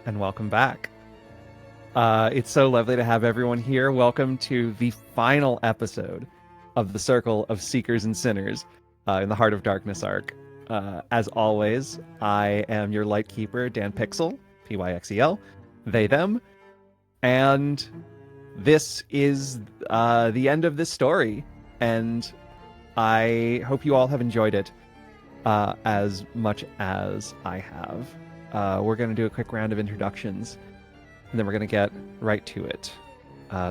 and welcome back. It's so lovely to have everyone here. Welcome to the final episode of the Circle of Seekers and Sinners in the Heart of Darkness arc. As always, I am your light keeper, Dan Pixel, Pyxel, they, them, and this is the end of this story, and I hope you all have enjoyed it as much as I have. We're going to do a quick round of introductions, and then we're going to get right to it.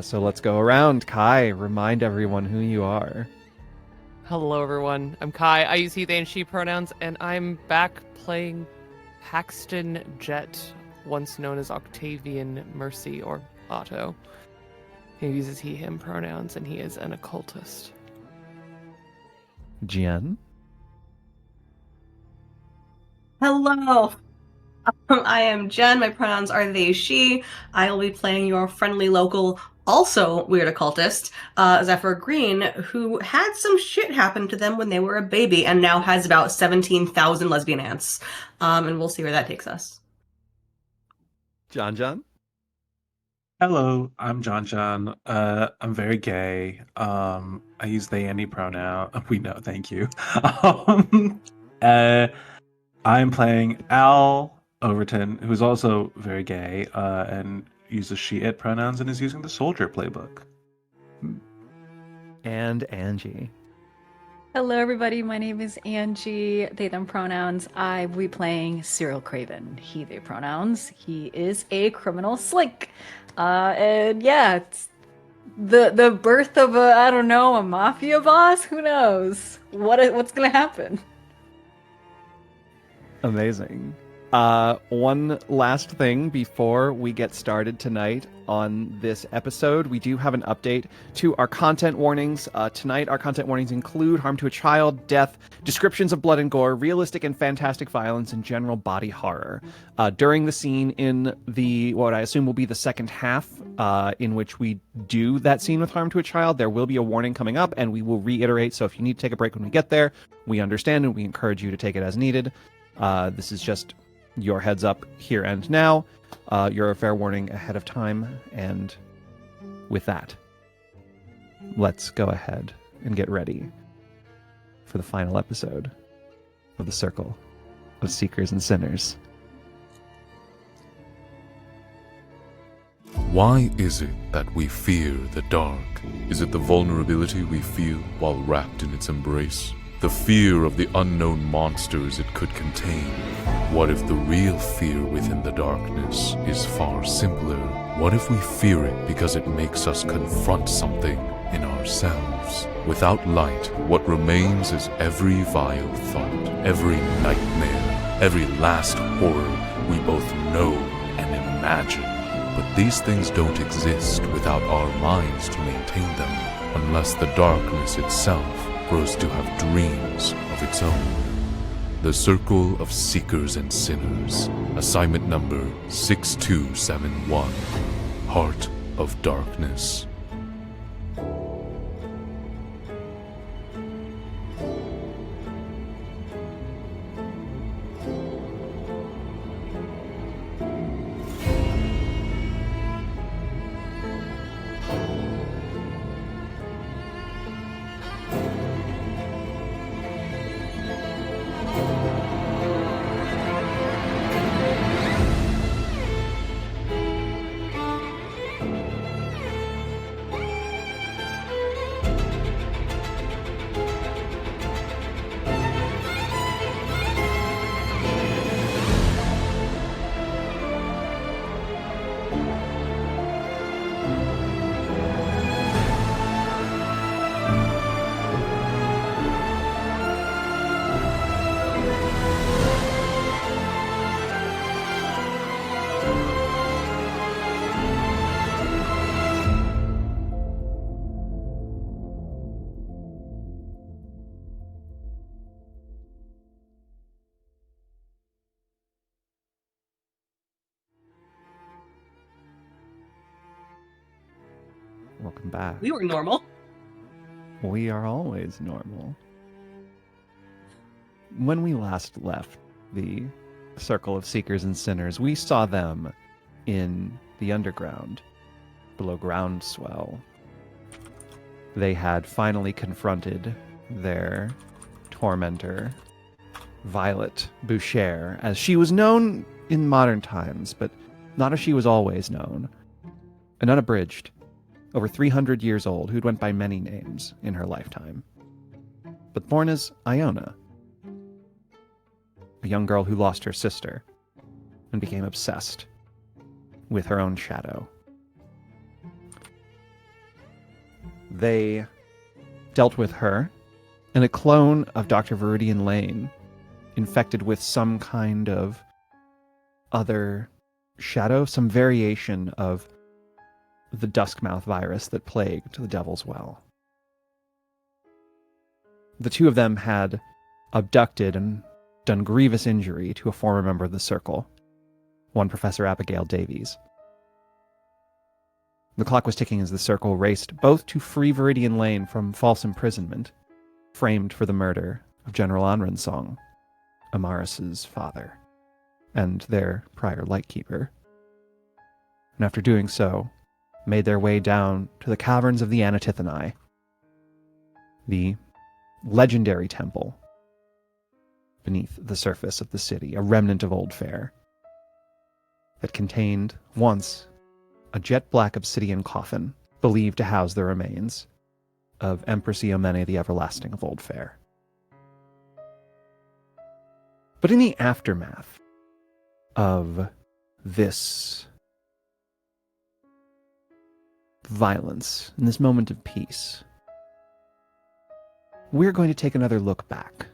So let's go around. Kai, remind everyone who you are. Hello, everyone. I'm Kai. I use he, they, and she pronouns, and I'm back playing Paxton Jet, once known as Octavian Mercy, or Otto. He uses he, him pronouns, and he is an occultist. Jen? Hello. I am Jen. My pronouns are they, she. I will be playing your friendly local, also weird occultist, Zephyr Green, who had some shit happen to them when they were a baby and now has about 17,000 lesbian aunts. And we'll see where that takes us. John? Hello, I'm John. I'm very gay. I use they, any pronoun. We know, thank you. I'm playing Al Overton, who's also very gay, and uses she, it pronouns and is using the soldier playbook. And Angie. Hello, everybody. My name is Angie. They, them pronouns. I will be playing Cyril Craven. He, they pronouns. He is a criminal slick. And yeah, it's the birth of a mafia boss. Who knows what's gonna happen? Amazing. One last thing before we get started tonight on this episode. We do have an update to our content warnings. Tonight, our content warnings include harm to a child, death, descriptions of blood and gore, realistic and fantastic violence, and general body horror. During the scene in what I assume will be the second half, in which we do that scene with harm to a child, there will be a warning coming up, and we will reiterate. So if you need to take a break when we get there, we understand, and we encourage you to take it as needed. This is just your heads up here and now. You're a fair warning ahead of time. And with that, let's go ahead and get ready for the final episode of the Circle of Seekers and Sinners. Why is it that we fear the dark? Is it the vulnerability we feel while wrapped in its embrace? The fear of the unknown monsters it could contain? What if the real fear within the darkness is far simpler? What if we fear it because it makes us confront something in ourselves? Without light, what remains is every vile thought, every nightmare, every last horror we both know and imagine. But these things don't exist without our minds to maintain them, unless the darkness itself grows to have dreams of its own. The Circle of Seekers and Sinners. Assignment number 6271. Heart of Darkness. Welcome back. We were normal. We are always normal. When we last left the Circle of Seekers and Sinners, we saw them in the underground, below groundswell, they had finally confronted their tormentor, Violet Boucher, as she was known in modern times, but not as she was always known. An Unabridged, over 300 years old, who'd went by many names in her lifetime, but born as Iona, a young girl who lost her sister and became obsessed with her own shadow. They dealt with her and a clone of Dr. Viridian Lane, infected with some kind of other shadow, some variation of the Duskmouth virus that plagued the Devil's Well. The two of them had abducted and done grievous injury to a former member of the Circle, one Professor Abigail Davies. The clock was ticking as the Circle raced both to free Viridian Lane from false imprisonment, framed for the murder of General Anransong, Amaris's father, and their prior lightkeeper. And after doing so, made their way down to the caverns of the Anatithani, the legendary temple beneath the surface of the city, a remnant of old fare that contained once a jet-black obsidian coffin believed to house the remains of Empress Iomene the Everlasting of Old Fair. But in the aftermath of this violence, in this moment of peace, we're going to take another look back.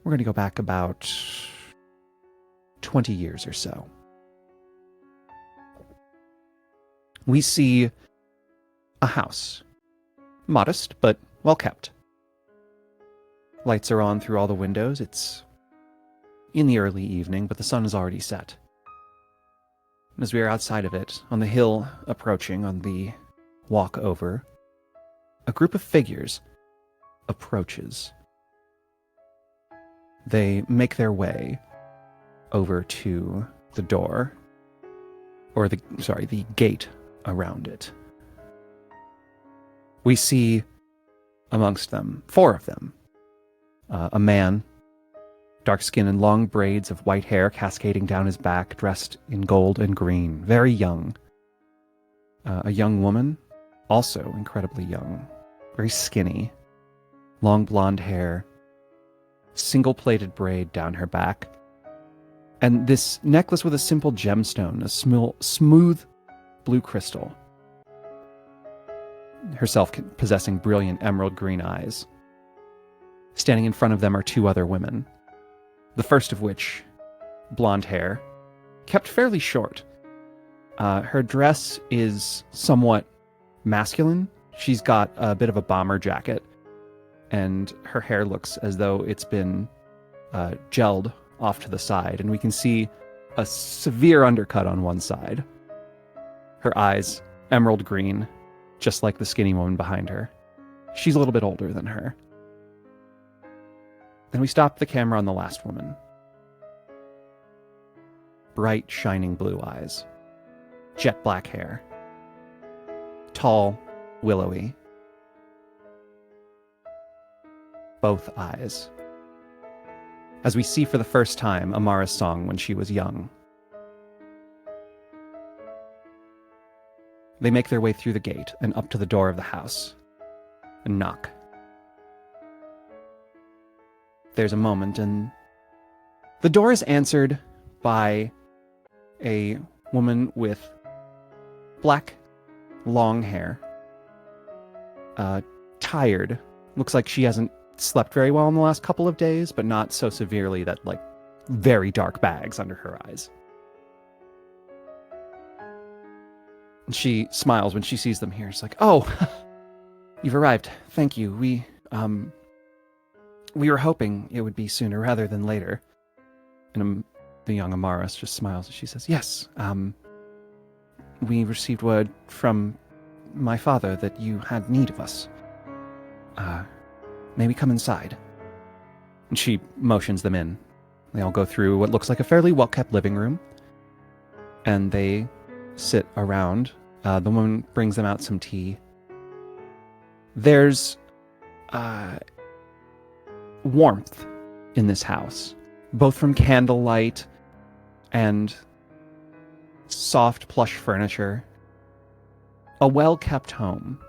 We're going to go back about 20 years or so. We see a house. Modest, but well kept. Lights are on through all the windows. It's in the early evening, but the sun is already set. And as we are outside of it, on the hill approaching, on the walk over, a group of figures approaches. They make their way over to the door, or the gate around it. We see amongst them, 4 of them, a man, dark skin and long braids of white hair cascading down his back, dressed in gold and green, very young. A young woman, also incredibly young, very skinny, long blonde hair, single-plated braid down her back, and this necklace with a simple gemstone, a smooth blue crystal, herself possessing brilliant emerald green eyes. Standing in front of them are 2 other women, the first of which, blonde hair, kept fairly short. Her dress is somewhat masculine. She's got a bit of a bomber jacket, and her hair looks as though it's been gelled off to the side, and we can see a severe undercut on one side. Her eyes, emerald green, just like the skinny woman behind her. She's a little bit older than her. Then we stop the camera on the last woman. Bright, shining blue eyes. Jet black hair. Tall, willowy. Both eyes. As we see for the first time Amara's song when she was young. They make their way through the gate and up to the door of the house and knock. There's a moment, and the door is answered by a woman with black, long hair, tired. Looks like she hasn't slept very well in the last couple of days, but not so severely that, like, very dark bags under her eyes. And she smiles when she sees them here. She's like, "Oh, you've arrived. Thank you. We were hoping it would be sooner rather than later." And the young Amaris just smiles and she says, "Yes, we received word from my father that you had need of us. May we come inside?" And she motions them in. They all go through what looks like a fairly well-kept living room. and they sit around. The woman brings them out some tea. There's warmth in this house, both from candlelight and soft plush furniture. A well-kept home.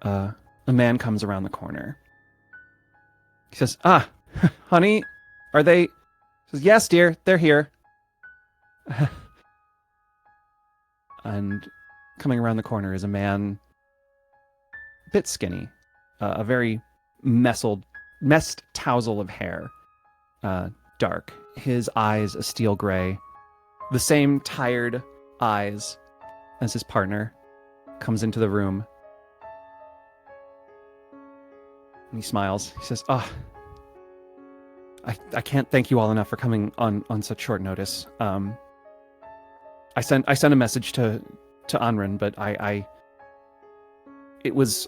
A man comes around the corner. He says, honey, are they... He says, yes, dear, they're here. And coming around the corner is a man, a bit skinny, a very messed tousle of hair, dark. His eyes a steel gray, the same tired eyes as his partner, comes into the room. And he smiles. He says, I can't thank you all enough for coming on such short notice. I sent a message to Anran, but it was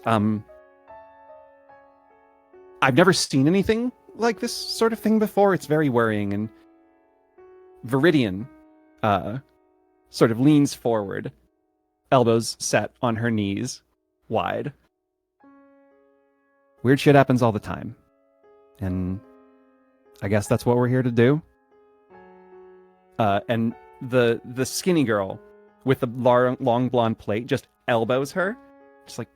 I've never seen anything like this sort of thing before. It's very worrying. And Viridian sort of leans forward, elbows set on her knees, wide. Weird shit happens all the time. And I guess that's what we're here to do. And the skinny girl with the long blonde plait just elbows her. Just like,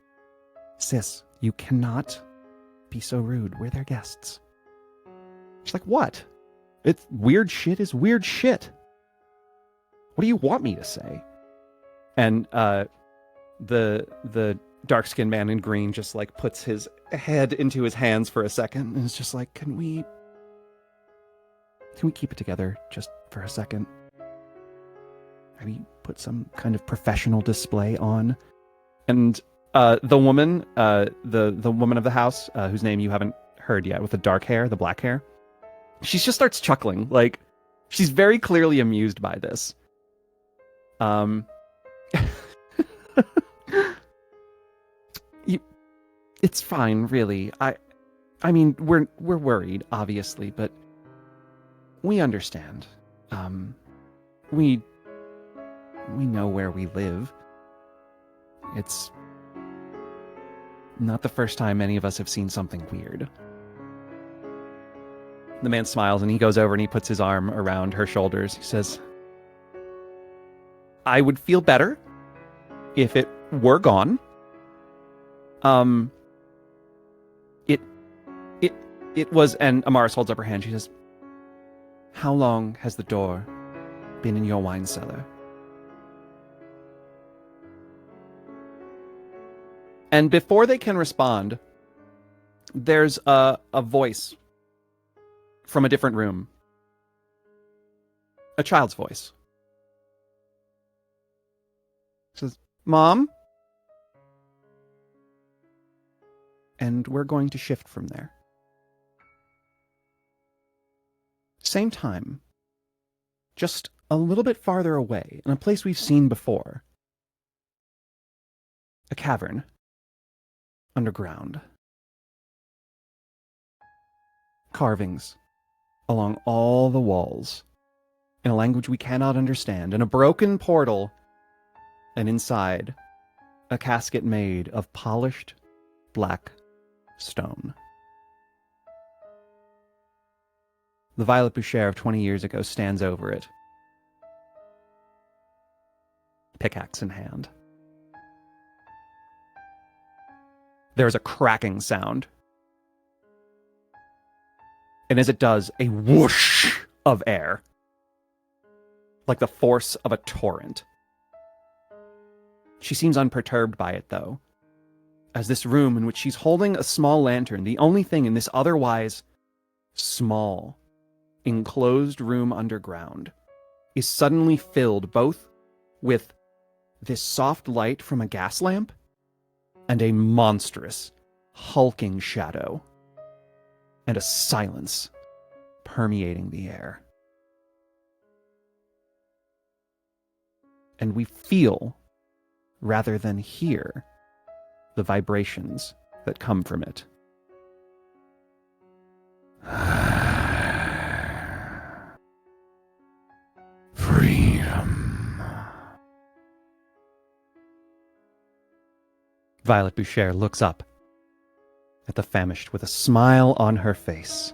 sis, you cannot be so rude. We're their guests. She's like, what? It's weird shit is weird shit. What do you want me to say? And the dark-skinned man in green just like puts his head into his hands for a second and is just like, can we keep it together just for a second? Maybe put some kind of professional display on. And the woman, the woman of the house, whose name you haven't heard yet, with the dark hair, the black hair, she just starts chuckling. Like, she's very clearly amused by this. It's fine, really. I mean, we're worried, obviously, but we understand. We know where we live. It's not the first time any of us have seen something weird. The man smiles and he goes over and he puts his arm around her shoulders. He says, I would feel better if it were gone. It was, and Amaris holds up her hand. She says, how long has the door been in your wine cellar? And before they can respond, there's a voice from a different room. A child's voice. It says, Mom? And we're going to shift from there. Same time, just a little bit farther away, in a place we've seen before. A cavern. Underground. Carvings along all the walls, in a language we cannot understand, and a broken portal, and inside, a casket made of polished black stone. The Violet Boucher of 20 years ago stands over it, pickaxe in hand. There's a cracking sound. And as it does, a whoosh of air. Like the force of a torrent. She seems unperturbed by it, though. As this room in which she's holding a small lantern, the only thing in this otherwise small, enclosed room underground, is suddenly filled both with this soft light from a gas lamp and a monstrous, hulking shadow, and a silence permeating the air. And we feel, rather than hear, the vibrations that come from it. Free. Violet Boucher looks up at the famished with a smile on her face.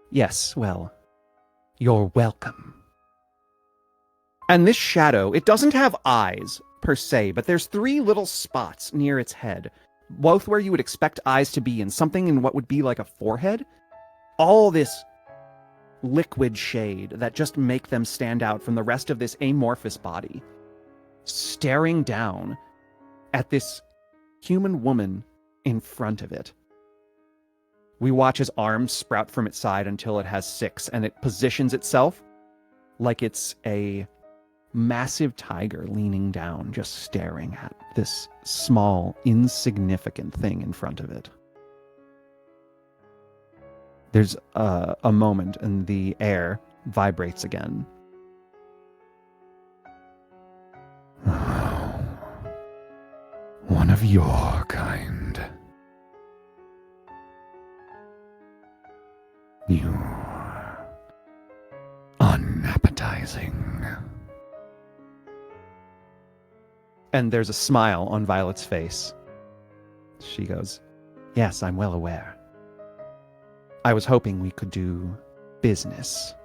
Yes, well, you're welcome. And this shadow, it doesn't have eyes per se, but there's 3 little spots near its head, both where you would expect eyes to be and something in what would be like a forehead. All this liquid shade that just make them stand out from the rest of this amorphous body, staring down at this human woman in front of it. We watch as arms sprout from its side until it has 6, and it positions itself like it's a massive tiger leaning down, just staring at this small, insignificant thing in front of it. There's a moment, and the air vibrates again. One of your kind. You unappetizing. And there's a smile on Violet's face. She goes, yes, I'm well aware. I was hoping we could do business.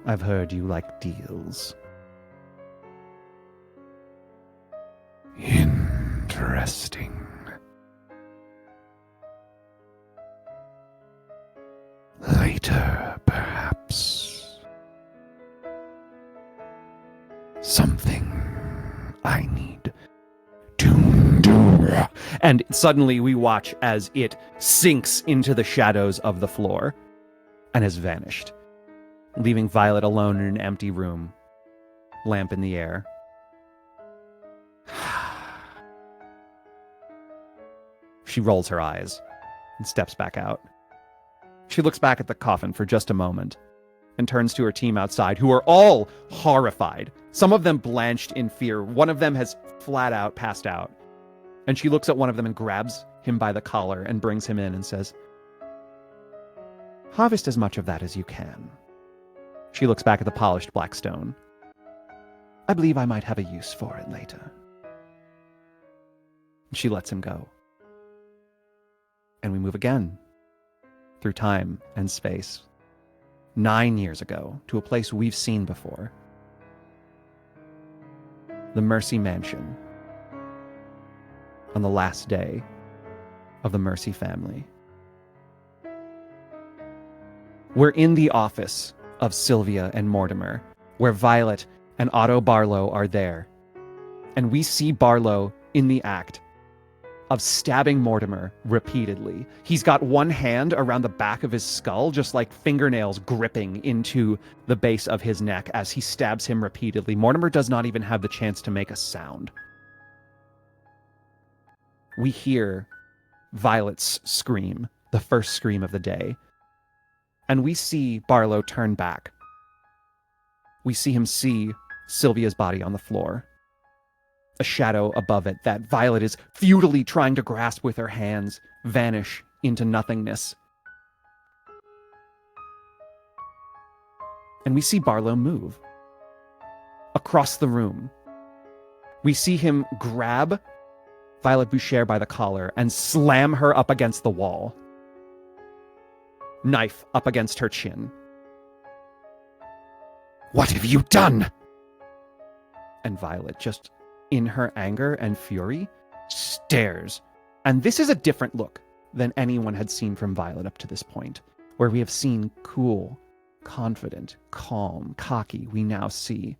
I've heard you like deals. Interesting. Later, perhaps. Something I need to do. And suddenly we watch as it sinks into the shadows of the floor and has vanished, leaving Violet alone in an empty room, lamp in the air. She rolls her eyes and steps back out. She looks back at the coffin for just a moment and turns to her team outside, who are all horrified. Some of them blanched in fear. One of them has flat out passed out. And she looks at one of them and grabs him by the collar and brings him in and says, harvest as much of that as you can. She looks back at the polished black stone. I believe I might have a use for it later. She lets him go. And we move again through time and space, 9 years ago, to a place we've seen before. The Mercy Mansion, on the last day of the Mercy family. We're in the office of Sylvia and Mortimer, where Violet and Otto Barlow are there. And we see Barlow in the act of stabbing Mortimer repeatedly. He's got one hand around the back of his skull, just like fingernails gripping into the base of his neck as he stabs him repeatedly. Mortimer does not even have the chance to make a sound. We hear Violet's scream, the first scream of the day, and we see Barlow turn back. We see him see Sylvia's body on the floor. A shadow above it that Violet is futilely trying to grasp with her hands vanish into nothingness. And we see Barlow move across the room. We see him grab Violet Boucher by the collar and slam her up against the wall. Knife up against her chin. What have you done? And Violet, just in her anger and fury, stares. And this is a different look than anyone had seen from Violet up to this point, where we have seen cool, confident, calm, cocky. We now see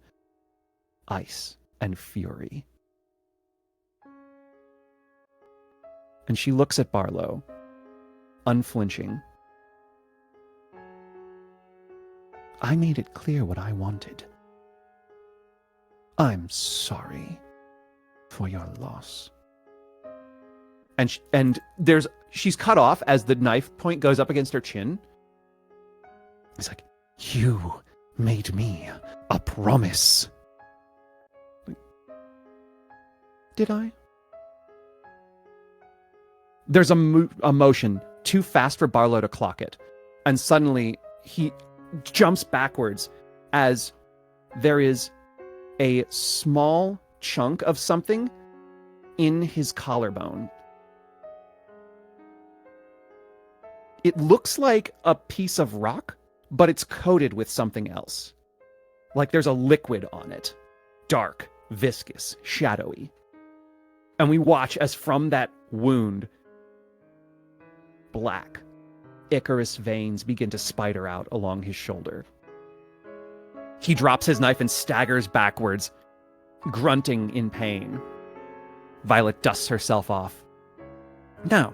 ice and fury. And she looks at Barlow, unflinching. I made it clear what I wanted. I'm sorry for your loss. And she's cut off as the knife point goes up against her chin. It's like, you made me a promise. Did I? There's a motion too fast for Barlow to clock it. And suddenly he jumps backwards as there is a small chunk of something in his collarbone. It looks like a piece of rock, but it's coated with something else. Like there's a liquid on it. Dark, viscous, shadowy. And we watch as from that wound, black, Icarus veins begin to spider out along his shoulder. He drops his knife and staggers backwards, grunting in pain. Violet dusts herself off. Now,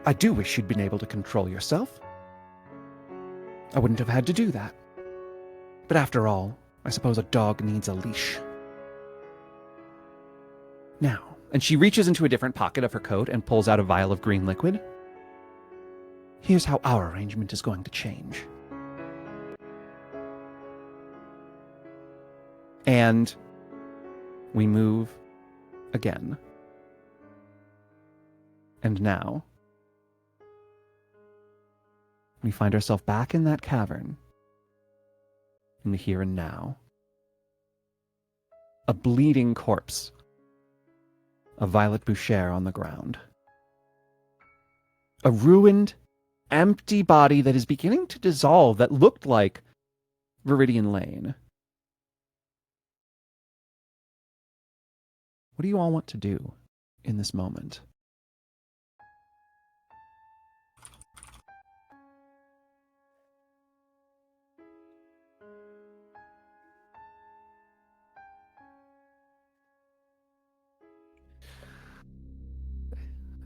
I do wish you'd been able to control yourself. I wouldn't have had to do that. But after all, I suppose a dog needs a leash. Now, and she reaches into a different pocket of her coat and pulls out a vial of green liquid. Here's how our arrangement is going to change. And we move again. And now, we find ourselves back in that cavern, in the here and now. A bleeding corpse of Violet Boucher on the ground. A ruined, empty body that is beginning to dissolve that looked like Viridian Lane. What do you all want to do in this moment?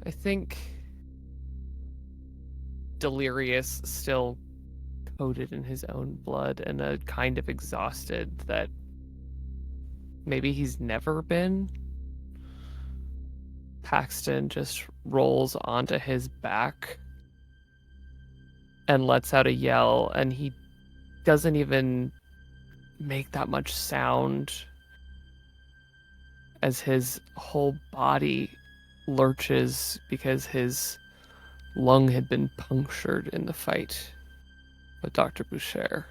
I think delirious, still coated in his own blood and a kind of exhausted that maybe he's never been. Paxton just rolls onto his back and lets out a yell, and he doesn't even make that much sound as his whole body lurches because his lung had been punctured in the fight with Dr. Boucher.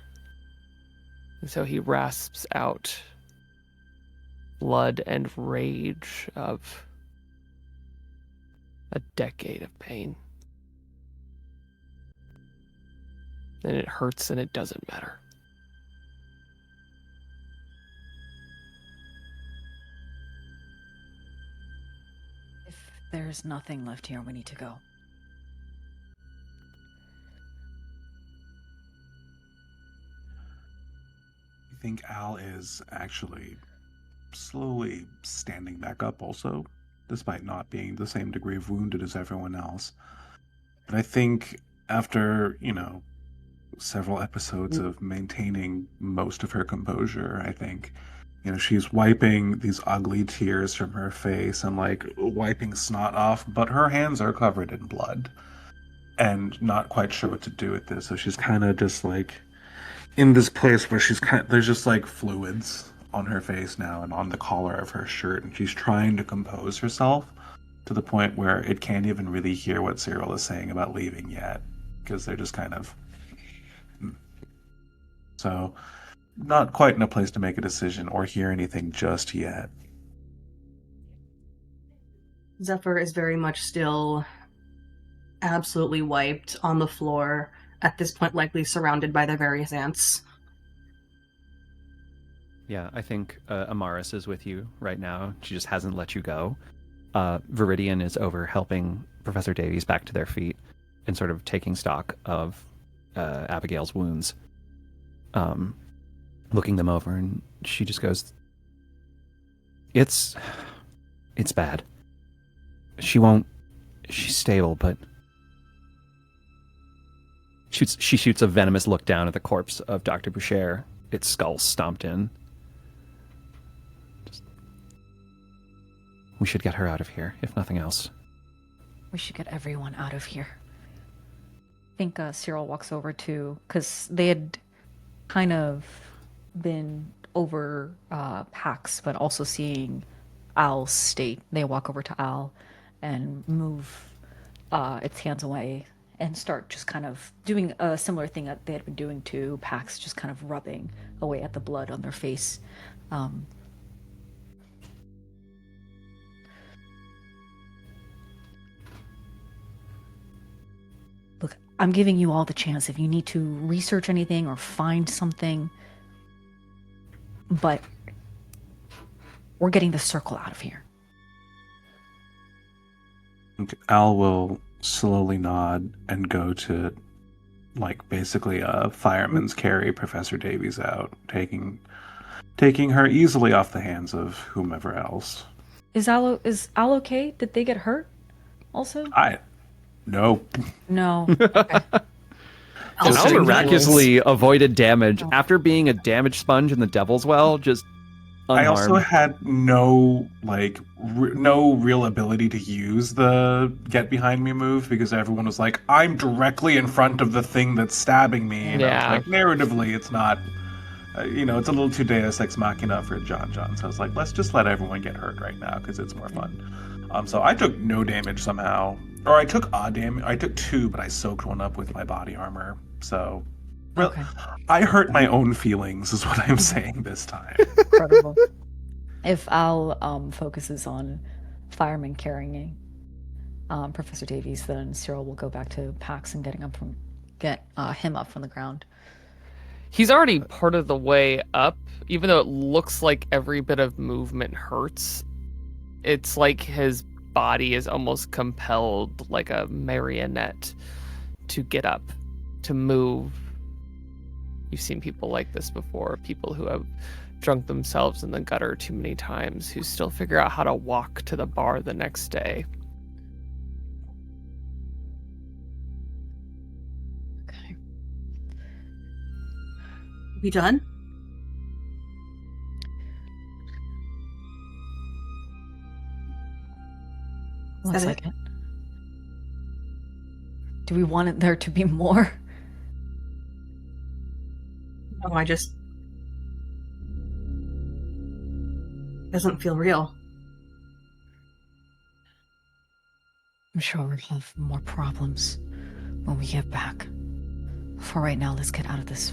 And so he rasps out blood and rage of a decade of pain. And it hurts and it doesn't matter. If there's nothing left here, we need to go. I think Al is actually slowly standing back up also, despite not being the same degree of wounded as everyone else. But I think after, several episodes of maintaining most of her composure, I think, she's wiping these ugly tears from her face and wiping snot off, but her hands are covered in blood and not quite sure what to do with this. So she's kind of just in this place where there's just fluids on her face now and on the collar of her shirt, and she's trying to compose herself to the point where it can't even really hear what Cyril is saying about leaving yet, because they're just kind of... So, not quite in a place to make a decision or hear anything just yet. Zephyr is very much still absolutely wiped on the floor, at this point likely surrounded by their various aunts. Yeah, I think Amaris is with you right now. She just hasn't let you go. Viridian is over helping Professor Davies back to their feet and sort of taking stock of Abigail's wounds. Looking them over, and she just goes, It's bad. She's stable, but... She shoots a venomous look down at the corpse of Dr. Boucher, its skull stomped in. We should get her out of here, if nothing else. We should get everyone out of here. I think Cyril walks over to, because they had kind of been over Pax, but also seeing Al's state. They walk over to Al and move its hands away and start just kind of doing a similar thing that they had been doing to Pax, just kind of rubbing away at the blood on their face. I'm giving you all the chance if you need to research anything or find something. But we're getting the circle out of here. Al will slowly nod and go to, like, basically a fireman's carry Professor Davies out, taking her easily off the hands of whomever else. Is Al okay? Did they get hurt also? No. No. Okay. Just Al miraculously avoided damage after being a damage sponge in the Devil's Well. Just unharmed. I also had no real ability to use the get behind me move because everyone was like, I'm directly in front of the thing that's stabbing me. And I was like, narratively, it's not, it's a little too Deus Ex Machina for John. So I was like, let's just let everyone get hurt right now because it's more fun. So I took no damage somehow. Or I took odd damage. I took 2, but I soaked one up with my body armor. So, Okay. I hurt my own feelings, is what I'm saying this time. Incredible. If Al focuses on fireman carrying Professor Davies, then Cyril will go back to Pax and get him up from the ground. He's already part of the way up, even though it looks like every bit of movement hurts. It's like his body is almost compelled, like a marionette, to get up, to move. You've seen people like this before, people who have drunk themselves in the gutter too many times, who still figure out how to walk to the bar the next day. Okay. We done? Looks like it. Do we want there to be more? No, I just... doesn't feel real. I'm sure we'll have more problems when we get back. For right now, let's get out of this.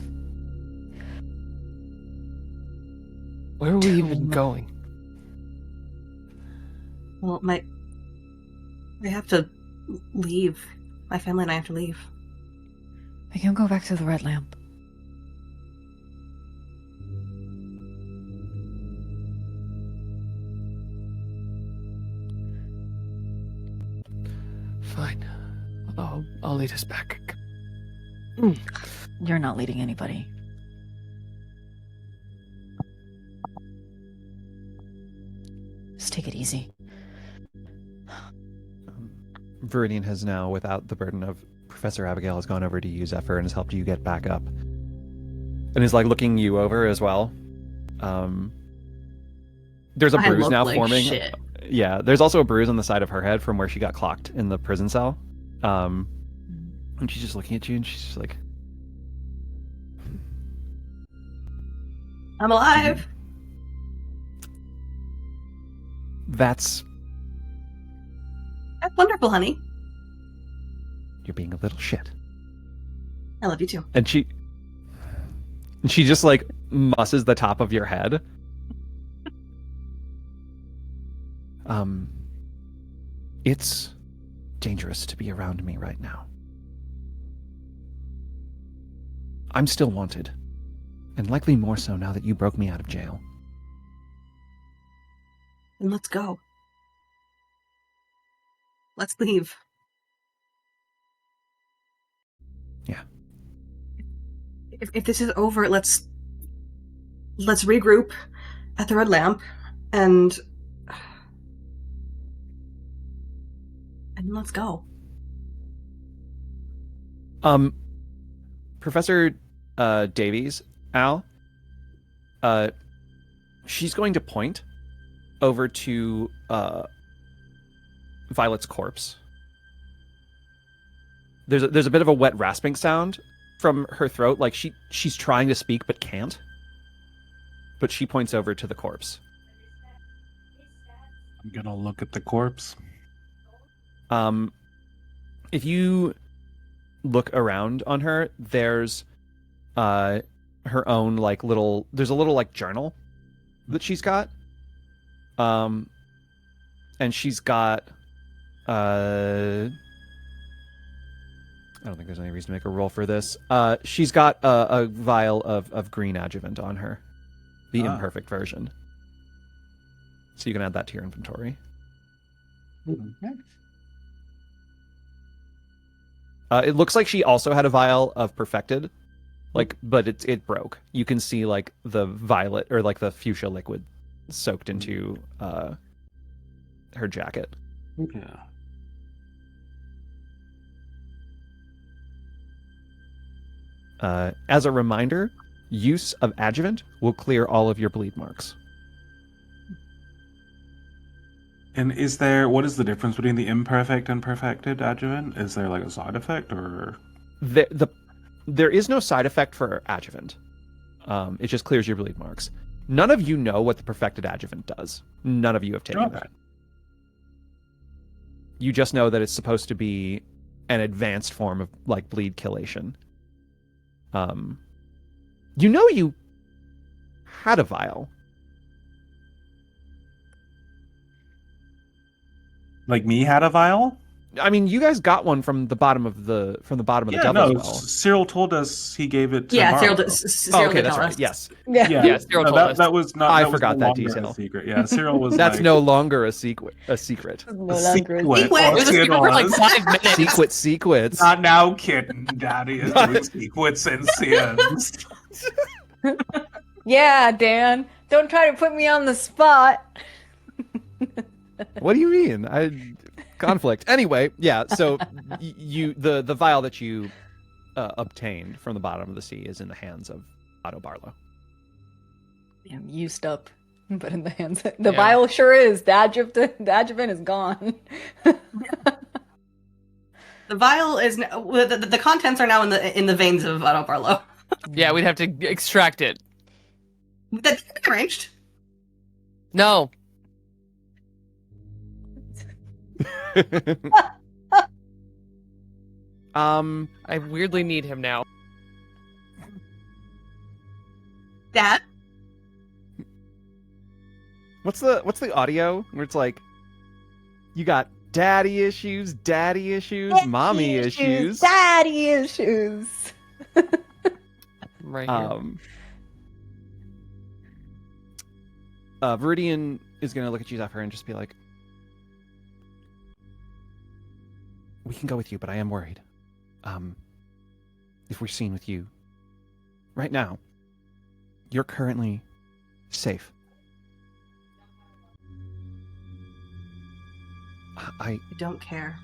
Where are we even going? Well, I have to leave. My family and I have to leave. We can go back to the Red Lamp. Fine. I'll lead us back. You're not leading anybody. Just take it easy. Viridian has now, without the burden of Professor Abigail, has gone over to you, Zephyr, and has helped you get back up. And is, like, looking you over as well. There's a bruise now forming. Shit. Yeah, there's also a bruise on the side of her head from where she got clocked in the prison cell. And she's just looking at you, and she's just like... I'm alive! That's... That's wonderful, honey. You're being a little shit. I love you too. And she just, like, musses the top of your head. It's dangerous to be around me right now. I'm still wanted, and likely more so now that you broke me out of jail. Then let's go. Let's leave. Yeah. If this is over, let's regroup at the Red Lamp and let's go. Professor Davies, Al, she's going to point over to Violet's corpse. There's a bit of a wet rasping sound from her throat, like she's trying to speak but can't. But she points over to the corpse. I'm gonna look at the corpse. If you look around on her, there's her own like there's a little like journal that she's got. And she's got I don't think there's any reason to make a roll for this. She's got a vial of green adjuvant on her, the imperfect version. So you can add that to your inventory. Okay. It looks like she also had a vial of perfected, but it broke. You can see like the violet or like the fuchsia liquid soaked into her jacket. Yeah. As a reminder, use of adjuvant will clear all of your bleed marks. And what is the difference between the imperfect and perfected adjuvant? Is there like a side effect or? There is no side effect for adjuvant. It just clears your bleed marks. None of you know what the perfected adjuvant does. None of you have taken that. You just know that it's supposed to be an advanced form of like bleed chylation. You know you had a vial. Like me had a vial? I mean, you guys got one from the bottom of the devil's well. Cyril told us he gave it to Yeah, Cyril Barlow. Cyril Okay, did that's tell right. us. Yes. Yeah, Cyril told us. That was not. I that was forgot no that longer detail. A secret. Yeah, Cyril was That's like, no longer a secret. No longer Secret. It was a secret for like 5 minutes. Secrets. Not now, kitten. Daddy is doing secrets and sins. Yeah, Dan. Don't try to put me on the spot. What do you mean? Conflict. Anyway, yeah. So the vial that you obtained from the bottom of the sea is in the hands of Othello Barlow. I'm used up, but in the hands. The vial sure is. The adjuvant is gone. The vial is the contents are now in the veins of Otto Barlow. Yeah, we'd have to extract it. That's arranged. No. I weirdly need him now. Dad? What's the audio where it's like you got daddy issues, mommy issues. Daddy issues. Right here. Viridian is gonna look at you, Zephyr, and just be like, "We can go with you, but I am worried. If we're seen with you right now, you're currently safe. I don't care."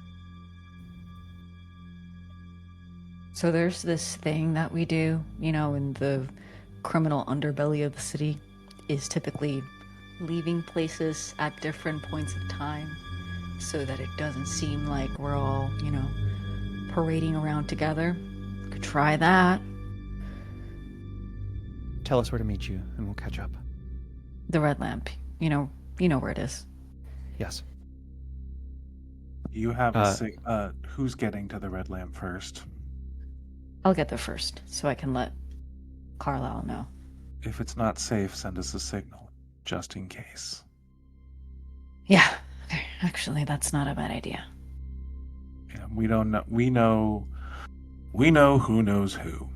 So there's this thing that we do, in the criminal underbelly of the city, is typically leaving places at different points of time so that it doesn't seem like we're all, parading around together. Could try that. tell us where to meet you, and we'll catch up. The Red Lamp. You know where it is. Yes. You have who's getting to the Red Lamp first? I'll get there first, so I can let Carlisle know. If it's not safe, send us a signal, just in case. Yeah, actually, that's not a bad idea. Yeah, we don't know. We know who knows who,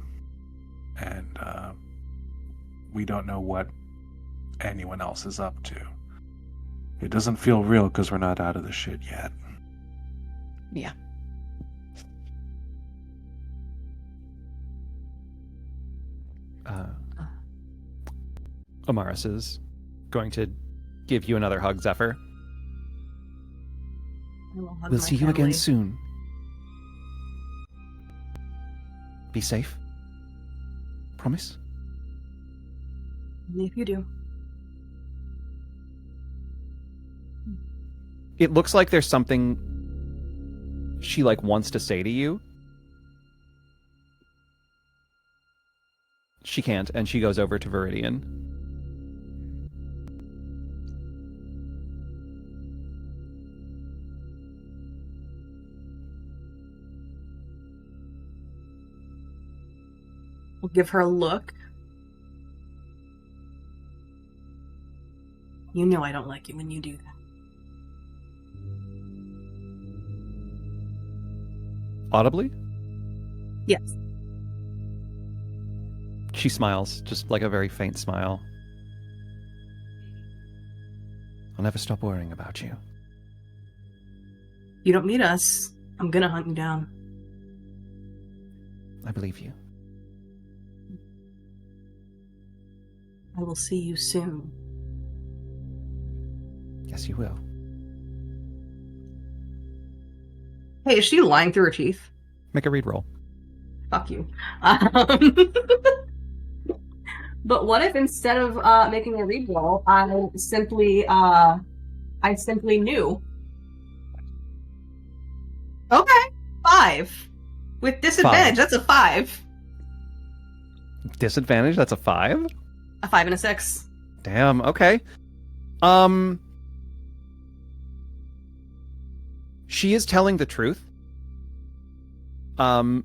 and we don't know what anyone else is up to. It doesn't feel real because we're not out of the shit yet. Yeah. Amaris is going to give you another hug, Zephyr. We'll see you again soon. Be safe. Promise? Only if you do. It looks like there's something she wants to say to you. She can't, and she goes over to Viridian. We'll give her a look. You know I don't like it when you do that. Audibly? Yes. She smiles, just like a very faint smile. I'll never stop worrying about you. You don't need us. I'm gonna hunt you down. I believe you. I will see you soon. Yes, you will. Hey, is she lying through her teeth? Make a read roll. Fuck you. But what if instead of making a read roll, I simply knew? Okay, 5. With disadvantage, 5. that's a 5. Disadvantage, that's a 5? A 5 and a 6. Damn, okay. She is telling the truth. However,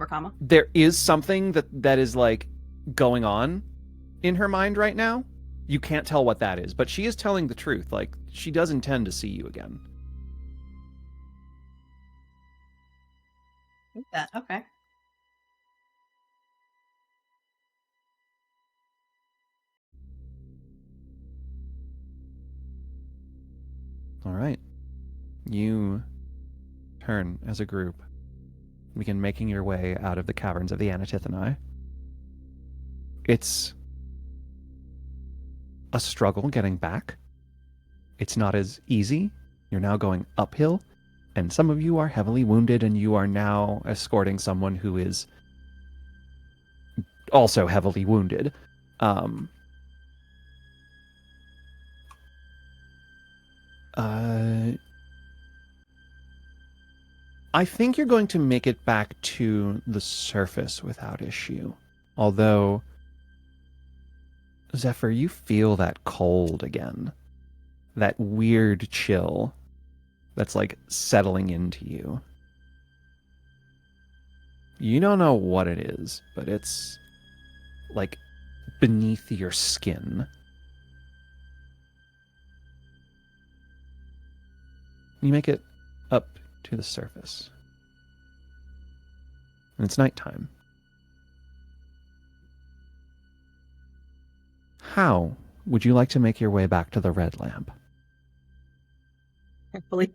comma. There is something that is like going on in her mind right now. You can't tell what that is, but she is telling the truth. Like, she does intend to see you again. That okay. All right. You turn as a group. Begin making your way out of the caverns of the Anatithani. It's a struggle getting back. It's not as easy. You're now going uphill, and some of you are heavily wounded, and you are now escorting someone who is also heavily wounded. I think you're going to make it back to the surface without issue. Although, Zephyr, you feel that cold again. That weird chill that's like settling into you. You don't know what it is, but it's like beneath your skin. You make it up to the surface. And it's nighttime. How would you like to make your way back to the red lamp? Hopefully.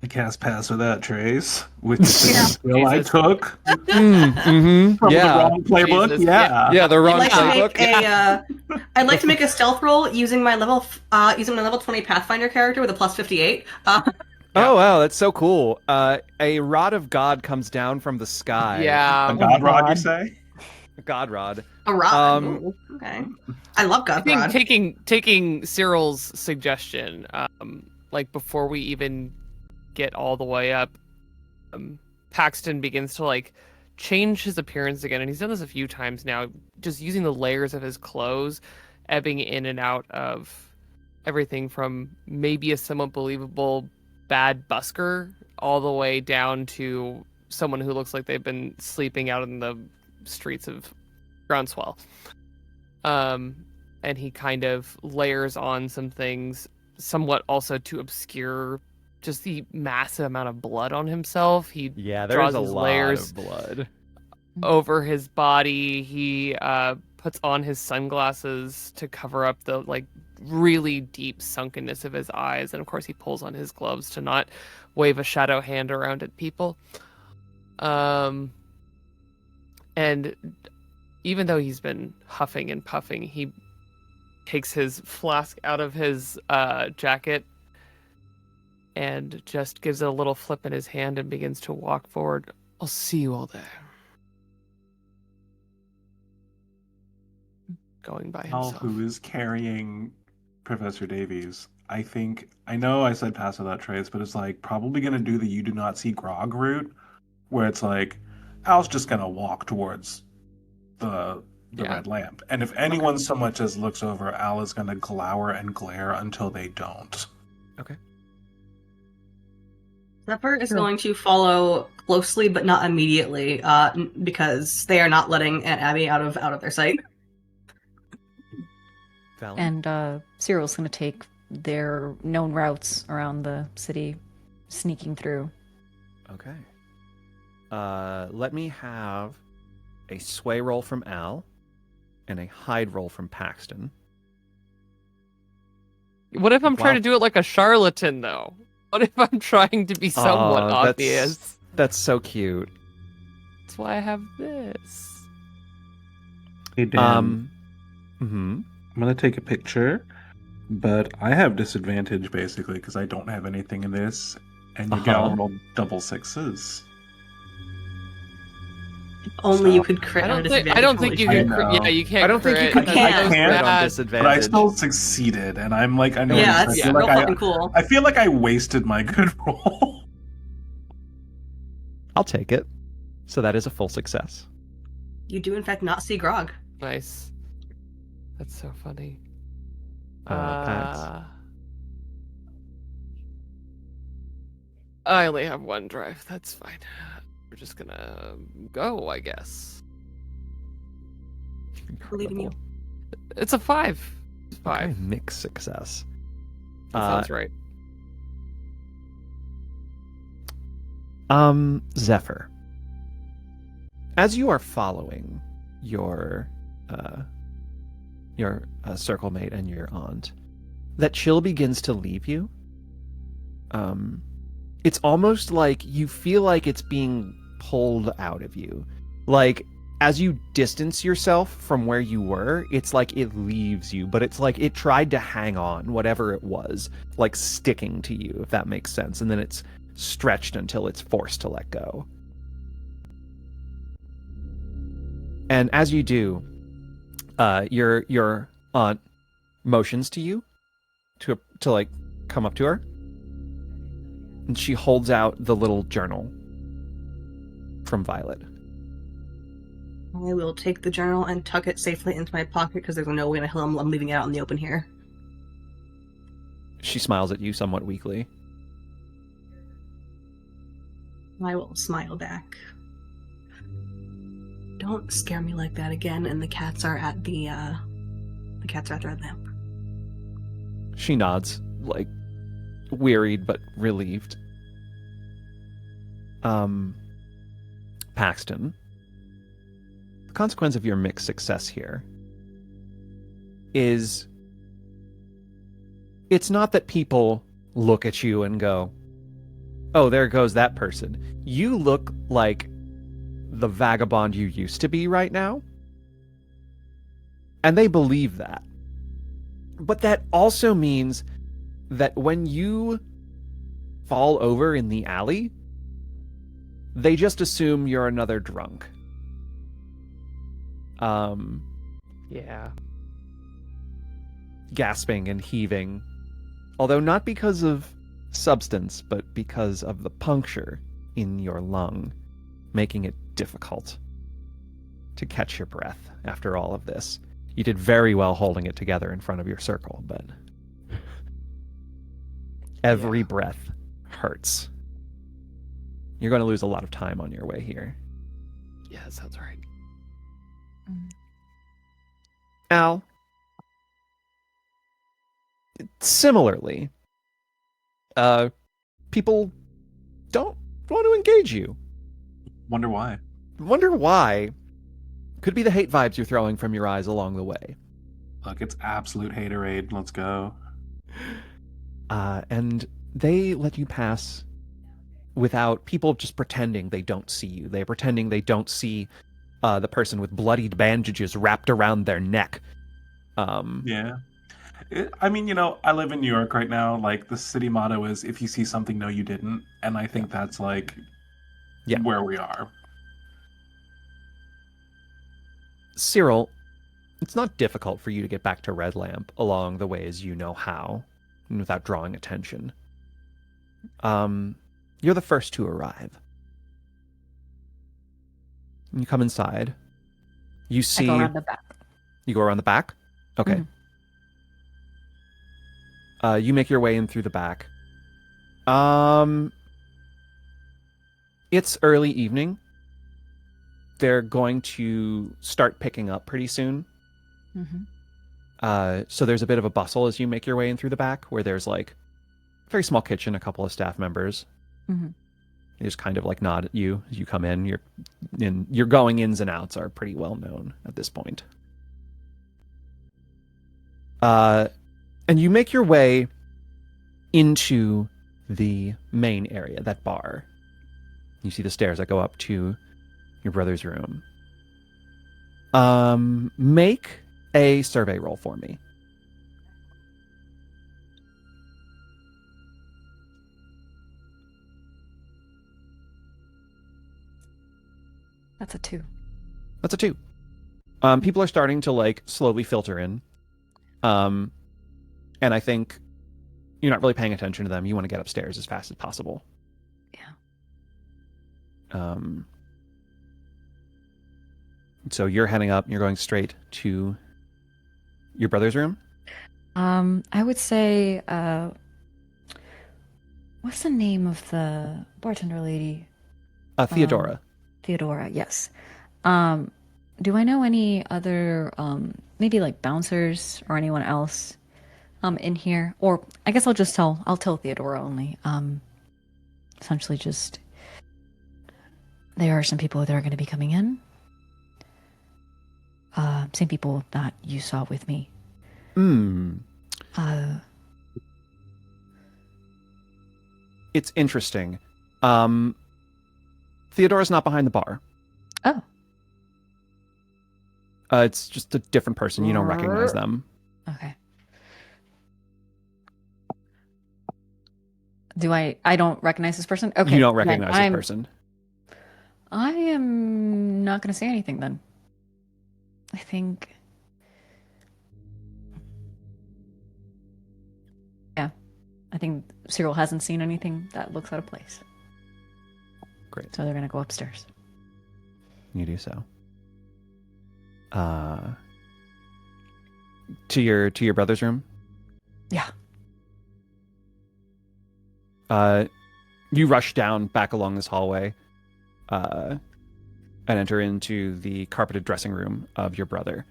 I cast Pass Without Trace with the same Yeah. skill I Jesus. took from the Yeah. wrong playbook. Jesus. Yeah. Yeah, the I'd wrong like to playbook. make I'd like to make a stealth roll using my level 20 Pathfinder character with a plus 58. Oh wow, that's so cool. A rod of God comes down from the sky. Yeah. A god rod, you God. say? God rod. A rod. Um, Ooh, okay. I love I God think rod. taking Cyril's suggestion, like before we even get all the way up, Paxton begins to like change his appearance again, and he's done this a few times now, just using the layers of his clothes, ebbing in and out of everything from maybe a somewhat believable bad busker all the way down to someone who looks like they've been sleeping out in the streets of Groundswell. And he kind of layers on some things somewhat also to obscure just the massive amount of blood on himself. He Yeah, draws there's a these lot layers of blood. over his body. He puts on his sunglasses to cover up the like really deep sunkenness of his eyes, and of course he pulls on his gloves to not wave a shadow hand around at people. And even though he's been huffing and puffing, he takes his flask out of his jacket and just gives it a little flip in his hand and begins to walk forward. I'll see you all there. Going by Al, himself. who is carrying Professor Davies, I know I said Pass Without Trace, but it's like probably going to do the You Do Not See Grog route, where it's like, Al's just going to walk towards the red lamp. And if anyone so much as looks over, Al is going to glower and glare until they don't. Okay. Zephyr is going to follow closely, but not immediately, because they are not letting Aunt Abby out of their sight. Valen? And Cyril's going to take their known routes around the city, sneaking through. Okay. Let me have a sway roll from Al and a hide roll from Paxton. What if I'm trying to Wow. do it like a charlatan, though? What if I'm trying to be somewhat Aw, obvious? That's so cute. That's why I have this. Hey, Dan, Mhm. I'm going to take a picture, but I have disadvantage, basically, because I don't have anything in this, and your gal rolled double sixes. Only you So- could crit I on a don't disadvantage. think you holy can. shit. know. Yeah, you can't. I don't think you crit. can I That's can't crit on bad. disadvantage. But I still succeeded, and I'm like, I know. Yeah, I that's feel real like fucking cool. I feel like I wasted my good roll. I'll take it. So that is a full success. You do, in fact, not see Grog. Nice. That's so funny. Pax. I only have one drive. That's fine. We're just gonna go, I guess. Believe in you. It's a 5. It's 5. Okay, mixed success. That sounds right. Zephyr. As you are following your circle mate and your aunt, that chill begins to leave you. It's almost like you feel like it's being pulled out of you. Like, as you distance yourself from where you were, it's like it leaves you, but it's like it tried to hang on, whatever it was, like sticking to you, if that makes sense, and then it's stretched until it's forced to let go. And as you do, your aunt motions to you to like come up to her, and she holds out the little journal from Violet. I will take the journal and tuck it safely into my pocket because there's no way in hell I'm leaving it out in the open here. She smiles at you somewhat weakly. I will smile back. Don't scare me like that again. And the cats are at the red lamp. She nods, like wearied but relieved. Paxton, the consequence of your mixed success here is it's not that people look at you and go, oh, there goes that person. You look like the vagabond you used to be right now. And they believe that. But that also means that when you fall over in the alley, they just assume you're another drunk. Yeah. Gasping and heaving. Although not because of substance, but because of the puncture in your lung, making it difficult to catch your breath after all of this. You did very well holding it together in front of your circle, but every breath hurts. You're going to lose a lot of time on your way here. Yeah, that sounds right. Al, similarly, people don't want to engage you. Wonder why. Wonder why. Could be the hate vibes you're throwing from your eyes along the way. Look, it's absolute haterade. Let's go. And they let you pass without people just pretending they don't see you. They're pretending they don't see the person with bloodied bandages wrapped around their neck. Yeah. I mean, I live in New York right now. Like, the city motto is, if you see something, no, you didn't. And I think that's, like, where we are. Cyril, it's not difficult for you to get back to Red Lamp along the ways you know how, and without drawing attention. You're the first to arrive. You come inside. You see... I go around the back. You go around the back? Okay. You make your way in through the back. It's early evening. They're going to start picking up pretty soon. So there's a bit of a bustle as you make your way in through the back, where there's like a very small kitchen, a couple of staff members. They just kind of like nod at you as you come in. Your going ins and outs are pretty well known at this point. And you make your way into the main area, that bar. You see the stairs that go up to your brother's room. Make a survey roll for me. That's a 2. That's a 2. People are starting to like slowly filter in. And I think you're not really paying attention to them. You want to get upstairs as fast as possible. Yeah. So you're heading up. You're going straight to your brother's room? I would say, what's the name of the bartender lady? Theodora. Theodora, yes. Do I know any other, maybe like bouncers or anyone else, in here? Or I guess I'll tell Theodora only. Essentially just, there are some people that are going to be coming in. Same people that you saw with me. It's interesting. Theodora's not behind the bar. Oh. It's just a different person. You don't recognize them. Okay. I don't recognize this person? Okay. You don't recognize this person. I am not going to say anything then. I think... Yeah. I think Cyril hasn't seen anything that looks out of place. Great. So they're going to go upstairs. You do so. To your brother's room? Yeah. You rush down back along this hallway and enter into the carpeted dressing room of your brother.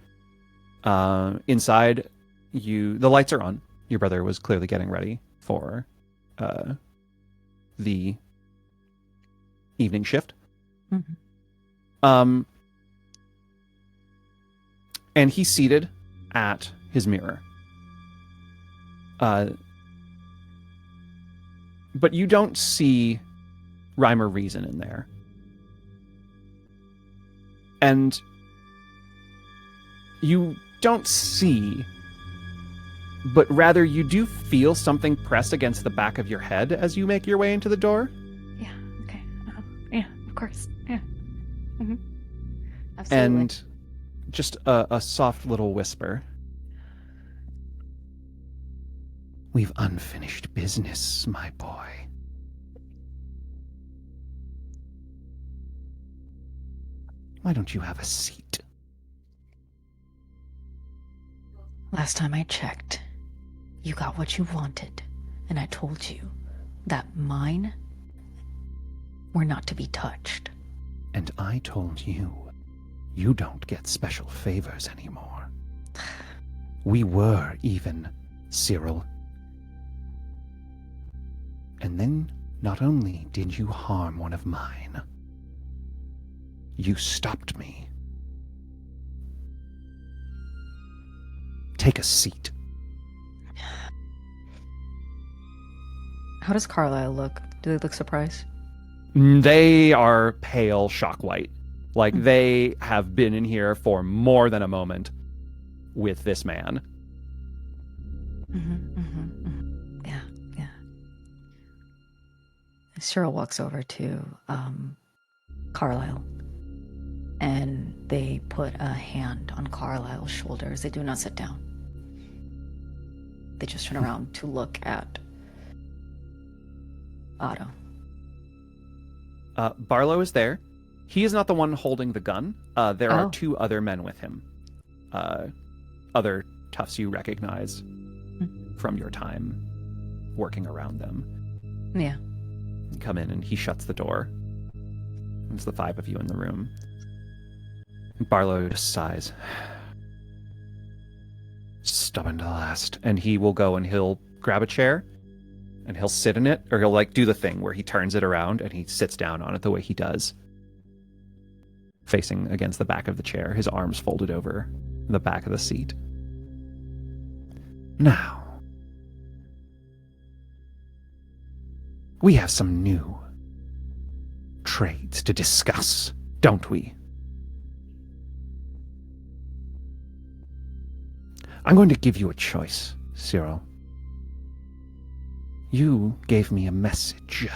Inside, the lights are on. Your brother was clearly getting ready for the evening shift. Mm-hmm. And he's seated at his mirror. But you don't see rhyme or reason in there. And you don't see, but rather you do feel something pressed against the back of your head as you make your way into the door. Yeah, okay. Yeah, of course. Yeah. Mm-hmm. Absolutely. And just a soft little whisper. We've unfinished business, my boy. Why don't you have a seat? Last time I checked, you got what you wanted, and I told you that mine were not to be touched. And I told you, you don't get special favors anymore. We were even, Cyril. And then, not only did you harm one of mine, you stopped me. Take a seat. How does Carlisle look? Do they look surprised? They are pale shock white. Like they have been in here for more than a moment with this man. Yeah. Cyril walks over to Carlisle, and they put a hand on Carlisle's shoulders. They do not sit down. They just turn around to look at Otto. Barlow is there. He is not the one holding the gun. There are 2 other men with him. Other toughs you recognize from your time working around them. Yeah. You come in and he shuts the door. There's the 5 of you in the room. Barlow just sighs. Stubborn to the last. And he will go and he'll grab a chair and he'll sit in it, or he'll like do the thing where he turns it around and he sits down on it the way he does, facing against the back of the chair, his arms folded over the back of the seat. Now, we have some new trades to discuss, don't we? I'm going to give you a choice, Cyril. You gave me a message.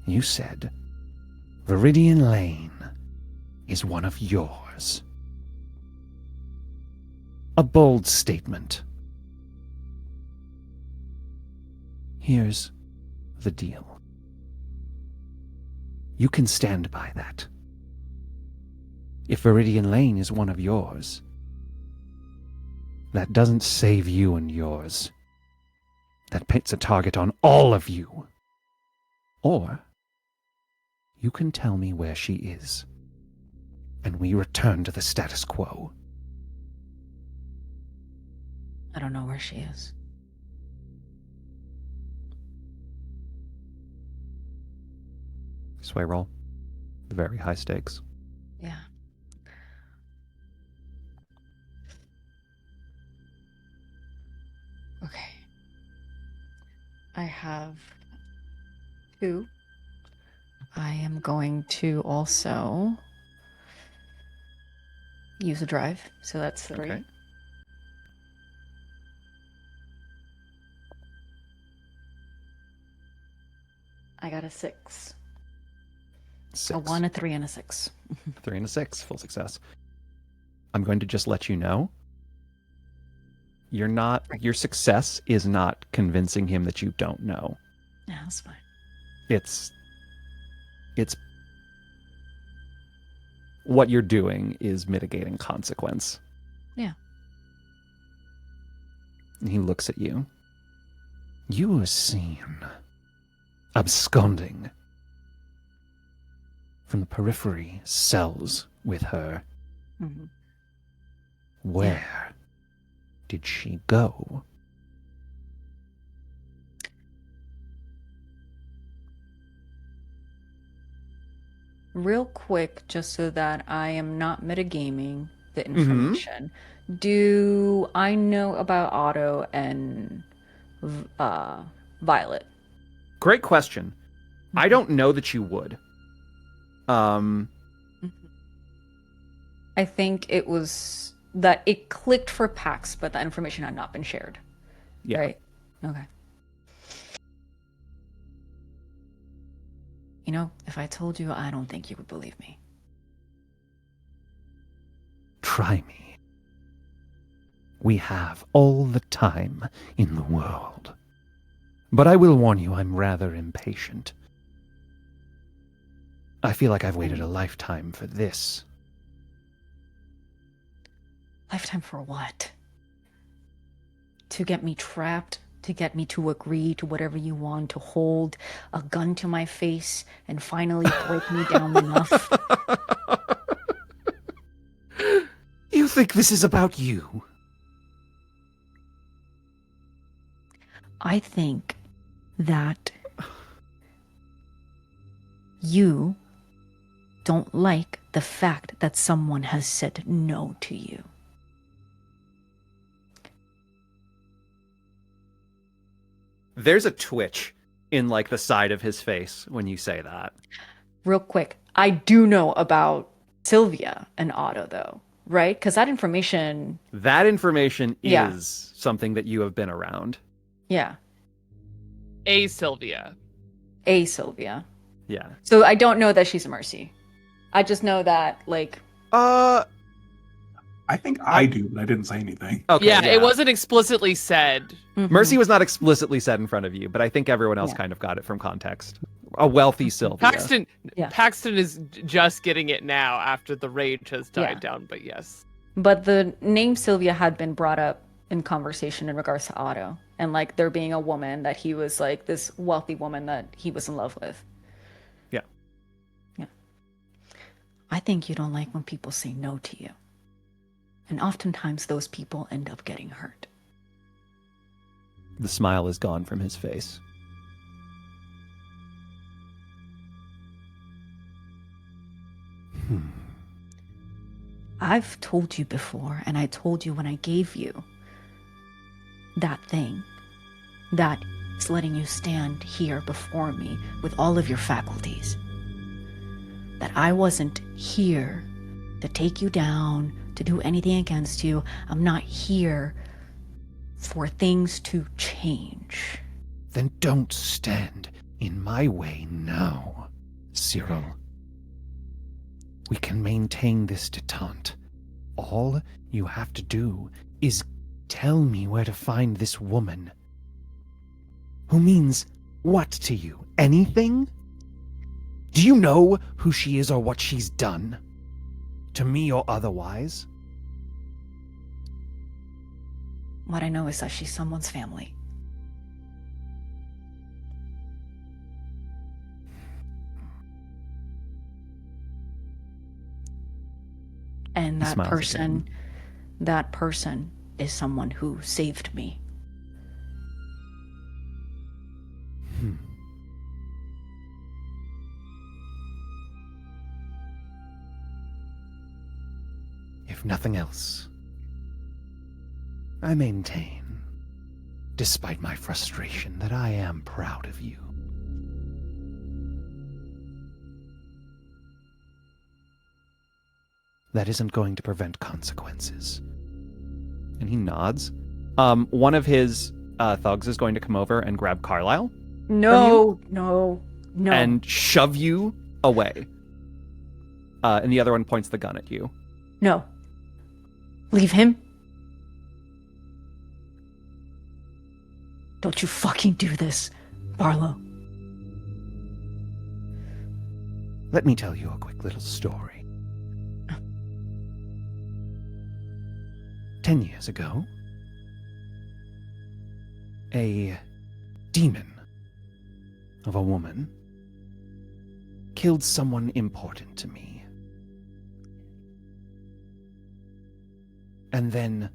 You said Viridian Lane is one of yours. A bold statement. Here's the deal. You can stand by that. If Viridian Lane is one of yours, that doesn't save you and yours. That paints a target on all of you. Or you can tell me where she is, and we return to the status quo. I don't know where she is. Sway roll. Very high stakes. Yeah. Okay. I have 2. I am going to also use a drive, so that's 3. Okay. I got a 6. 6. A 1, a 3, and a 6. 3 and a 6. Full success. I'm going to just let you know. Your success is not convincing him that you don't know. Yeah, that's fine. It's what you're doing is mitigating consequence. Yeah. And he looks at you. You were seen absconding from the periphery cells with her. Mm-hmm. Where did she go? Real quick, just so that I am not metagaming the information, do I know about Otto and Violet? Great question. I don't know that you would. I think it was that it clicked for Pax, but that information had not been shared. Yeah. Right? Okay. You know, if I told you, I don't think you would believe me. Try me. We have all the time in the world. But I will warn you, I'm rather impatient. I feel like I've waited a lifetime for this. Lifetime for what? To get me trapped? To get me to agree to whatever you want? To hold a gun to my face and finally break me down enough? You think this is about you? I think that you don't like the fact that someone has said no to you. There's a twitch in like the side of his face when you say that. Real quick, I do know about Sylvia and Otto though, right? Because that information... That information Yeah. is something that you have been around. Yeah. A Sylvia. A Sylvia. Yeah. So I don't know that she's a Mercy. I just know that, like... I think I do, but I didn't say anything. Okay. Yeah, it wasn't explicitly said. mhm. Mercy was not explicitly said in front of you, but I think everyone else Yeah. kind of got it from context. A wealthy Sylvia. Yeah. Paxton is just getting it now after the rage has died Yeah. down, but yes. But the name Sylvia had been brought up in conversation in regards to Otto. And, like, there being a woman that he was, like, this wealthy woman that he was in love with. Yeah. Yeah. I think you don't like when people say no to you. And oftentimes those people end up getting hurt. The smile is gone from his face. I've told you before, and I told you when I gave you that thing that is letting you stand here before me with all of your faculties. That I wasn't here to take you down, to do anything against you. I'm not here for things to change. Then don't stand in my way now, Cyril. We can maintain this detente. All you have to do is tell me where to find this woman. Who means what to you? Anything? Do you know who she is or what she's done? To me or otherwise? What I know is that she's someone's family. And He smiles again. that person is someone who saved me. If nothing else, I maintain, despite my frustration, that I am proud of you. That isn't going to prevent consequences. And he nods. One of his thugs is going to come over and grab Carlisle. No. And shove you away. And the other one points the gun at you. No. Leave him. Don't you fucking do this, Barlow. Let me tell you a quick little story. 10 years ago, a demon of a woman killed someone important to me. And then,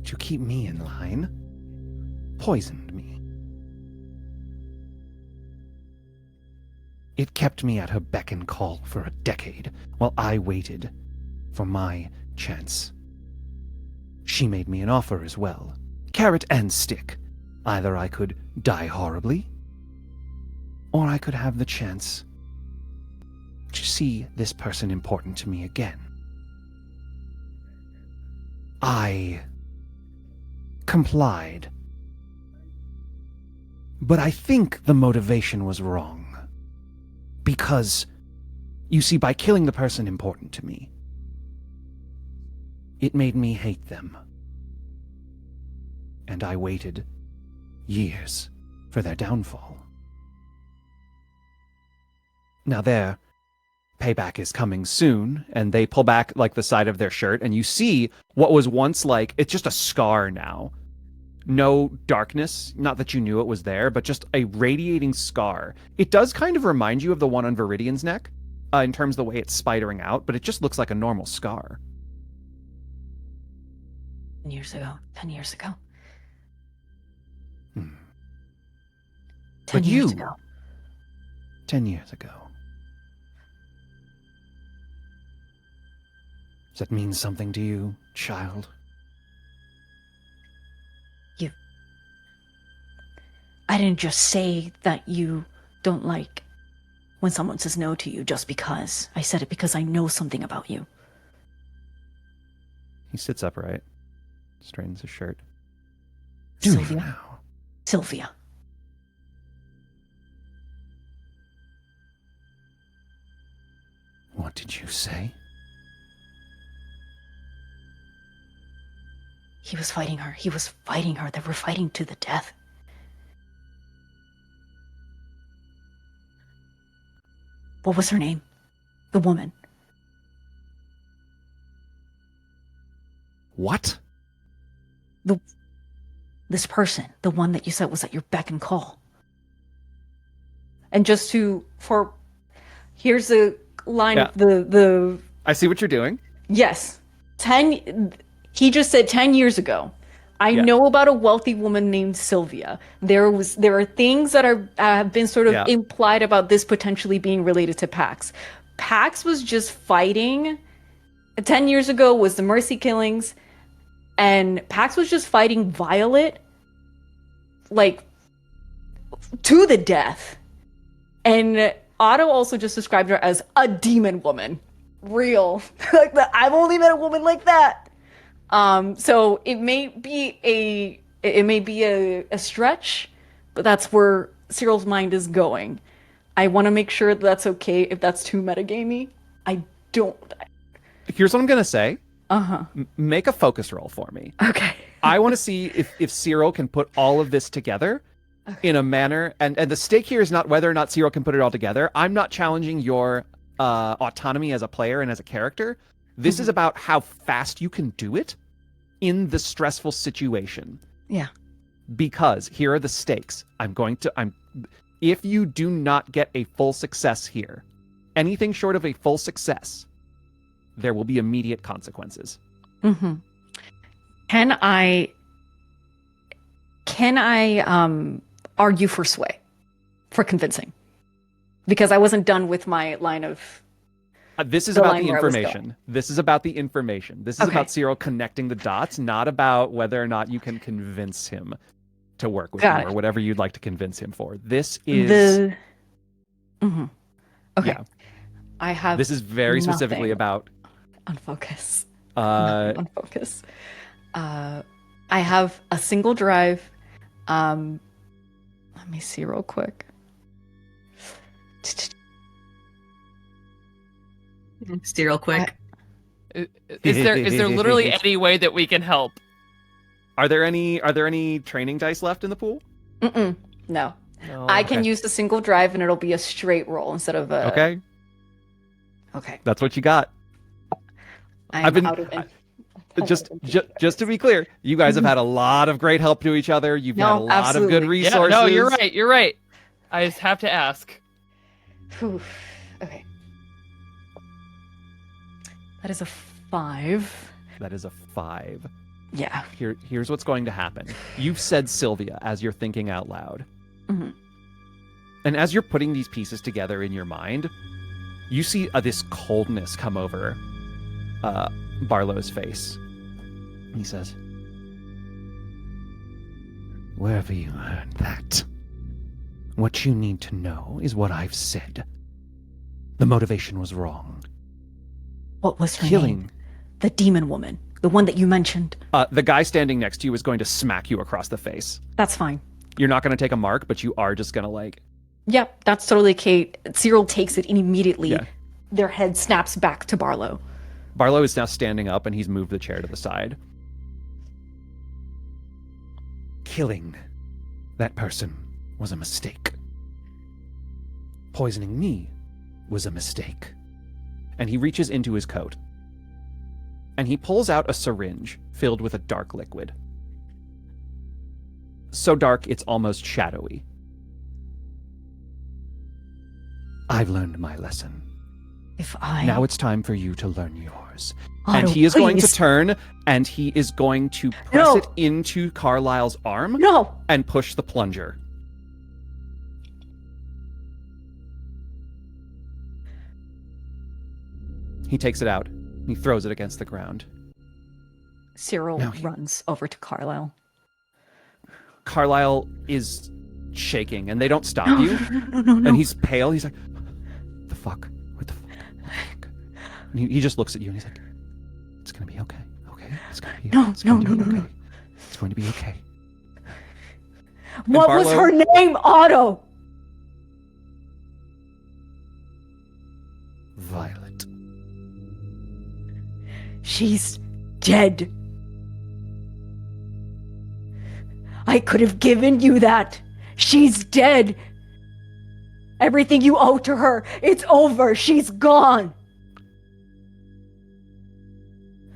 to keep me in line, poisoned me. It kept me at her beck and call for a decade while I waited for my chance. She made me an offer as well. Carrot and stick. Either I could die horribly, or I could have the chance to see this person important to me again. I complied. But I think the motivation was wrong. Because, you see, by killing the person important to me, it made me hate them. And I waited years for their downfall. Now their payback is coming soon, and they pull back like the side of their shirt, and you see what was once like, it's just a scar now. No darkness, not that you knew it was there, but just a radiating scar. It does kind of remind you of the one on Viridian's neck, in terms of the way it's spidering out, but it just looks like a normal scar. 10 years ago. 10 years ago. 10 But years you, ago. 10 years ago. Does that mean something to you, child? I didn't just say that you don't like when someone says no to you just because. I said it because I know something about you. He sits upright, straightens his shirt. Do you Sylvia. now? Sylvia. What did you say? He was fighting her. He was fighting her. They were fighting to the death. What was her name? The woman. What? This person. The one that you said was at your beck and call. And just here's a line of the I see what you're doing. yes. He just said 10 years ago, I Yeah. know about a wealthy woman named Sylvia. There are things that have been sort of Yeah. implied about this potentially being related to Pax. Pax was just fighting. 10 years ago was the Mercy killings, and Pax was just fighting Violet, like, to the death. And Otto also just described her as a demon woman. Real. Like, I've only met a woman like that. So it may be a stretch, but that's where Cyril's mind is going. I want to make sure that's okay if that's too metagamey. I don't. Here's what I'm gonna say. Uh-huh. Make a focus roll for me. Okay. I want to see if Cyril can put all of this together in a manner, and the stake here is not whether or not Cyril can put it all together. I'm not challenging your autonomy as a player and as a character. This is about how fast you can do it in the stressful situation. Yeah. Because here are the stakes. If you do not get a full success here, anything short of a full success, there will be immediate consequences. Mm-hmm. Can I argue for sway, for convincing? Because I wasn't done with my line of. This is The about line the where I was information. This is about the information. This is Okay. about Cyril connecting the dots, not about whether or not you can convince him to work with Got you it. or whatever you'd like to convince him for. This is the. Mm-hmm. Okay. yeah. I have. This is very specifically nothing. about Unfocus. uh Unfocus. I have a single drive. Let me see real quick. See real quick. Is there literally any way that we can help? are there any training dice left in the pool? Mm-mm. No. No. I can okay. use the single drive and it'll be a straight roll instead of a. Okay. Okay. That's what you got. I'm I've been- out of it. Just to be clear, you guys have had a lot of great help to each other. You've had a No, lot of good absolutely. Yeah, resources. no, you're right. You're right. I just have to ask. Phew. Okay. That is a 5. That is a 5. Yeah. Here's what's going to happen. You've said Sylvia as you're thinking out loud. Mhm. And as you're putting these pieces together in your mind, you see this coldness come over Barlow's face. He says, "Wherever you heard that, what you need to know is what I've said. The motivation was wrong. What was her Killing." name? The demon woman. The one that you mentioned. The guy standing next to you is going to smack you across the face. That's fine. You're not going to take a mark, but you are just going to like... Yep, that's totally okay. Cyril takes it and immediately. Yeah. Their head snaps back to Barlow. Barlow is now standing up and he's moved the chair to the side. Killing that person was a mistake. Poisoning me was a mistake. And he reaches into his coat. And he pulls out a syringe filled with a dark liquid. So dark it's almost shadowy. I've learned my lesson. If I. Now it's time for you to learn yours. Otto, And he is going to please. turn and he is going to press No. it into Carlisle's arm No! and push the plunger. He takes it out. He throws it against the ground. Cyril No. runs over to Carlisle. Carlisle is shaking and they don't stop No, you. no. And he's pale. He's like, the fuck? What the fuck? And he just looks at you and he's like, it's going to be okay. Okay? It's going to be No, it's going to no, be no, no, okay. It's going to be okay. What was Barlow- her name, Otto? Violet. She's dead. I could have given you that. She's dead. Everything you owe to her, it's over. She's gone.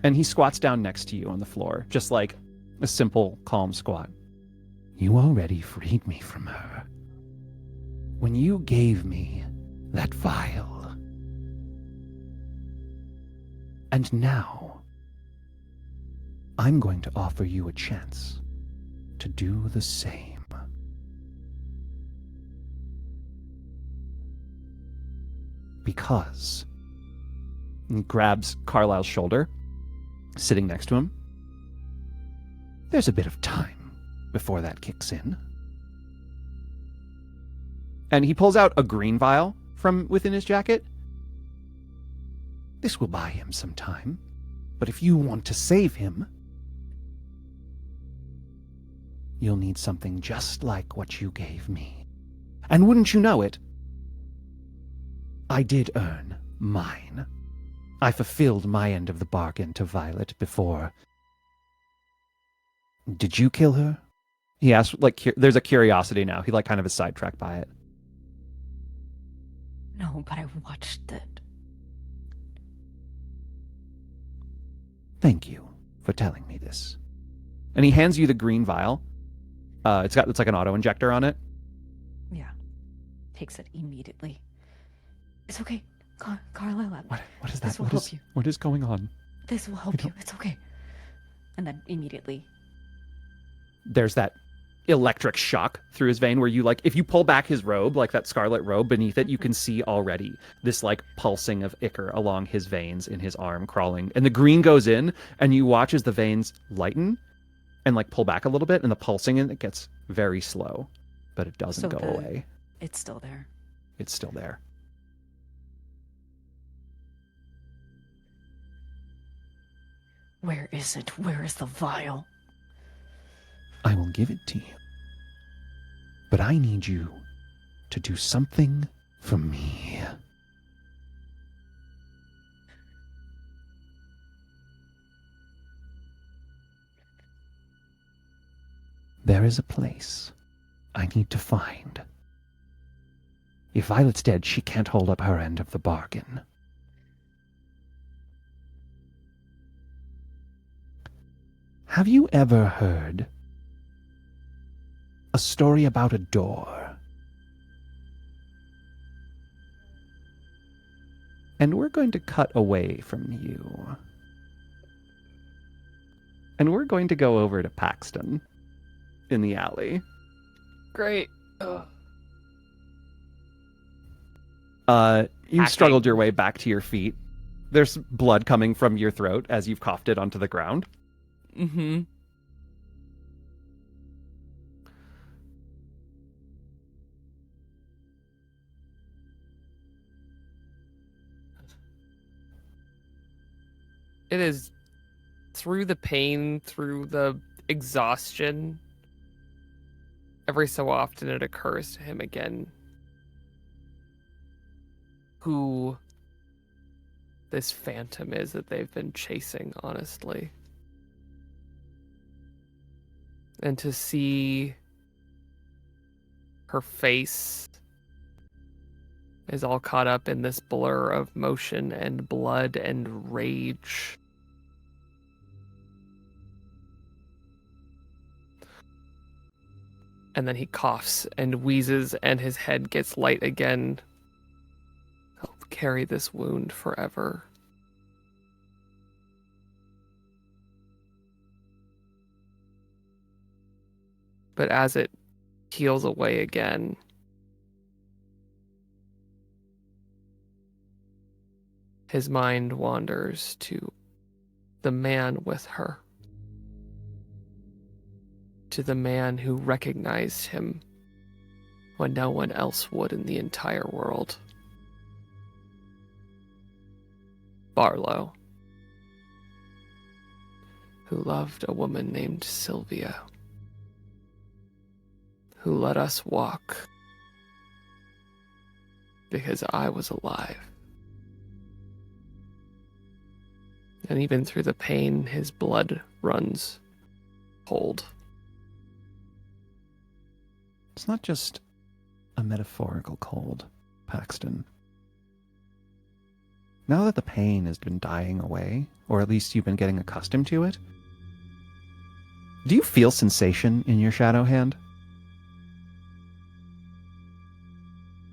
And he squats down next to you on the floor, just like a simple, calm squat. You already freed me from her. When you gave me that vial. And now, I'm going to offer you a chance to do the same. Because he grabs Carlisle's shoulder, sitting next to him. There's a bit of time before that kicks in. And he pulls out a green vial from within his jacket. This will buy him some time, but if you want to save him, you'll need something just like what you gave me. And wouldn't you know it, I did earn mine. I fulfilled my end of the bargain to Violet before. Did you kill her? He asked, there's a curiosity now. He, kind of is sidetracked by it. No, but I watched it. Thank you for telling me this. And he hands you the green vial. It's like an auto-injector on it. Yeah. Takes it immediately. It's okay. Carlisle. What is that? This will help you. What is going on? This will help you. It's okay. And then immediately. There's that electric shock through his vein where you, if you pull back his robe, that scarlet robe beneath it, you can see already this, pulsing of ichor along his veins in his arm crawling. And the green goes in, and you watch as the veins lighten and, pull back a little bit, and the pulsing in it gets very slow. But it doesn't go away. It's still there. It's still there. Where is it? Where is the vial? I will give it to you. But I need you to do something for me. There is a place I need to find. If Violet's dead, she can't hold up her end of the bargain. Have you ever heard a story about a door? And we're going to cut away from you. And we're going to go over to Paxton in the alley. Great. You've struggled your way back to your feet. There's blood coming from your throat as you've coughed it onto the ground. Mm-hmm. It is through the pain, through the exhaustion. Every so often it occurs to him again who this phantom is that they've been chasing, honestly. And to see her face is all caught up in this blur of motion and blood and rage. And then he coughs and wheezes and his head gets light again. He'll carry this wound forever. But as it heals away again, his mind wanders to the man with her, to the man who recognized him when no one else would in the entire world. Barlow, who loved a woman named Sylvia, who let us walk because I was alive. And even through the pain, his blood runs cold. It's not just a metaphorical cold, Paxton. Now that the pain has been dying away, or at least you've been getting accustomed to it, do you feel sensation in your shadow hand?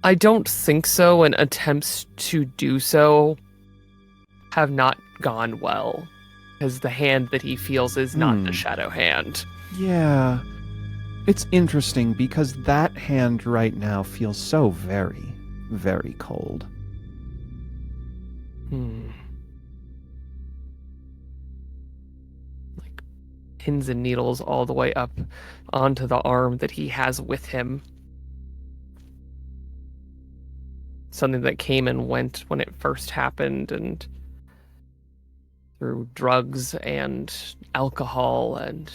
I don't think so, and attempts to do so have not gone well. because the hand that he feels is not the shadow hand. Yeah. It's interesting because that hand right now feels so very, very cold. Like pins and needles all the way up onto the arm that he has with him. Something that came and went when it first happened, and through drugs and alcohol and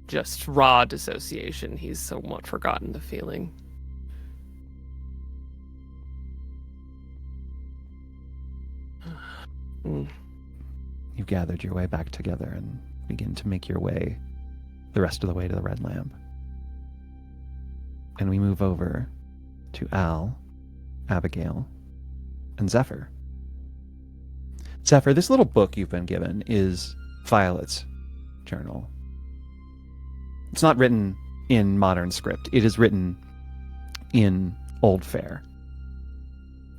just raw dissociation, he's somewhat forgotten the feeling. You gathered your way back together and begin to make your way the rest of the way to the Red Lamp. And we move over to Al, Abigail, and Zephyr. Zephyr, this little book you've been given is Violet's journal. It's not written in modern script. It is written in Old Fair.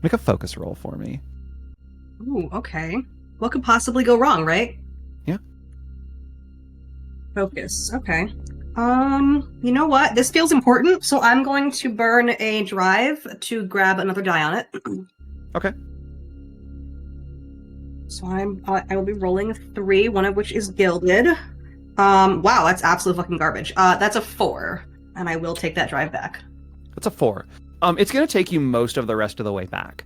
Make a focus roll for me. Ooh, okay. What could possibly go wrong, right? Yeah. Focus. Okay. You know what? This feels important, so I'm going to burn a drive to grab another die on it. Okay. So I will be rolling 3, one of which is gilded. Wow, that's absolute fucking garbage. That's a 4, and I will take that drive back. That's a 4. It's going to take you most of the rest of the way back.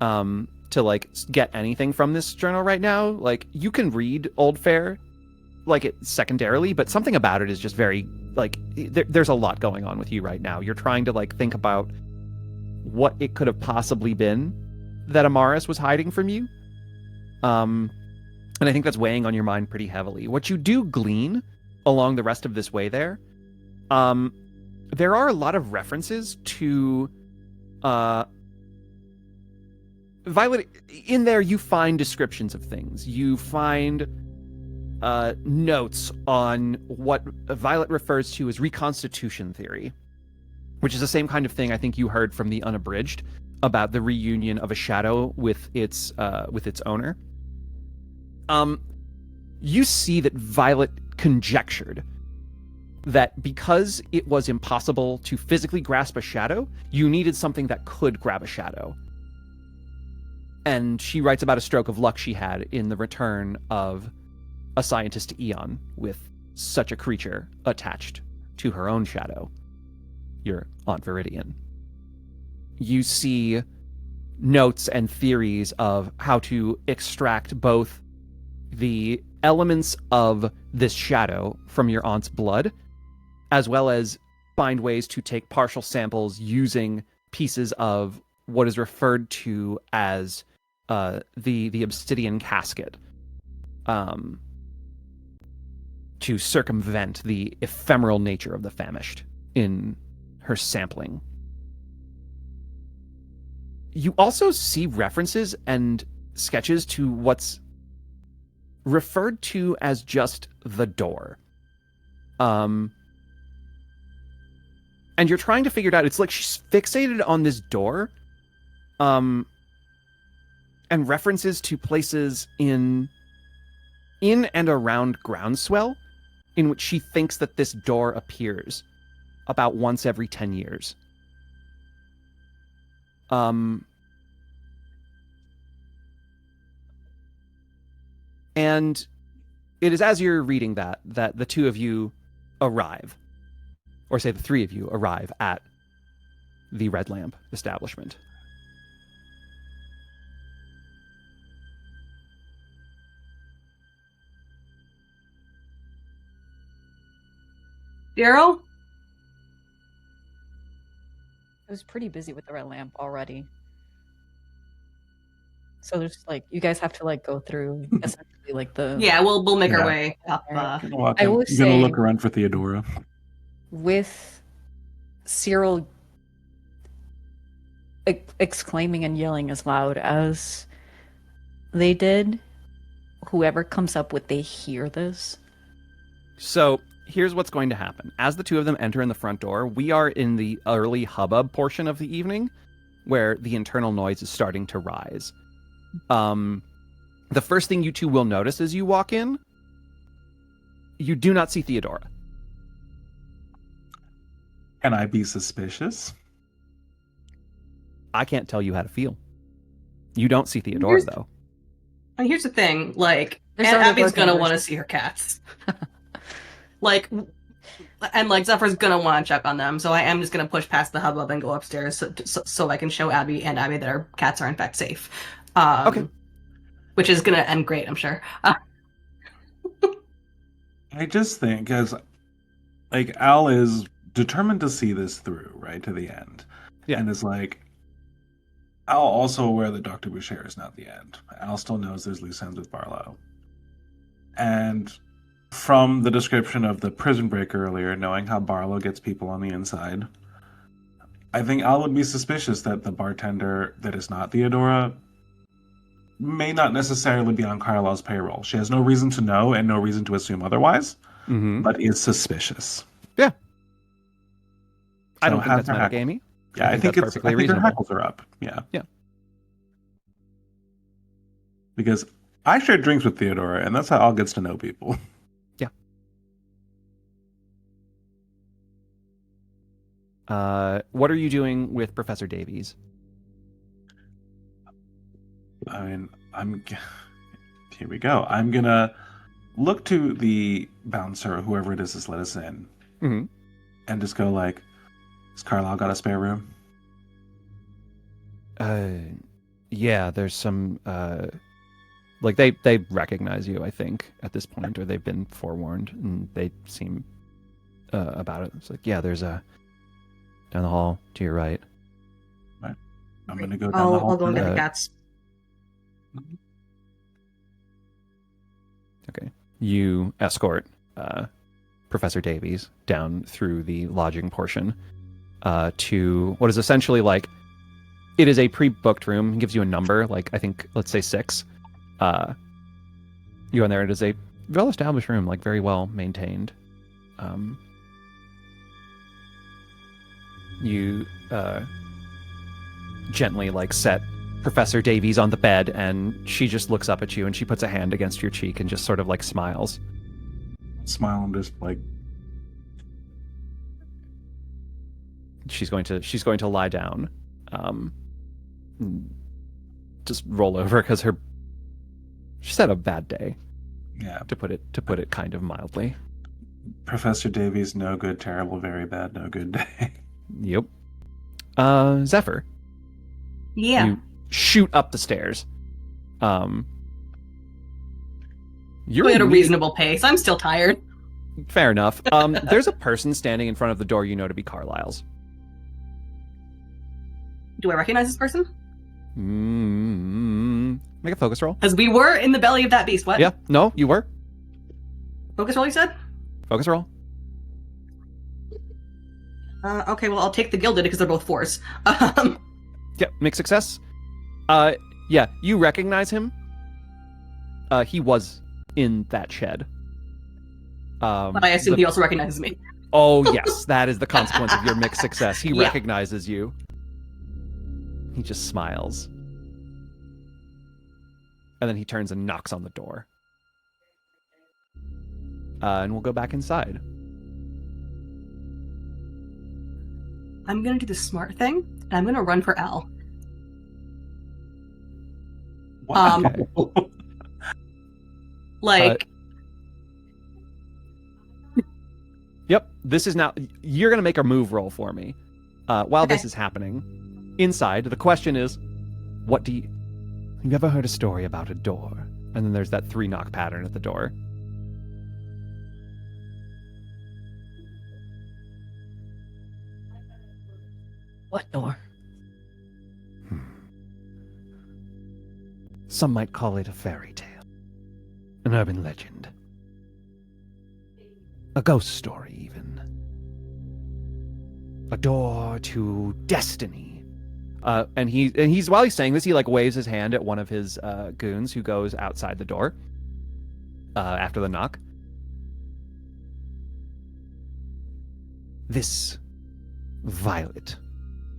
To like get anything from this journal right now. Like, you can read Old Fair like it secondarily, but something about it is just very like there's a lot going on with you right now. You're trying to like think about what it could have possibly been that Amaris was hiding from you. And I think that's weighing on your mind pretty heavily. What you do glean along the rest of this way there are a lot of references to Violet. In there you find descriptions of things. You find notes on what Violet refers to as reconstitution theory, which is the same kind of thing I think you heard from the Unabridged about the reunion of a shadow with its owner. You see that Violet conjectured that because it was impossible to physically grasp a shadow, you needed something that could grab a shadow. And she writes about a stroke of luck she had in the return of a scientist to Eon with such a creature attached to her own shadow, your Aunt Viridian. You see notes and theories of how to extract both the elements of this shadow from your aunt's blood, as well as find ways to take partial samples using pieces of what is referred to as the obsidian casket, to circumvent the ephemeral nature of the famished in her sampling. You also see references and sketches to what's referred to as just the door. And you're trying to figure it out. It's like she's fixated on this door, and references to places in and around Groundswell in which she thinks that this door appears about once every 10 years. And it is as you're reading that the two of you arrive, or say the three of you arrive at the Red Lamp establishment. Daryl? I was pretty busy with the Red Lamp already. So there's like, you guys have to like go through essentially like the... Yeah, we'll make our way up. I will You're gonna say- look around for Theodora. With Cyril exclaiming and yelling as loud as they did, whoever comes up with they hear this. So here's what's going to happen. As the two of them enter in the front door, we are in the early hubbub portion of the evening, where the internal noise is starting to rise. The first thing you two will notice as you walk in, you do not see Theodora. Can I be suspicious? I can't tell you how to feel. You don't see Theodora, though. Here's the thing, like, There's Aunt already Abby's broken gonna version. want to see her cats. Like, and like Zephyr's gonna want to check on them, so I am just gonna push past the hubbub and go upstairs so I can show Abby and Abby that our cats are in fact safe. Okay. Which is gonna end great, I'm sure. I just think, because, like, Al is determined to see this through, right, to the end. Yeah. And is like, Al also aware that Dr. Boucher is not the end. Al still knows there's loose ends with Barlow. And from the description of the prison break earlier, knowing how Barlow gets people on the inside, I think Al would be suspicious that the bartender that is not Theodora may not necessarily be on Carlisle's payroll. She has no reason to know and no reason to assume otherwise, but is suspicious. Yeah. I So don't think have that's her hackles. metagamey. Yeah, I think that's it's. perfectly I think her reasonable. hackles are up. Yeah. Yeah. Because I share drinks with Theodora, and that's how Al gets to know people. What are you doing with Professor Davies? I mean, here we go. I'm gonna look to the bouncer, whoever it is that's let us in, Mhm. and just go like, "Has Carlisle got a spare room?" Yeah, there's some, like, they recognize you, I think, at this point, or they've been forewarned, and they seem, about it. It's like, yeah, there's a, down the hall, to your right. I'm gonna go down the hall. I'll go and get Uh, the cats. Okay. You escort, Professor Davies down through the lodging portion, to what is essentially like, it is a pre-booked room. It gives you a number, like, I think, let's say 6. You go in there, it is a well-established room, like, very well maintained. You gently, like, set Professor Davies on the bed, and she just looks up at you, and she puts a hand against your cheek and just sort of, like, smiles. Smile and just like, She's going to lie down, just roll over because she's had a bad day, yeah. to put it kind of mildly. Professor Davies, no good, terrible, very bad, no good day. Yep. Zephyr, Yeah. you shoot up the stairs. You're Going at a imme- reasonable pace. I'm still tired. Fair enough. There's a person standing in front of the door you know to be Carlisle's. Do I recognize this person? Make a focus roll. Because we were in the belly of that beast. What? Yeah. No, you were. Focus roll, you said? Focus roll. Okay, well, I'll take the gilded because they're both 4s. Yeah, make success. Yeah, you recognize him. He was in that shed. But I assume he also recognizes me. Oh, yes, that is the consequence of your mixed success. He Yeah. recognizes you. He just smiles. And then he turns and knocks on the door. And we'll go back inside. I'm gonna do the smart thing, and I'm gonna run for Al. Wow. Okay. Like, Yep, this is now... You're going to make a move roll for me. While this Okay. is happening, inside, the question is, what do you... Have you ever heard a story about a door? And then there's that 3-knock pattern at the door. What door? Some might call it a fairy tale. An urban legend. A ghost story, even. A door to destiny. And he's while he's saying this, he like waves his hand at one of his goons who goes outside the door after the knock. This Violet,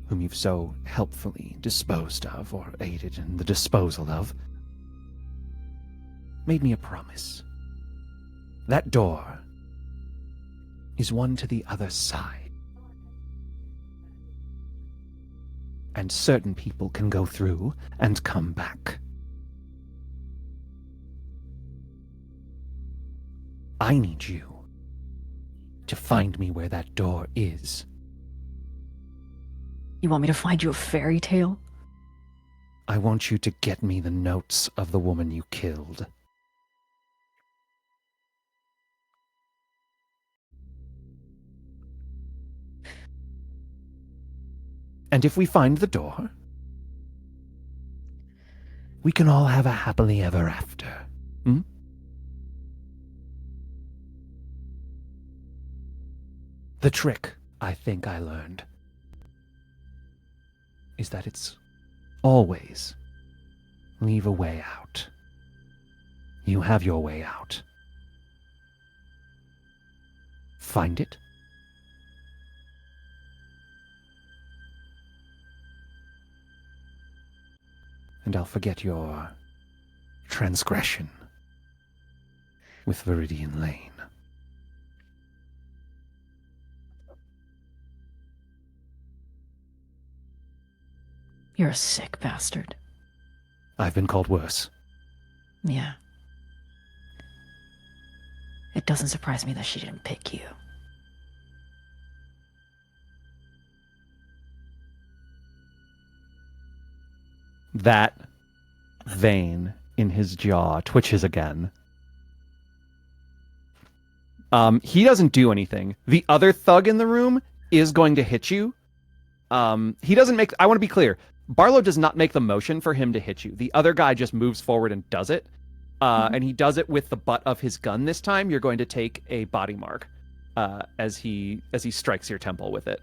whom you've so helpfully disposed of or aided in the disposal of, made me a promise. That door is one to the other side. And certain people can go through and come back. I need you to find me where that door is. You want me to find you a fairy tale? I want you to get me the notes of the woman you killed. And if we find the door, we can all have a happily ever after. Hmm? The trick, I think I learned, is that it's always leave a way out. You have your way out. Find it. And I'll forget your transgression with Viridian Lane. You're a sick bastard. I've been called worse. Yeah. It doesn't surprise me that she didn't pick you. That vein in his jaw twitches again. He doesn't do anything. The other thug in the room is going to hit you. He doesn't make... I want to be clear. Barlow does not make the motion for him to hit you. The other guy just moves forward and does it. And he does it with the butt of his gun this time. You're going to take a body mark as he strikes your temple with it.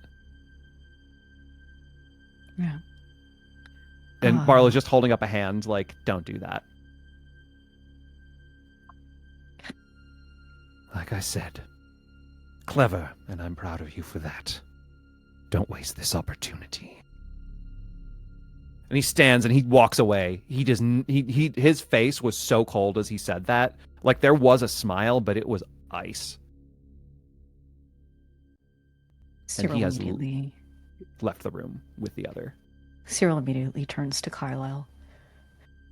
Yeah. And Barlow's just holding up a hand like, don't do that. Like I said, clever, and I'm proud of you for that. Don't waste this opportunity. And he stands and he walks away. His face was so cold as he said that. Like there was a smile, but it was ice. Cyril and he has immediately left the room with the other. Cyril immediately turns to Carlisle.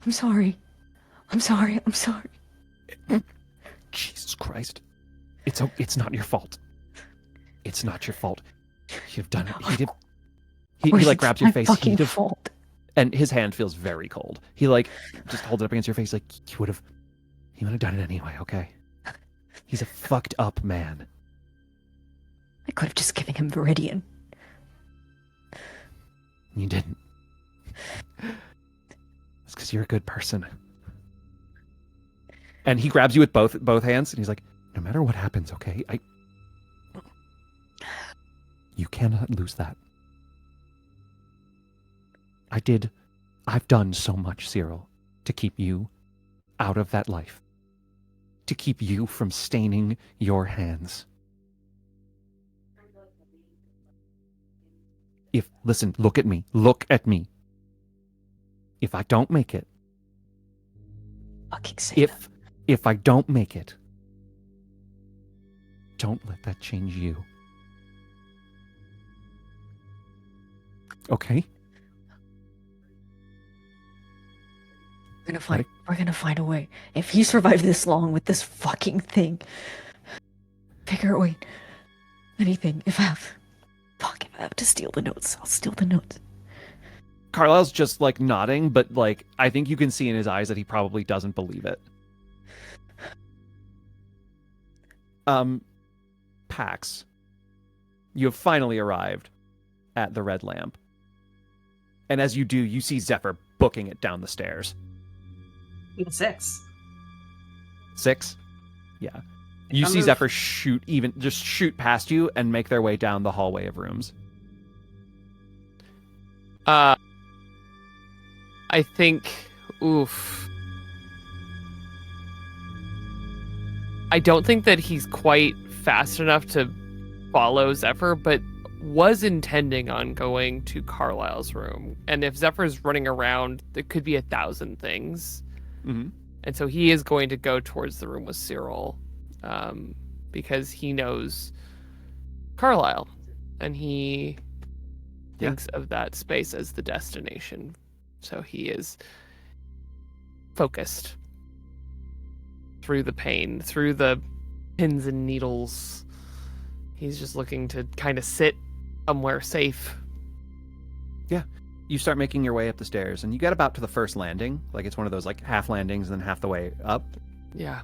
I'm sorry. I'm sorry. I'm sorry. Jesus Christ. It's not your fault. It's not your fault. You've done it. He like grabs your face. Fucking fault. And his hand feels very cold. He like just holds it up against your face like he would have done it anyway, okay? He's a fucked up man. I could have just given him Viridian. You didn't. It's because you're a good person. And he grabs you with both hands and he's like, no matter what happens, okay? You cannot lose that. I've done so much, Cyril, to keep you out of that life. To keep you from staining your hands. Listen, look at me. Look at me. If I don't make it. Fucking say that. If I don't make it, don't let that change you. Okay? We're gonna find a way. If he survived this long with this fucking thing, figure a way. Anything. If I have to steal the notes, I'll steal the notes. Carlisle's just like nodding, but like I think you can see in his eyes that he probably doesn't believe it. Pax, you have finally arrived at the Red Lamp. And as you do, you see Zephyr booking it down the stairs. Even 6. 6? Yeah. You see Zephyr shoot past you and make their way down the hallway of rooms. I think, oof. I don't think that he's quite fast enough to follow Zephyr, but was intending on going to Carlisle's room. And if Zephyr's running around, there could be 1,000 things. Mm-hmm. And so he is going to go towards the room with Cyril, because he knows Carlisle, and he thinks of that space as the destination. So he is focused through the pain, through the pins and needles. He's just looking to kind of sit somewhere safe. Yeah. You start making your way up the stairs, and you get about to the first landing. Like, it's one of those, like, half landings and then half the way up. Yeah.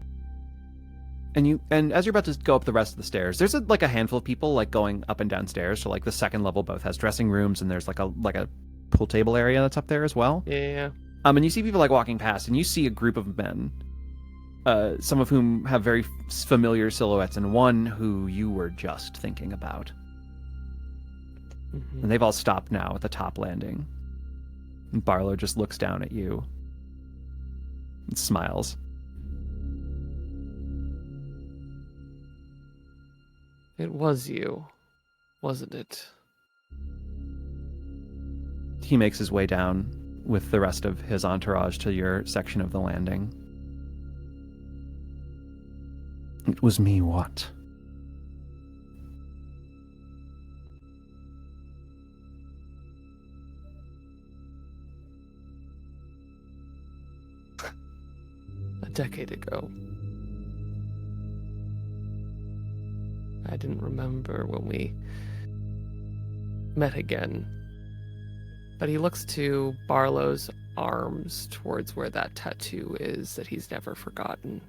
And as you're about to go up the rest of the stairs, there's a handful of people, like, going up and down stairs. So, like, the second level both has dressing rooms, and there's, like a pool table area that's up there as well. Yeah. And you see people, like, walking past, and you see a group of men, some of whom have very familiar silhouettes, and one who you were just thinking about. Mm-hmm. And they've all stopped now at the top landing. And Barlow just looks down at you and smiles. It was you, wasn't it? He makes his way down with the rest of his entourage to your section of the landing. It was me, what? A decade ago. I didn't remember when we met again. But he looks to Barlow's arms towards where that tattoo is that he's never forgotten.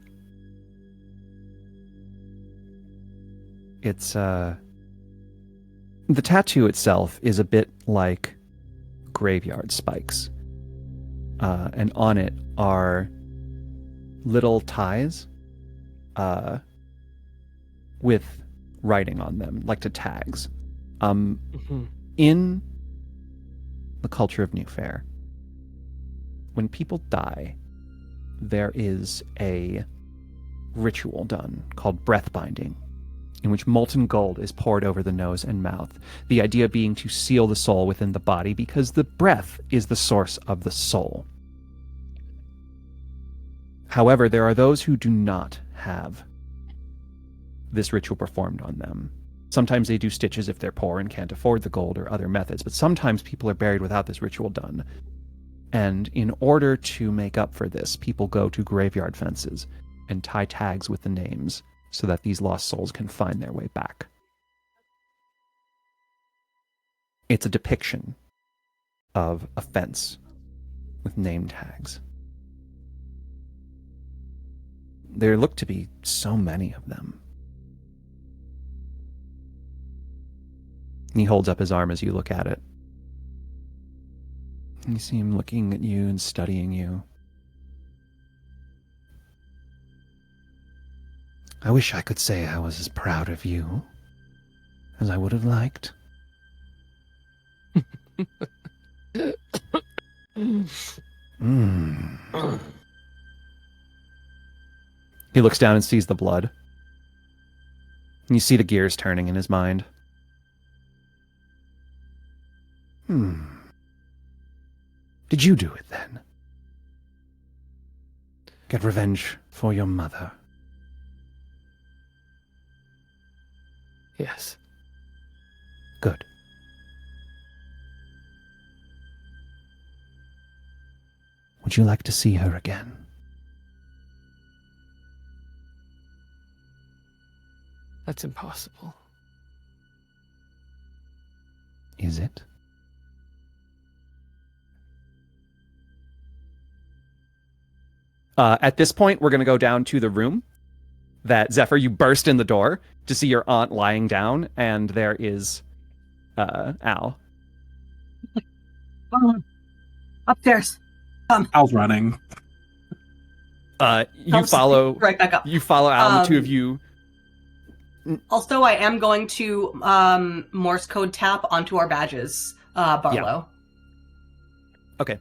It's, the tattoo itself is a bit like graveyard spikes. And on it are little ties, with writing on them, like to tags. In the culture of New Fair, when people die, there is a ritual done called breath binding, in which molten gold is poured over the nose and mouth. The idea being to seal the soul within the body, because the breath is the source of the soul. However, there are those who do not have this ritual performed on them. Sometimes they do stitches if they're poor and can't afford the gold or other methods, but sometimes people are buried without this ritual done. And in order to make up for this, people go to graveyard fences and tie tags with the names so that these lost souls can find their way back. It's a depiction of a fence with name tags. There look to be so many of them. And he holds up his arm as you look at it. You see him looking at you and studying you. I wish I could say I was as proud of you as I would have liked. He looks down and sees the blood. And you see the gears turning in his mind. Did you do it then? Get revenge for your mother? Yes. Good. Would you like to see her again? That's impossible. Is it? At this point, we're going to go down to the room that, Zephyr, you burst in the door to see your aunt lying down, and there is Al. Upstairs. Al's running. You follow right back up. You follow Al, and the two of you. Also, I am going to Morse code tap onto our badges, Barlow. Okay.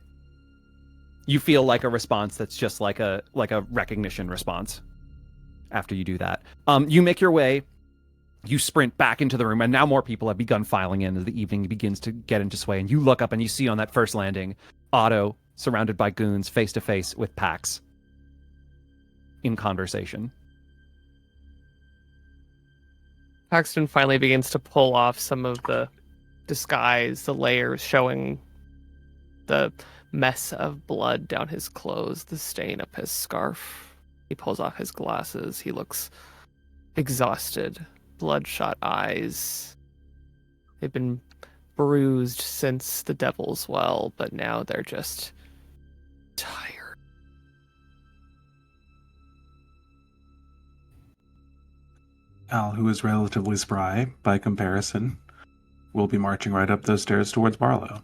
You feel like a response that's just like a recognition response after you do that. You make your way, you sprint back into the room, and now more people have begun filing in as the evening begins to get into sway, and you look up and you see on that first landing, Otto, surrounded by goons, face to face with Pax. in conversation. Paxton finally begins to pull off some of the disguise, the layers showing the mess of blood down his clothes, the stain up his scarf. He pulls off his glasses. He looks exhausted, bloodshot eyes. They've been bruised since the Devil's Well, but now they're just tired. Al, who is relatively spry by comparison, will be marching right up those stairs towards Barlow.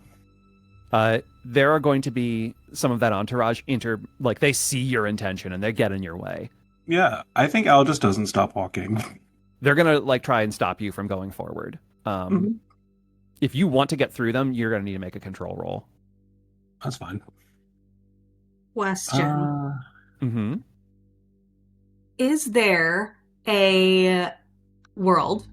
There are going to be some of that entourage they see your intention and they get in your way. Yeah, I think Al just doesn't stop walking. They're gonna try and stop you from going forward. If you want to get through them, you're gonna need to make a control roll. That's fine. Question. Is there a world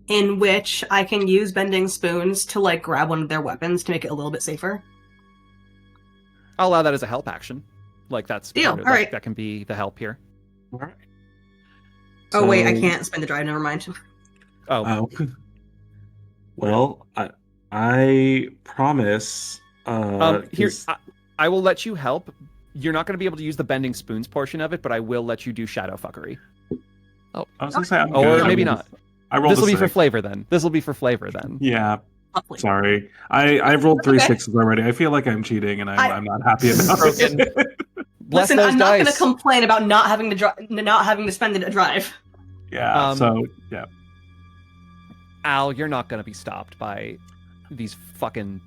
in which I can use bending spoons to grab one of their weapons to make it a little bit safer? I'll allow that as a help action. That's deal. All right. That can be the help here. All right. Oh wait, I can't spend the drive. Never mind. Oh, Well, I promise. here I will let you help. You're not going to be able to use the bending spoons portion of it, but I will let you do shadow fuckery. I was gonna say, I'm Or good. maybe not. I rolled This will a be for 6. flavor then. This will be for flavor then. Yeah, Lovely. sorry. I've rolled 3 Okay. 6s already. I feel like I'm cheating, and I'm not happy about Broken. it. Bless Listen, those I'm not going to dice. complain about not having to spend a drive. Yeah. So yeah. Al, you're not going to be stopped by these fucking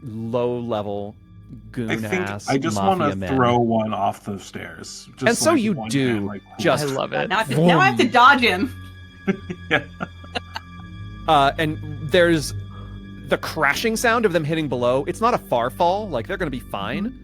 low-level I think goon-ass I just want mafia to men. throw one off the stairs. Just And so you one do, hand, just- I love it. Now I have to dodge him. yeah. And there's the crashing sound of them hitting below. It's not a far fall. They're going to be fine.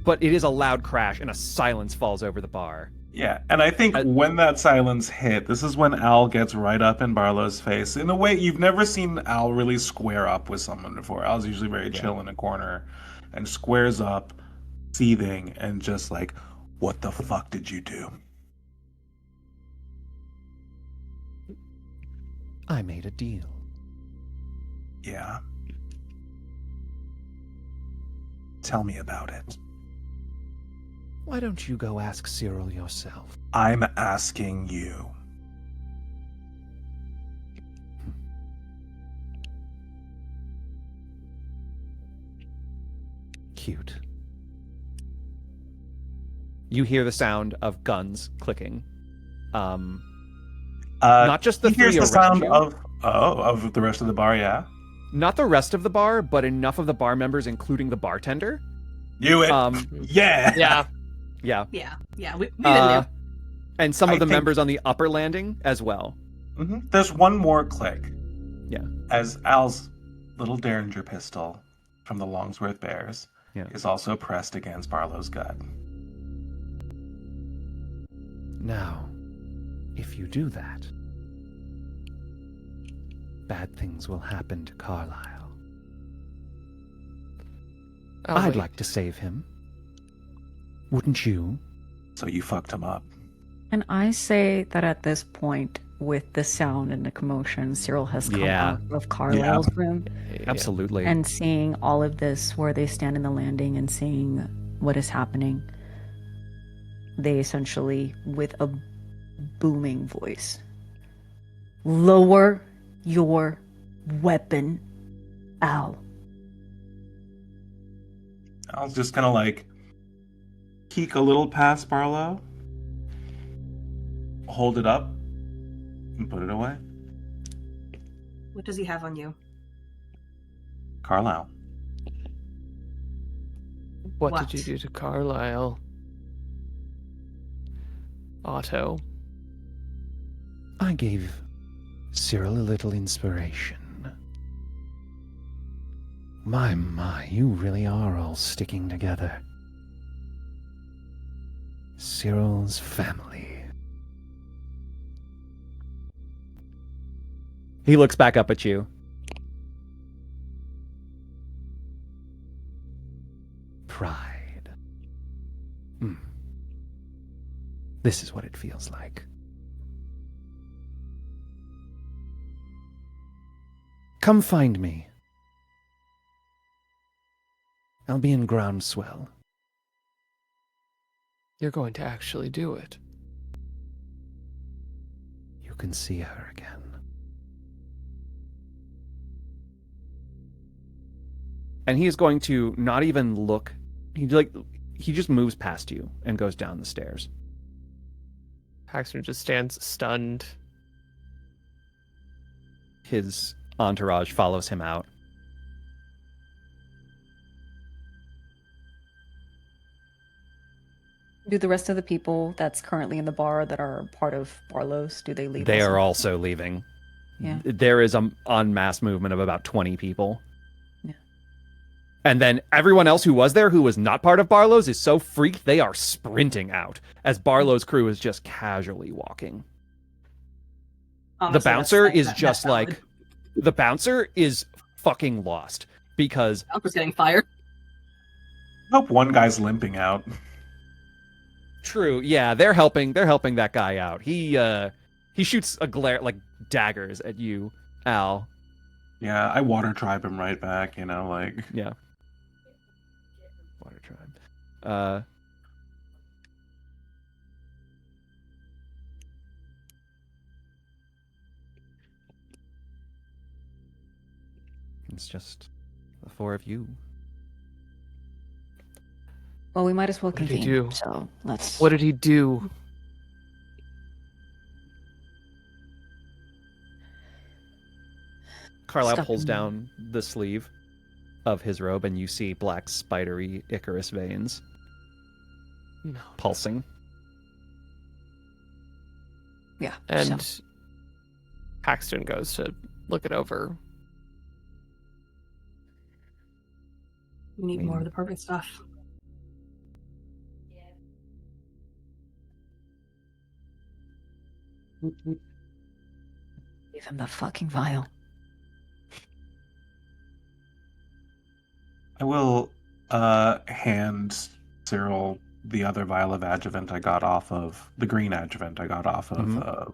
But it is a loud crash, and a silence falls over the bar. Yeah, and I think when that silence hit, this is when Al gets right up in Barlow's face. In a way, you've never seen Al really square up with someone before. Al's usually very chill in a corner, and squares up, seething, and just what the fuck did you do? I made a deal. Yeah. Tell me about it. Why don't you go ask Cyril yourself? I'm asking you. Cute. You hear the sound of guns clicking. Not just the he hears three the around sound you. of the rest of the bar, yeah? Not the rest of the bar, but enough of the bar members, including the bartender. You it. Yeah. Yeah. Yeah. Yeah. We didn't know. And some of I the think- members on the upper landing as well. There's one more click. Yeah. As Al's little Derringer pistol from the Longsworth Bears Yeah. is also pressed against Barlow's gut. Now, if you do that, bad things will happen to Carlisle. Oh, I'd wait. like to save him. Wouldn't you? So you fucked him up. And I say that at this point, with the sound and the commotion, Cyril has come Yeah. out of Carlisle's room Absolutely. and seeing all of this where they stand in the landing and seeing what is happening. They essentially, with a booming voice, lower your weapon, Al. Al's just kind of peek a little past Barlow, hold it up, and put it away. What does he have on you? Carlisle. What What? did you do to Carlisle? Otto. I gave Cyril a little inspiration. My, you really are all sticking together. Cyril's family. He looks back up at you. Pride. This is what it feels like. Come find me. I'll be in Groundswell. You're going to actually do it. You can see her again. And he is going to not even look. He just moves past you and goes down the stairs. Paxton just stands stunned. His entourage follows him out. Do the rest of the people that's currently in the bar that are part of Barlow's, do they leave? They also? are also leaving. Yeah. There is an en masse movement of about 20 people. Yeah. And then everyone else who was there who was not part of Barlow's is so freaked they are sprinting out as Barlow's crew is just casually walking. Honestly, The bouncer that's is just valid. like... The bouncer is fucking lost because... Bouncer's getting fired. I hope one guy's limping out. True, yeah, they're helping that guy out. He shoots a glare, like, daggers at you, Al. Yeah, I water tribe him right back, like... Yeah. Water tribe. It's just the four of you. Well, we might as well What did he convene. do? So let's. What did he do? Carlisle Stuck pulls in- down the sleeve of his robe, and you see black, spidery Icarus veins No. pulsing. Yeah. And so- Paxton goes to look it over. We need more of the perfect stuff. Give him the fucking vial. I will hand Cyril the other vial of adjuvant I got off of... The green adjuvant I got off of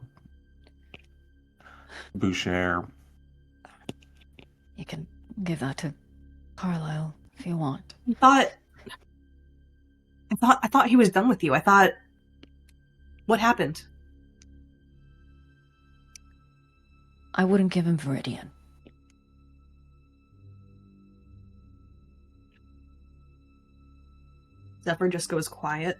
Boucher. You can give that to Carlisle if you want. I thought he was done with you. I thought... What happened? I wouldn't give him Viridian. Zephyr just goes quiet.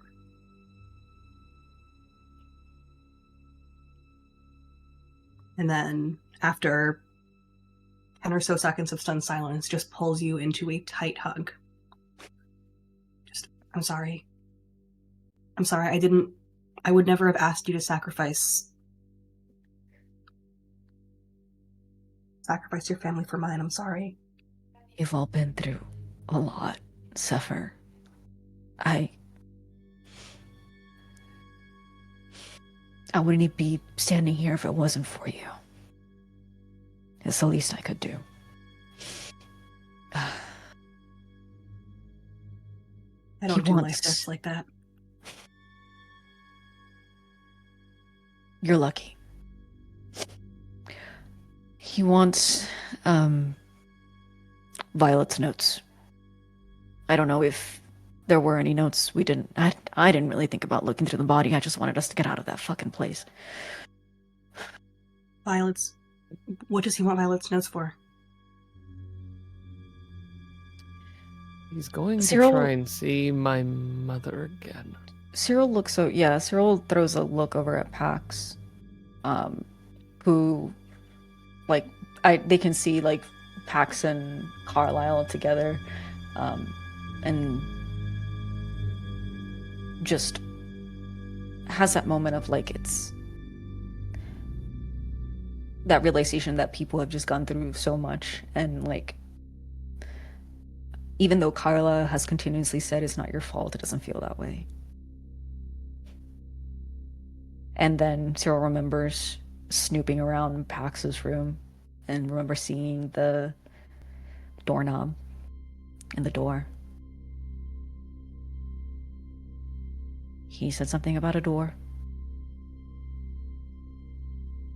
And then, after 10 or so seconds of stunned silence, just pulls you into a tight hug. I'm sorry. I'm sorry, I would never have asked you to sacrifice your family for mine. I'm sorry. You've all been through a lot, Zephyr. I wouldn't be standing here if it wasn't for you. It's the least I could do. I He don't do wants- life like that. You're lucky. He wants Violet's notes. I don't know if there were any notes. I didn't really think about looking through the body. I just wanted us to get out of that fucking place. Violet's... What does he want Violet's notes for? He's going Cyril- to try and see my mother again. Cyril throws a look over at Pax, who, like, they can see, like, Pax and Carlisle together, and just has that moment of, like, it's that realization that people have just gone through so much, and, like, even though Carla has continuously said it's not your fault, it doesn't feel that way. And then Cyril remembers snooping around Pax's room and remember seeing the doorknob and the door. He said something about a door.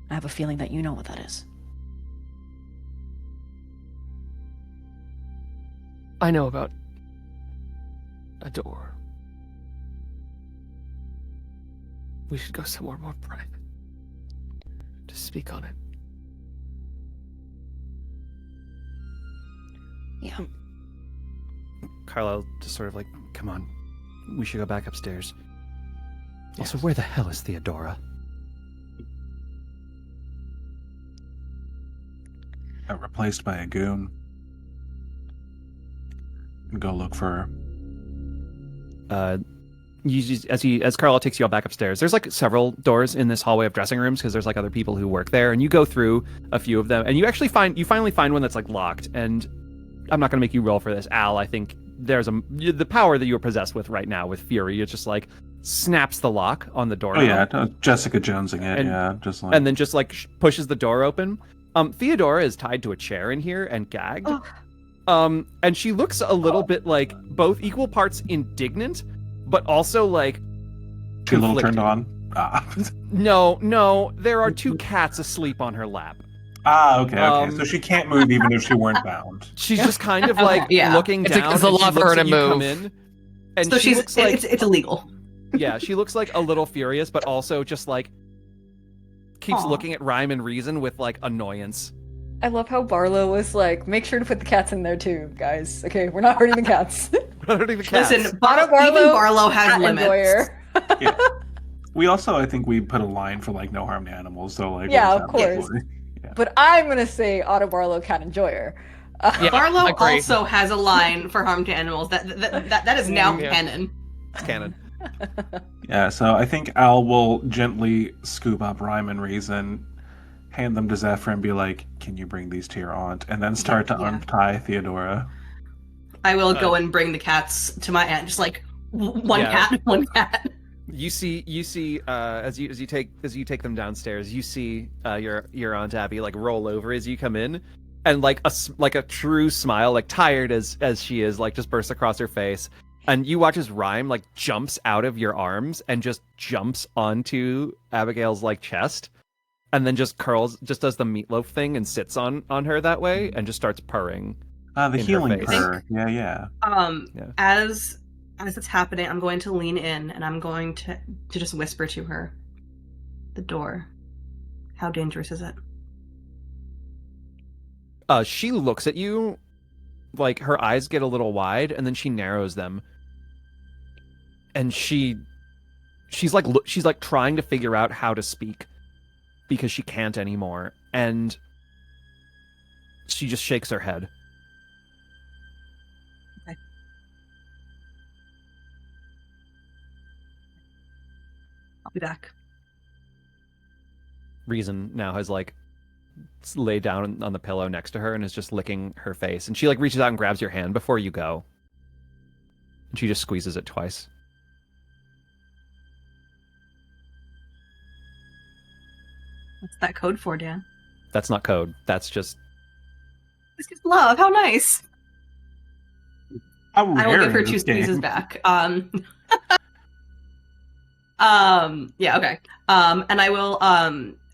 I have a feeling that you know what that is. I know about a door. We should go somewhere more private to speak on it. Yeah. Carlisle just sort of like, come on, we should go back upstairs. Also, Yes. where the hell is Theodora? Got replaced by a goon. Go look for her. As Carlisle takes you all back upstairs, there's like several doors in this hallway of dressing rooms because there's like other people who work there, and you go through a few of them, and you finally find one that's like locked. And I'm not going to make you roll for this, Al. I think there's the power that you're possessed with right now with Fury. It just like snaps the lock on the door. Oh yeah, Jessica Jonesing it. Just like and then just like pushes the door open. Theodora is tied to a chair in here and gagged. Oh. And she looks a little bit like both equal parts indignant, but also like she a little conflicted. turned on. No, there are two cats asleep on her lap. Okay. So she can't move even if she weren't bound. She's just kind of like Yeah. looking It's down. against the and she law for looks her at to you come move. in, and So she she's looks like it's illegal. yeah, she looks like a little furious, but also just like keeps Aw. looking at Rhyme and Reason with like annoyance. I love how Barlow was like, make sure to put the cats in there too, guys. Okay, we're not hurting the cats. Not hurting the cats. Listen, Barlow, even Barlow has cat limits. enjoyer. Yeah. We also, I think, we put a line for like no harm to animals. So like, Yeah, we'll of just have course. to- But I'm gonna say Otto Barlow, cat enjoyer. Yeah, Barlow agree. also has a line for harm to animals. That is now Yeah. canon. It's canon. Yeah. So I think Al will gently scoop up Rhyme and Reason, hand them to Zephyr, and be like, "Can you bring these to your aunt?" And then start to Yeah. untie Theodora. I will go and bring the cats to my aunt. Just like one Yeah. cat, one cat. You see, as you take them downstairs, you see your Aunt Abby like roll over as you come in, and like a true smile, like tired as she is, like just bursts across her face, and you watch as Rhyme like jumps out of your arms and just jumps onto Abigail's like chest, and then just does the meatloaf thing and sits on her that way, and just starts purring. The In her healing face. purr. Yeah. Yeah. As it's happening, I'm going to lean in and I'm going to just whisper to her. The door. How dangerous is it? She looks at you, like her eyes get a little wide, and then she narrows them, and she's like trying to figure out how to speak because she can't anymore, and she just shakes her head. Okay. I'll be back. Reason now has like laid down on the pillow next to her and is just licking her face, and she like reaches out and grabs your hand before you go, and she just squeezes it twice. What's that code for, Dan? That's not code. That's just This is love. How nice. How I will rare give her in two this game. squeezes back. Yeah, okay. And I will,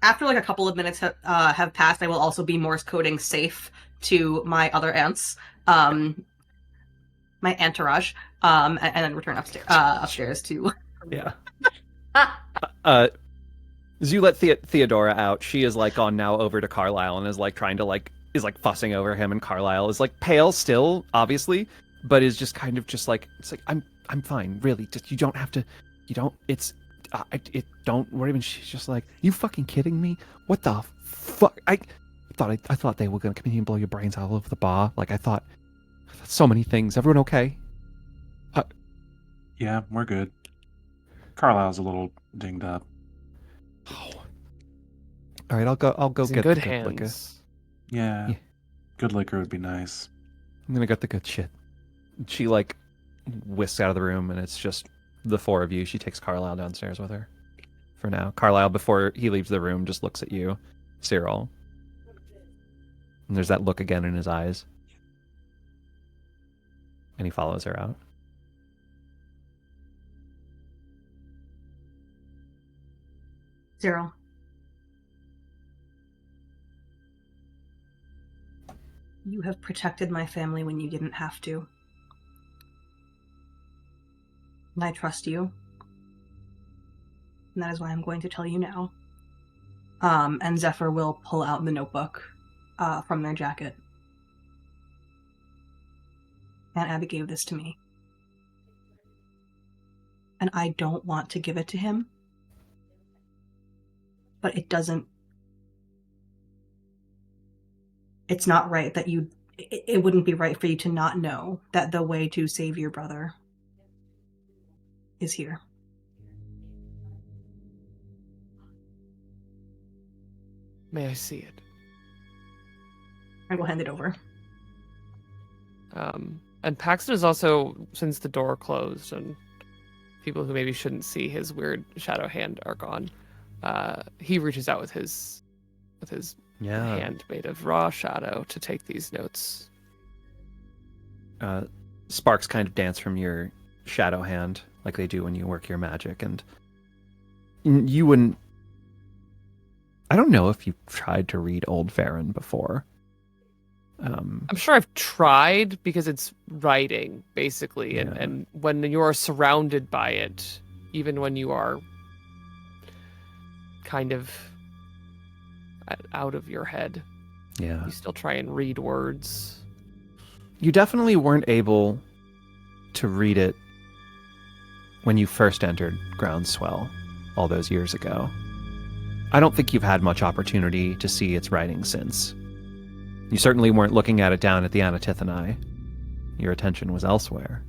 after like a couple of minutes have passed, I will also be Morse coding safe to my other aunts, my entourage, and then return upstairs to. yeah. As you let Theodora out, she is like gone now over to Carlisle and is like trying to is fussing over him, and Carlisle is like pale still, obviously, but is just kind of just like, it's like, I'm fine, really. Just you don't have to, you don't. It's don't worry. And she's just like, you fucking kidding me? What the fuck? I thought they were gonna come in here and blow your brains all over the bar. Like I thought so many things. Everyone okay? Yeah, we're good. Carlisle's a little dinged up. Oh. All right, I'll go He's in get good the good liquor. hands. Yeah. Yeah. Good liquor would be nice. I'm gonna get the good shit. She like whisks out of the room, and it's just the four of you. She takes Carlisle downstairs with her for now. Carlisle, before he leaves the room, just looks at you, Cyril, and there's that look again in his eyes, and he follows her out. Cyril. You have protected my family when you didn't have to. And I trust you. And that is why I'm going to tell you now. And Zephyr will pull out the notebook from their jacket. Aunt Abby gave this to me. And I don't want to give it to him. But it doesn't... It's not right that you... It wouldn't be right for you to not know that the way to save your brother is here. May I see it? I will hand it over. And Paxton is also, since the door closed and people who maybe shouldn't see his weird shadow hand are gone, he reaches out with his hand made of raw shadow to take these notes. Sparks kind of dance from your shadow hand like they do when you work your magic, and you wouldn't... I don't know if you've tried to read Old Farron before. I'm sure I've tried because it's writing, basically, Yeah. and when you're surrounded by it, even when you are kind of out of your head, Yeah. you still try and read words. You definitely weren't able to read it when you first entered Groundswell all those years ago. I don't think you've had much opportunity to see its writing since. You certainly weren't looking at it down at the Anatithani. Your attention was elsewhere.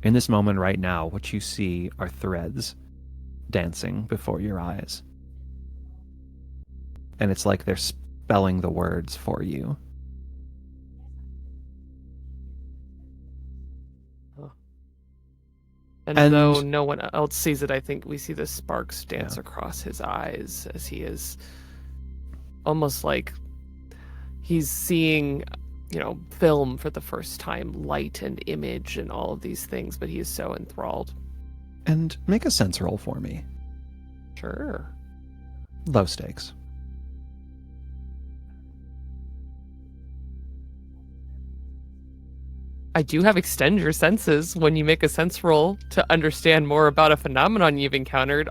In this moment right now, what you see are threads dancing before your eyes. And it's like they're spelling the words for you. And though no one else sees it, I think we see the sparks dance across his eyes as he is almost like he's seeing, film for the first time, light and image and all of these things, but he is so enthralled. And make a sense roll for me. Sure. Low stakes. I do have extend your senses when you make a sense roll to understand more about a phenomenon you've encountered.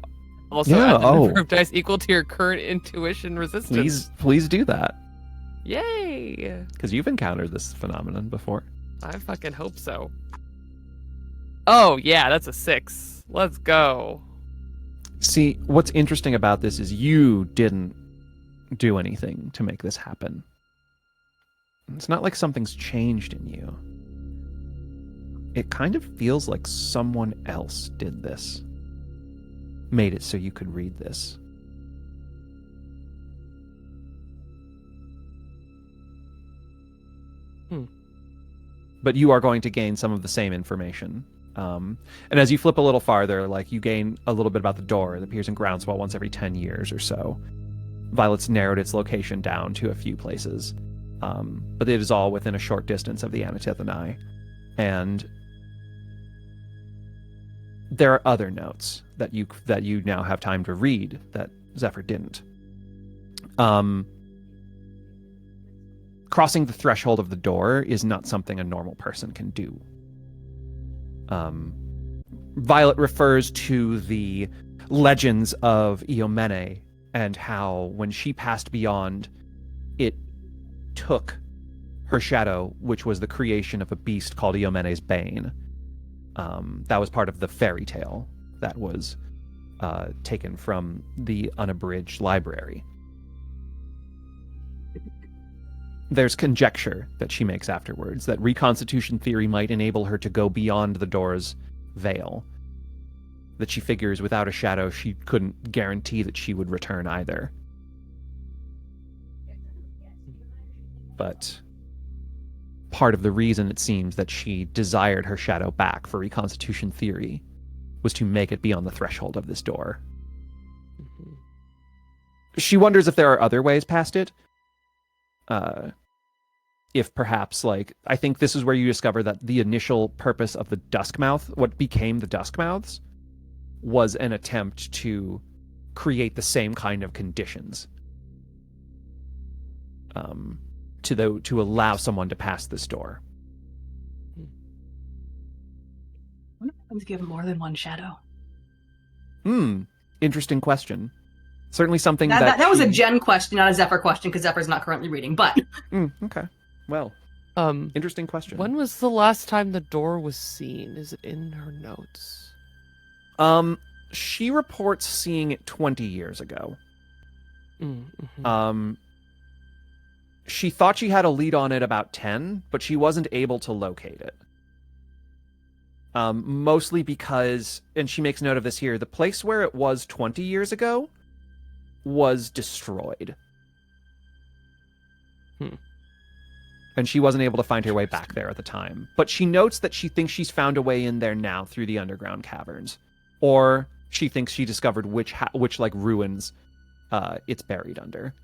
Also, add the number of dice equal to your current intuition resistance. Please do that. Yay! Because you've encountered this phenomenon before. I fucking hope so. Oh, yeah, that's a 6. Let's go. See, what's interesting about this is you didn't do anything to make this happen. It's not like something's changed in you. It kind of feels like someone else did this. Made it so you could read this. But you are going to gain some of the same information. And as you flip a little farther, you gain a little bit about the door. It appears in Groundswell once every 10 years or so. Violet's narrowed its location down to a few places. But it is all within a short distance of the Anatithani. And there are other notes that you now have time to read that Zephyr didn't. Crossing the threshold of the door is not something a normal person can do. Violet refers to the legends of Iomene and how when she passed beyond, it took her shadow, which was the creation of a beast called Iomene's Bane. That was part of the fairy tale that was taken from the Unabridged library. There's conjecture that she makes afterwards that reconstitution theory might enable her to go beyond the door's veil. That she figures without a shadow she couldn't guarantee that she would return either. But part of the reason it seems that she desired her shadow back for reconstitution theory was to make it beyond the threshold of this door. Mm-hmm. She wonders if there are other ways past it. If perhaps, I think this is where you discover that the initial purpose of the Duskmouth, what became the Duskmouths, was an attempt to create the same kind of conditions. to allow someone to pass this door. What happens if you have more than one shadow? Interesting question. Certainly something that was a she- Jen question, not a Zephyr question, because Zephyr's not currently reading. But Okay. Well, interesting question. When was the last time the door was seen? Is it in her notes? She reports seeing it 20 years ago. Mm-hmm. She thought she had a lead on it about 10, but she wasn't able to locate it. Mostly because, and she makes note of this here, the place where it was 20 years ago was destroyed. And she wasn't able to find her way back there at the time. But she notes that she thinks she's found a way in there now through the underground caverns. Or she thinks she discovered which like ruins it's buried under.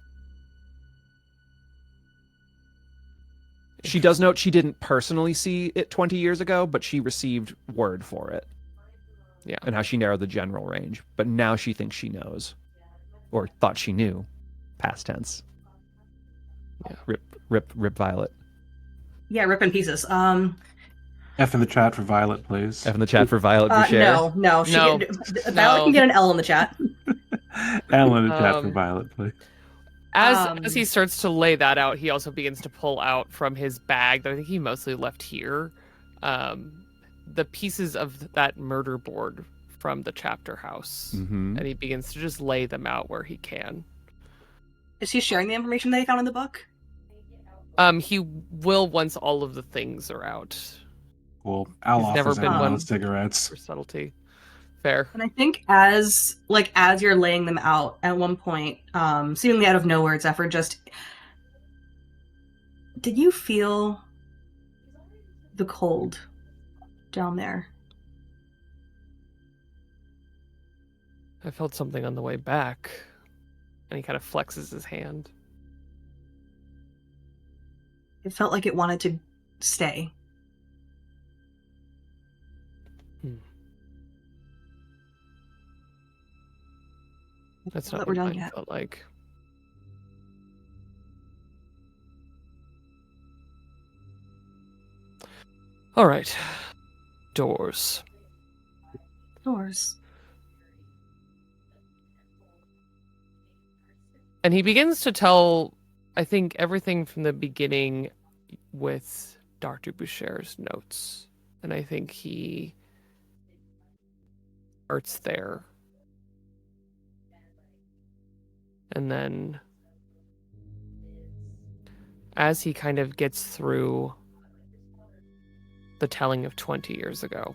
She does note she didn't personally see it 20 years ago, but she received word for it. Yeah. And how she narrowed the general range. But now she thinks she knows. Or thought she knew. Past tense. Yeah. Rip Violet. yeah, rip in pieces. F in the chat for Violet, please. F in the chat for Violet Boucher. No. No. Violet can get an L in the chat. L in the chat for Violet, please. As he starts to lay that out, he also begins to pull out from his bag that I think he mostly left here, the pieces of that murder board from the chapter house, and he begins to just lay them out where he can. Is he sharing the information that he found in the book? He will once all of the things are out. Well, Al He's offers never been everyone one cigarettes. for subtlety. Fair. And I think as you're laying them out, at one point, seemingly out of nowhere, Zephyr just... Did you feel the cold down there? I felt something on the way back, and he kind of flexes his hand. It felt like it wanted to stay. That's Now not that we're what done mine yet. felt like. All right. Doors. Doors. And he begins to tell, I think, everything from the beginning with Dr. Boucher's notes. And I think he starts there. And then as he kind of gets through the telling of 20 years ago,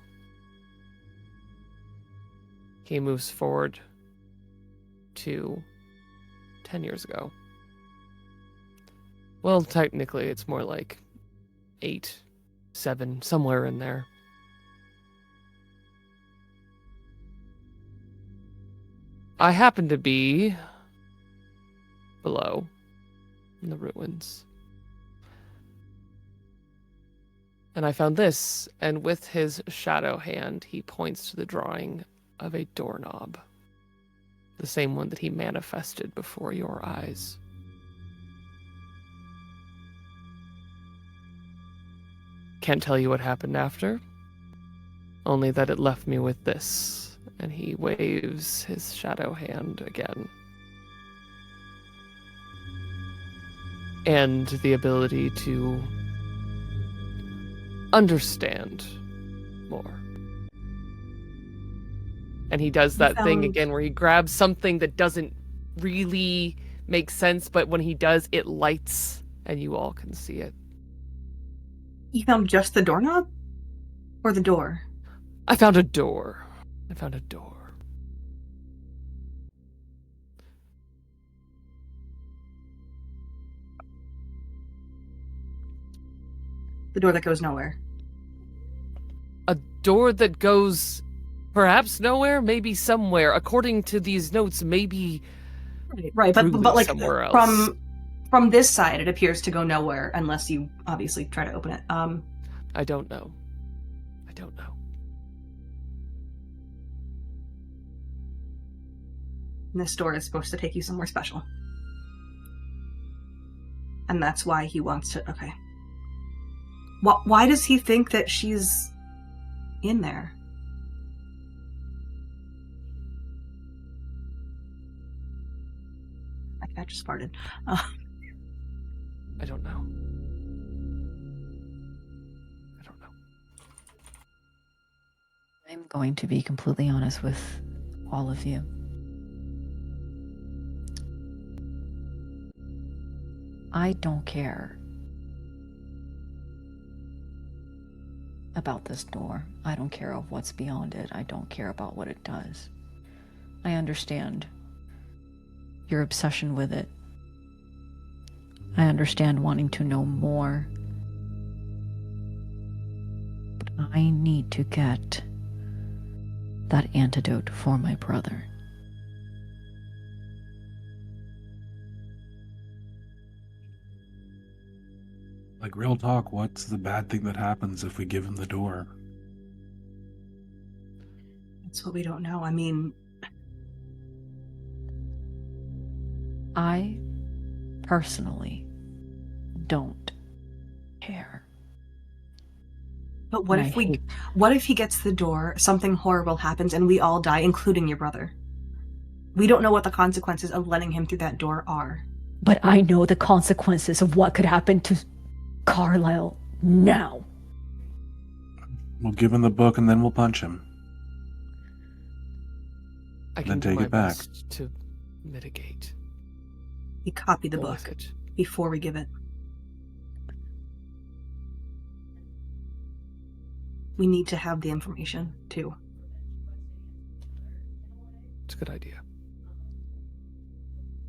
he moves forward to 10 years ago. Well, technically, it's more like 8, 7, somewhere in there. I happen to be below in the ruins. And I found this, and with his shadow hand, he points to the drawing of a doorknob. The same one that he manifested before your eyes. Can't tell you what happened after, only that it left me with this, and he waves his shadow hand again. And the ability to understand more. And he does that thing again where he grabs something that doesn't really make sense, but when he does, it lights and you all can see it. You found just the doorknob? Or the door? I found a door. I found a door. The door that goes nowhere. A door that goes perhaps nowhere, maybe somewhere. According to these notes, maybe Right, but like somewhere else. From this side, it appears to go nowhere unless you obviously try to open it. I don't know. I don't know. This door is supposed to take you somewhere special. And that's why he wants to... Okay. Why does he think that she's in there? My cat just farted. I don't know. I don't know. I'm going to be completely honest with all of you. I don't care about this door. I don't care of what's beyond it. I don't care about what it does. I understand your obsession with it. I understand wanting to know more. But I need to get that antidote for my brother. Like, real talk, what's the bad thing that happens if we give him the door? That's what we don't know. I mean... I personally don't care. But what if he gets the door, something horrible happens, and we all die, including your brother? We don't know what the consequences of letting him through that door are. But I know the consequences of what could happen to Carlisle now. We'll give him the book and then we'll punch him. I Then can do take my it back. best to mitigate. We copy the Go book with it. before we give it. We need to have the information, too. It's a good idea.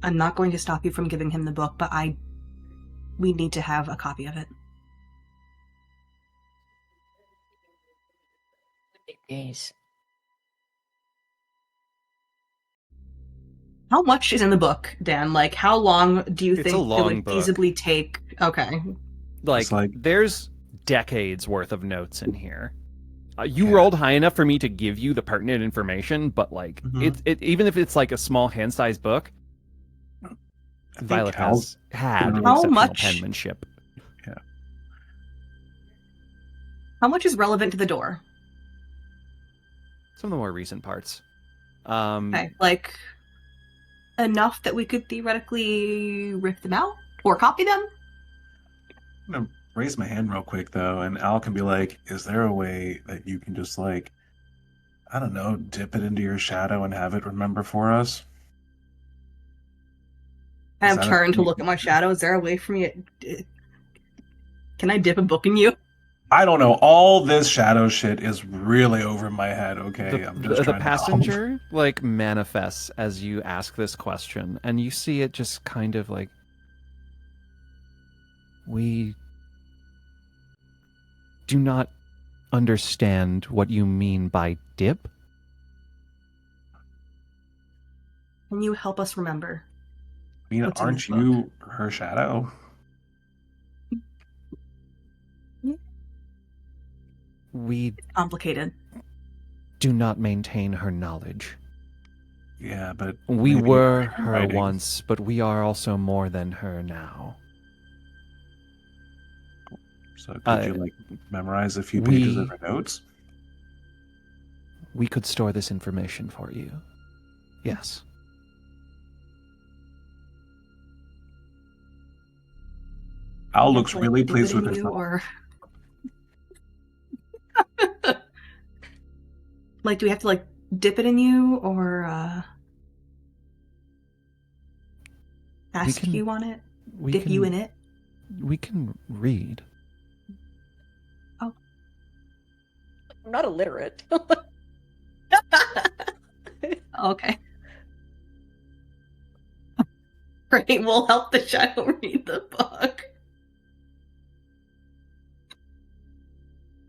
I'm not going to stop you from giving him the book, but we need to have a copy of it. Days. How much is in the book, Dan? Like, how long do you It's think a it long would book. feasibly take? Okay. Like, like- there's decades worth of notes in here. You Yeah. rolled high enough for me to give you the pertinent information, but like, Mhm. it even if it's like a small hand-sized book, I think Violet Al's had gonna- How exceptional much- penmanship. How much is relevant to the door? Some of the more recent parts. Okay. Like, enough that we could theoretically rip them out? Or copy them? I'm gonna raise my hand real quick though, and Al can be like, is there a way that you can just like, I don't know, dip it into your shadow and have it remember for us? I Is have that a turned to thing? look at my shadow. Is there a way for me to... Can I dip a book in you? I don't know. All this shadow shit is really over my head, okay? The, I'm just the trying to help. passenger like manifests as you ask this question, and you see it just kind of like, we do not understand what you mean by dip. Can you help us remember? I mean, What's in aren't this book? you her shadow? We Complicated. do not maintain her knowledge. Yeah, but We maybe were in her writing. once, but we are also more than her now. So could you like memorize a few pages of her notes? We could store this information for you. Yes. Al looks Like, really dip pleased it in with you, himself. or... Like, do we have to, like, dip it in you, or, ask can- you on it? We Dip can, you in it? We can read. I'm not illiterate. Okay. Great, we'll help the shadow read the book.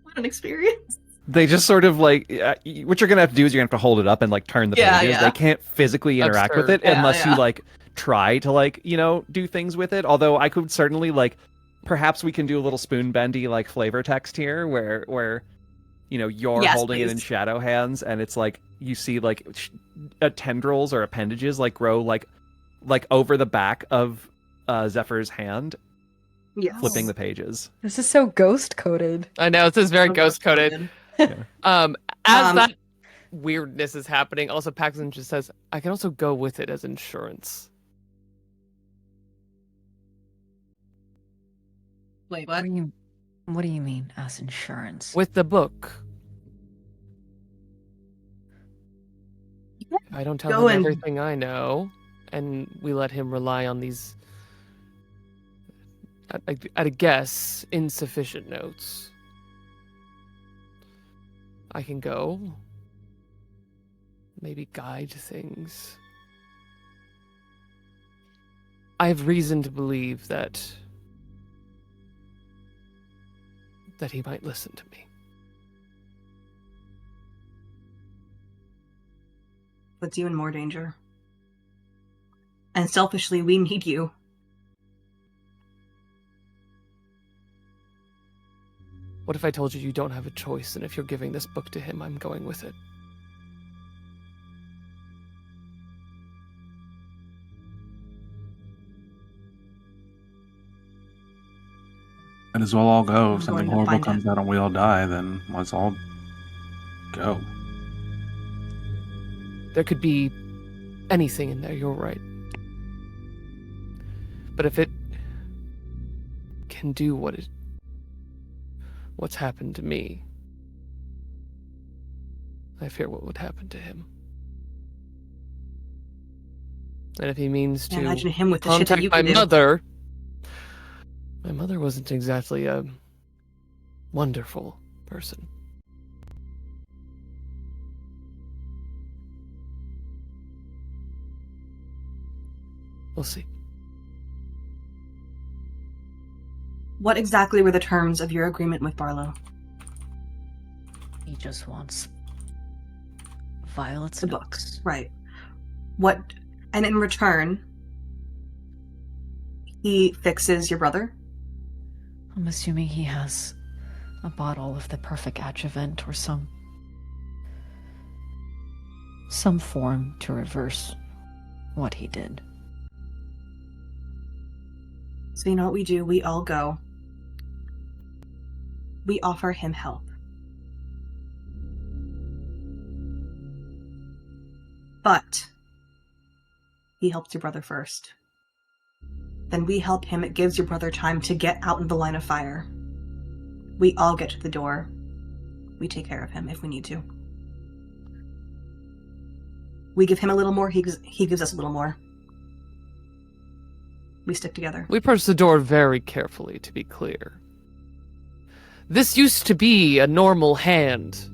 What an experience. They just sort of like, what you're gonna have to do is you're gonna have to hold it up and like turn the Yeah, pages. yeah. They can't physically interact with Absurd. it Yeah, unless yeah. you like try to like, you know, do things with it. Although I could certainly like, perhaps we can do a little spoon bendy like flavor text here where you know, you're Yes, holding it in please. shadow hands and it's like you see like tendrils or appendages like grow like over the back of Zephyr's hand, Yes. flipping the pages. This is so ghost coded. I know, this is very ghost coded. Yeah. As that weirdness is happening, also Paxton just says, I can also go with it as insurance. Wait, what? What do you mean as insurance? With the book. I don't tell Go him and- everything I know, and we let him rely on these, at a guess, insufficient notes. I can go, maybe guide things. I have reason to believe that he might listen to me. Puts you in more danger. And selfishly, we need you. What if I told you you don't have a choice, and if you're giving this book to him, I'm going with it? And as well all go. I'm If something going to horrible find comes it. out and we all die, then let's all go. There could be anything in there, you're right. But if it can do what's happened to me, I fear what would happen to him. And if he means to Imagine him with the shit that contact you my can do. mother, my mother wasn't exactly a wonderful person. We'll see. What exactly were the terms of your agreement with Barlow? He just wants Violet's The notes. books, right? What? And in return, he fixes your brother. I'm assuming he has a bottle of the perfect adjuvant or some form to reverse what he did. So you know what we do? We all go. We offer him help. But he helped your brother first. Then we help him. It gives your brother time to get out in the line of fire. We all get to the door. We take care of him if we need to. We give him a little more, he gives us a little more. We stick together. We approach the door very carefully, to be clear. This used to be a normal hand.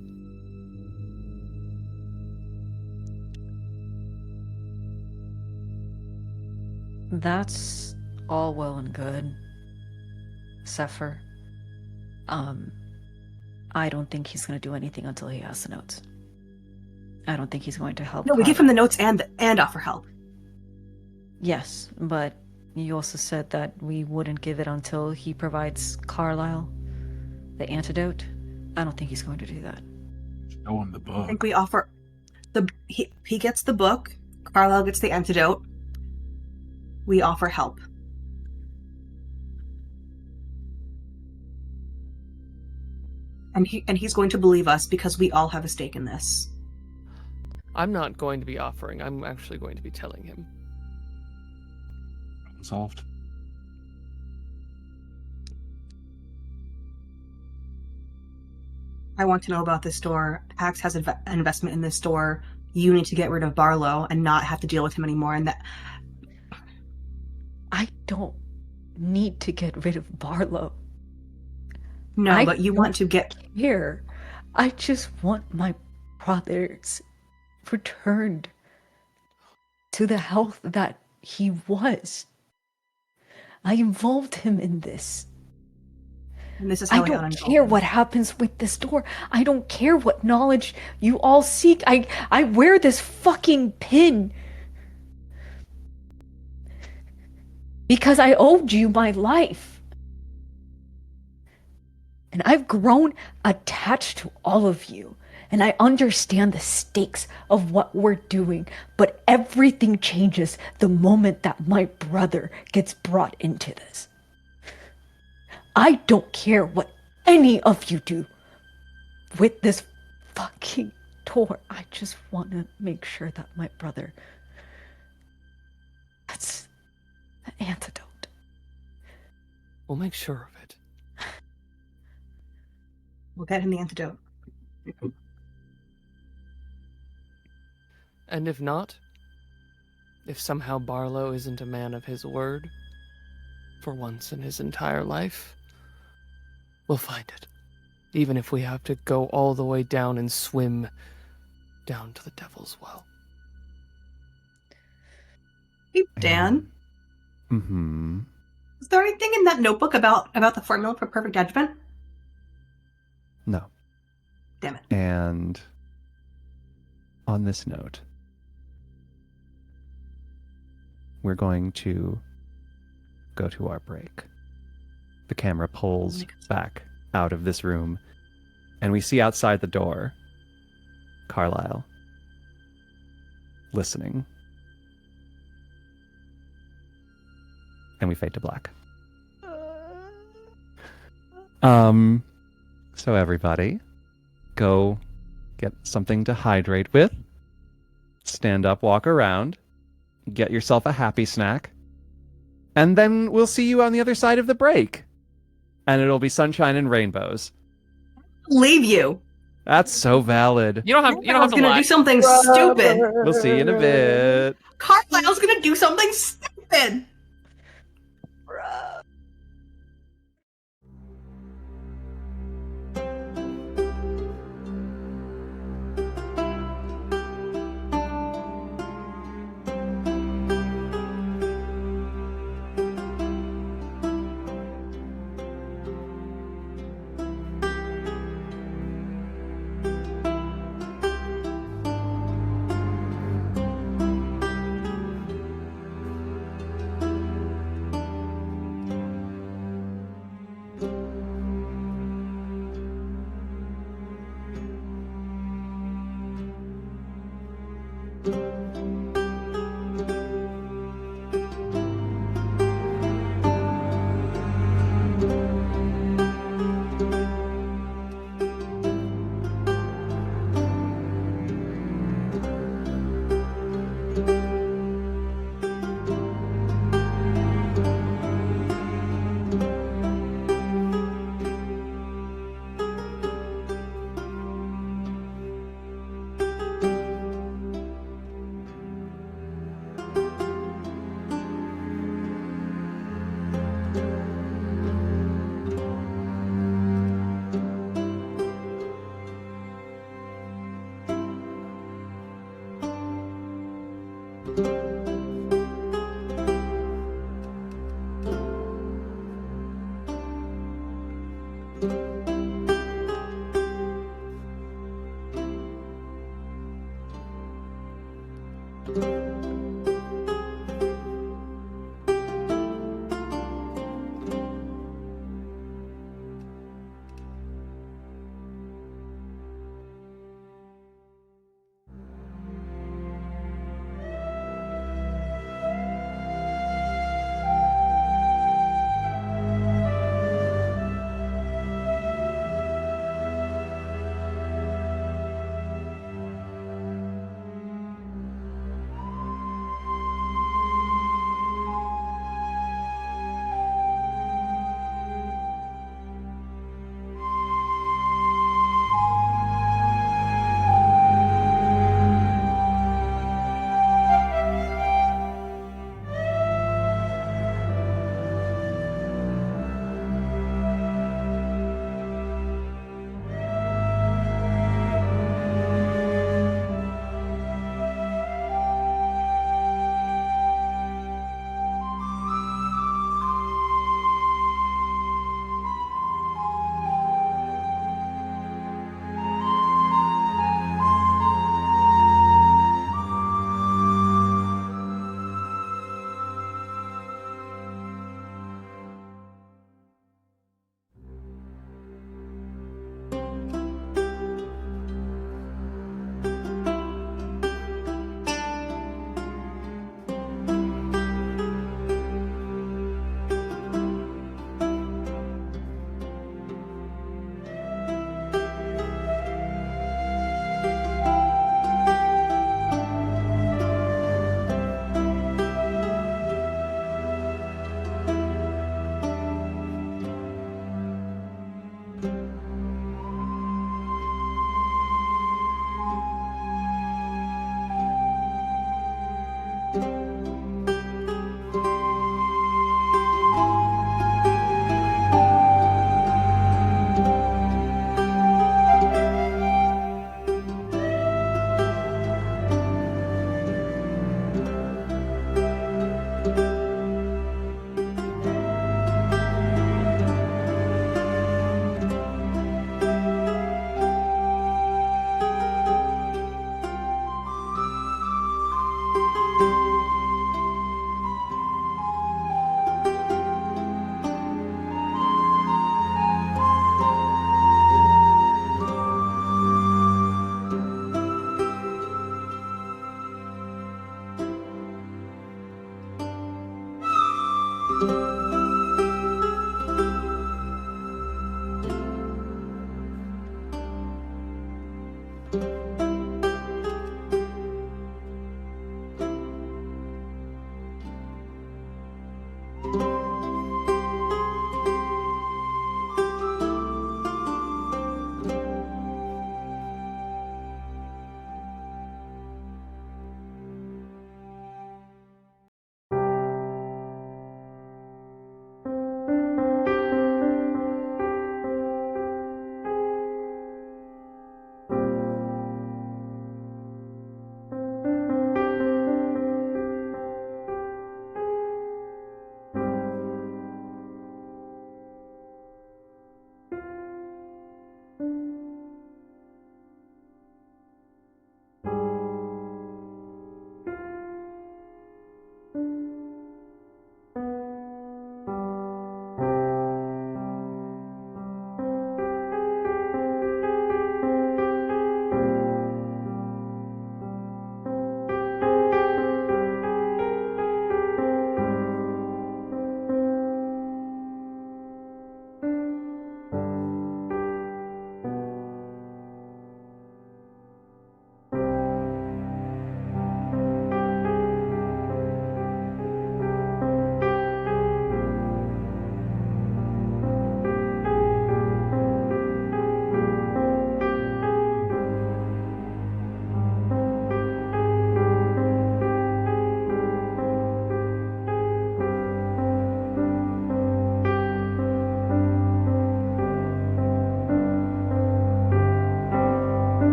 That's all well and good, Zephyr. I don't think he's going to do anything until he has the notes. I don't think he's going to help. No, we give him the notes and offer help. Yes, but you also said that we wouldn't give it until he provides Carlisle the antidote. I don't think he's going to do that. Show him the I book. think we offer he gets the book, Carlisle gets the antidote. We offer help. And he's going to believe us because we all have a stake in this. I'm not going to be offering, I'm actually going to be telling him. Solved. I want to know about this store. Pax has an investment in this store. You need to get rid of Barlow and not have to deal with him anymore. And that I don't need to get rid of Barlow. no, I but you want to get Here, I just want my brothers returned to the health that he was. I involved him in this. and this is how I don't care what happens with this door. I don't care what knowledge you all seek. I wear this fucking pin because I owed you my life. And I've grown attached to all of you. And I understand the stakes of what we're doing. But everything changes the moment that my brother gets brought into this. I don't care what any of you do with this fucking tour. I just want to make sure that my brother gets the antidote. We'll make sure of it. We'll get him the antidote. And if not, if somehow Barlow isn't a man of his word, for once in his entire life, we'll find it. Even if we have to go all the way down and swim down to the Devil's Well. Hey, Dan. Mm-hmm. Is there anything in that notebook about the formula for perfect judgment? No. Damn it. And on this note, we're going to go to our break. The camera pulls back out of this room, and we see outside the door Carlisle listening. And we fade to black. So everybody, go get something to hydrate with. Stand up, walk around. Get yourself a happy snack. And then we'll see you on the other side of the break. And it'll be sunshine and rainbows. Leave you. That's so valid. You don't have Carlisle's to gonna lie. do something stupid. We'll see you in a bit. Carlisle's gonna do something stupid.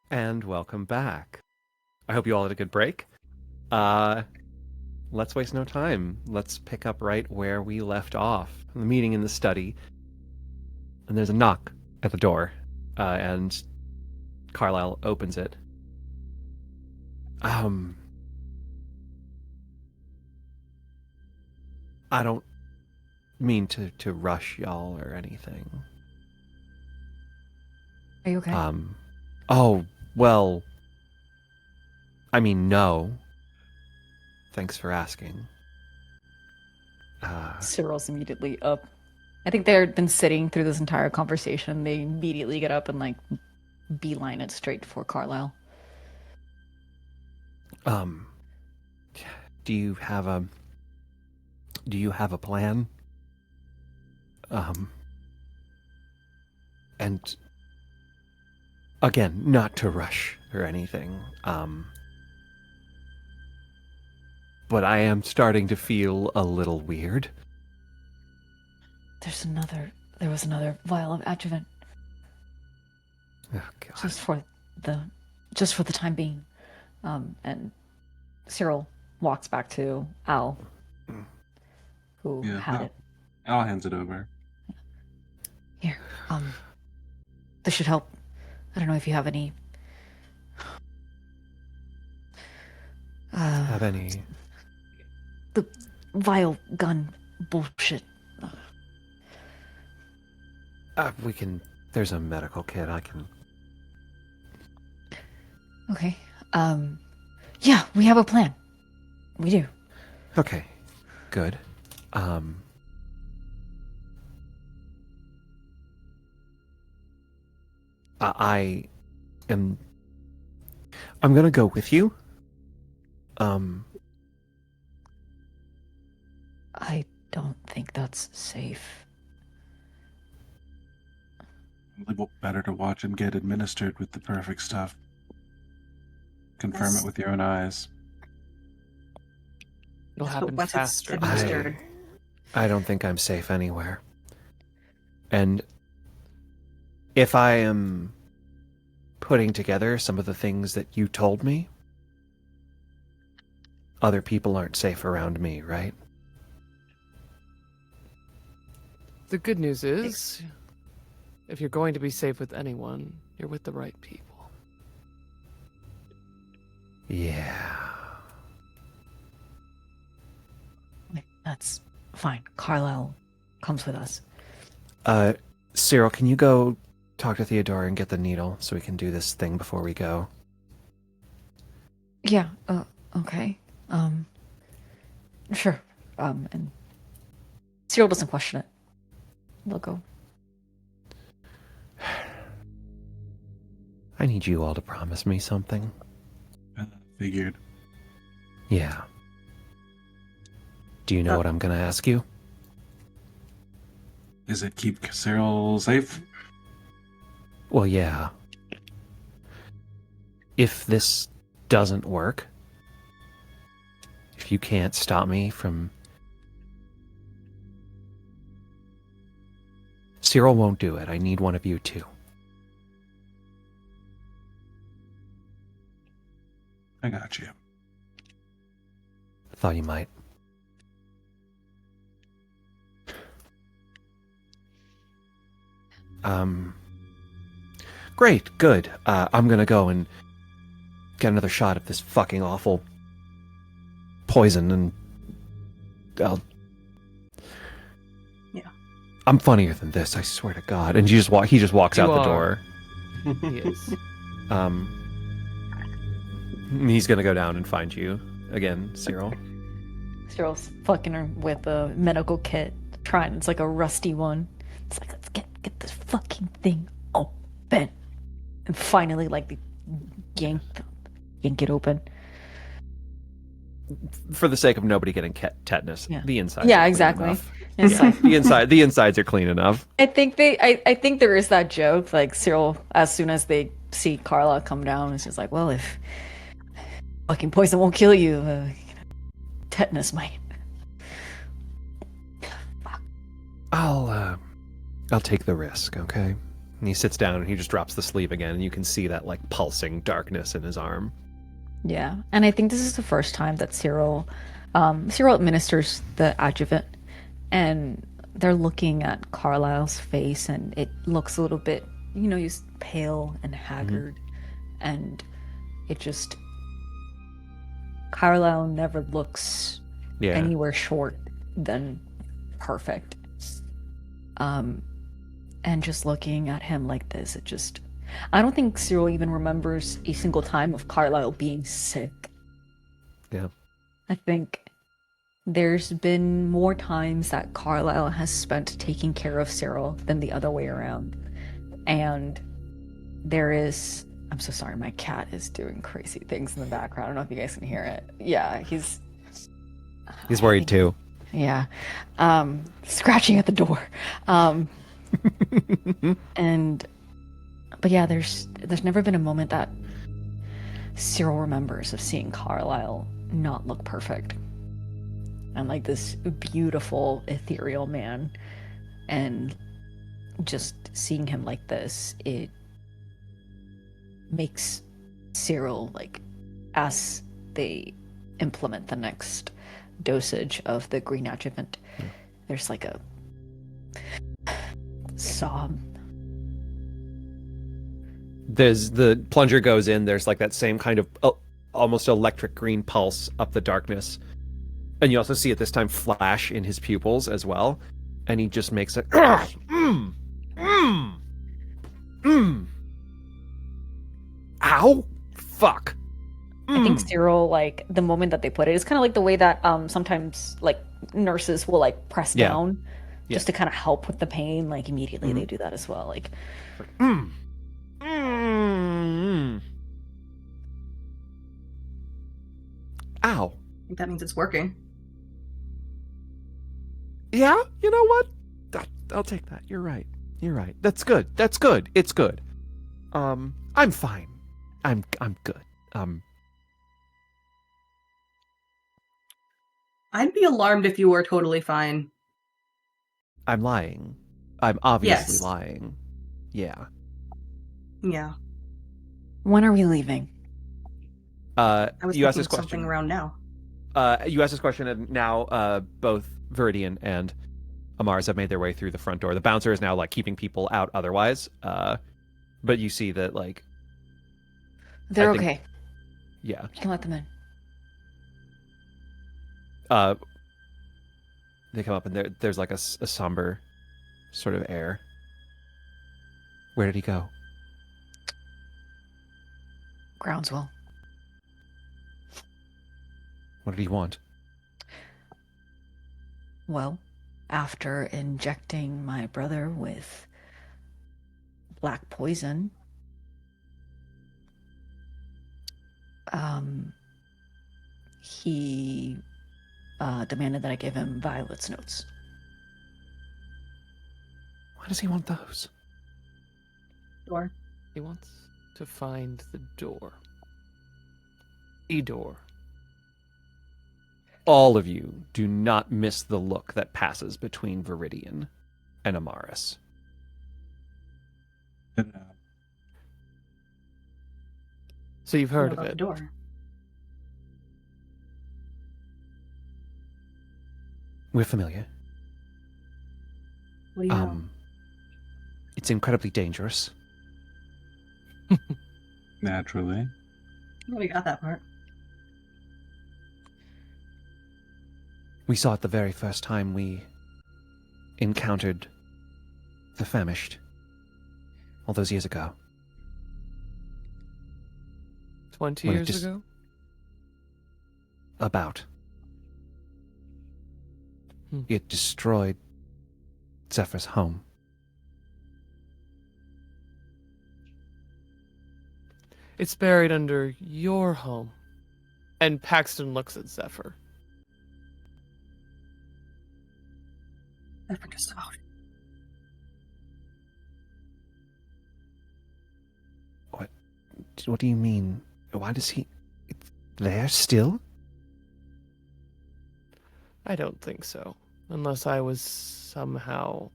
And welcome back. I hope you all had a good break. Let's waste no time. Let's pick up right where we left off. The meeting in the study. And there's a knock at the door. And Carlisle opens it. I don't mean to rush y'all or anything. Are you okay? Oh, well, I mean, no. Thanks for asking. Cyril's immediately up. I think they've been sitting through this entire conversation. They immediately get up and like beeline it straight for Carlisle. Do you have a plan? And again, not to rush or anything. But I am starting to feel a little weird. There was another vial of adjuvant. Oh, God. Just for the time being. And Cyril walks back to Al, who had it. Al hands it over. Here, this should help. I don't know if you have any. Have any? The vial gun bullshit. We can. There's a medical kit. I can. Okay. Yeah, we have a plan. We do. Okay. Good. I'm gonna go with you. I don't think that's safe. Better to watch him get administered with the perfect stuff. Confirm it with your own eyes. It'll But happen once it's faster. administered. I don't think I'm safe anywhere. And if I am putting together some of the things that you told me, other people aren't safe around me, right? The good news is, if you're going to be safe with anyone, you're with the right people. Yeah. That's fine. Carlisle comes with us. Cyril, can you go talk to Theodora and get the needle so we can do this thing before we go? Yeah, okay. Sure. And Cyril doesn't question it. They'll go. I need you all to promise me something. Figured. Yeah. Do you know what I'm gonna ask you? Is it keep Cyril safe? Well, yeah. If this doesn't work, if you can't stop me from... Cyril won't do it. I need one of you too. I got you. Thought you might. Great, good. I'm gonna go and get another shot of this fucking awful poison, and I'll... Yeah. I'm funnier than this, I swear to God. And he just walks You out the are. door. He is. He's gonna go down and find you again, Cyril. Cyril's fucking her with a medical kit. It's like a rusty one. It's like, let's get this fucking thing open. And finally, like, they yank it open. For the sake of nobody getting tetanus, Yeah. the inside. Yeah, exactly. It's Yeah, like, the insides are clean enough. I think there is that joke, like Cyril, as soon as they see Carla come down, it's just like, well, if fucking poison won't kill you, tetanus might. I'll take the risk, okay? And he sits down and he just drops the sleeve again, and you can see that like pulsing darkness in his arm. Yeah, and I think this is the first time that Cyril administers the adjuvant, and they're looking at Carlisle's face, and it looks a little bit, he's pale and haggard, and it just Carlisle never looks anywhere short than perfect. And just looking at him like this, I don't think Cyril even remembers a single time of Carlisle being sick. Yeah. I think there's been more times that Carlisle has spent taking care of Cyril than the other way around. And I'm so sorry, my cat is doing crazy things in the background. I don't know if you guys can hear it. Yeah, he's worried too. Yeah. Scratching at the door. But yeah, there's never been a moment that Cyril remembers of seeing Carlisle not look perfect. And like this beautiful, ethereal man. And just seeing him like this, it makes Cyril, like, as they implement the next dosage of the green adjuvant, there's like a sob. The plunger goes in, there's like that same kind of almost electric green pulse up the darkness. And you also see it this time flash in his pupils as well. And he just makes it Ow! Fuck. I think Cyril, like, the moment that they put it, it's kind of like the way that sometimes, like, nurses will, like, press down just to kind of help with the pain. Like, immediately they do that as well. Like, Ow. I think that means it's working. Yeah, you know what? I'll take that. You're right. That's good. It's good. I'm fine. I'm good. I'd be alarmed if you were totally fine. I'm lying. I'm obviously Yes. lying. Yeah. Yeah. when are we leaving? I was You asked thinking this question. something around now. You asked this question, and now both Viridian and Amars have made their way through the front door. The bouncer is now like keeping people out otherwise. But you see that like They're I think- okay. yeah. You can let them in. They come up and there's like a somber sort of air. Where did he go? Groundswell. What did he want? Well, after injecting my brother with black poison, he demanded that I give him Violet's notes. Why does he want those? Door. He wants to find the door. A door. All of you do not miss the look that passes between Viridian and Amaris. So you've heard What of about it. the door. We're familiar. What do you know? It's incredibly dangerous. Naturally. Oh, we got that part. We saw it the very first time we encountered the famished all those years ago. 20 When it years just- ago? About. Hmm. It destroyed Zephyr's home. It's buried under your home. And Paxton looks at Zephyr. I forgot about it. What do you mean? Why does he... It's there still? I don't think so. Unless I was somehow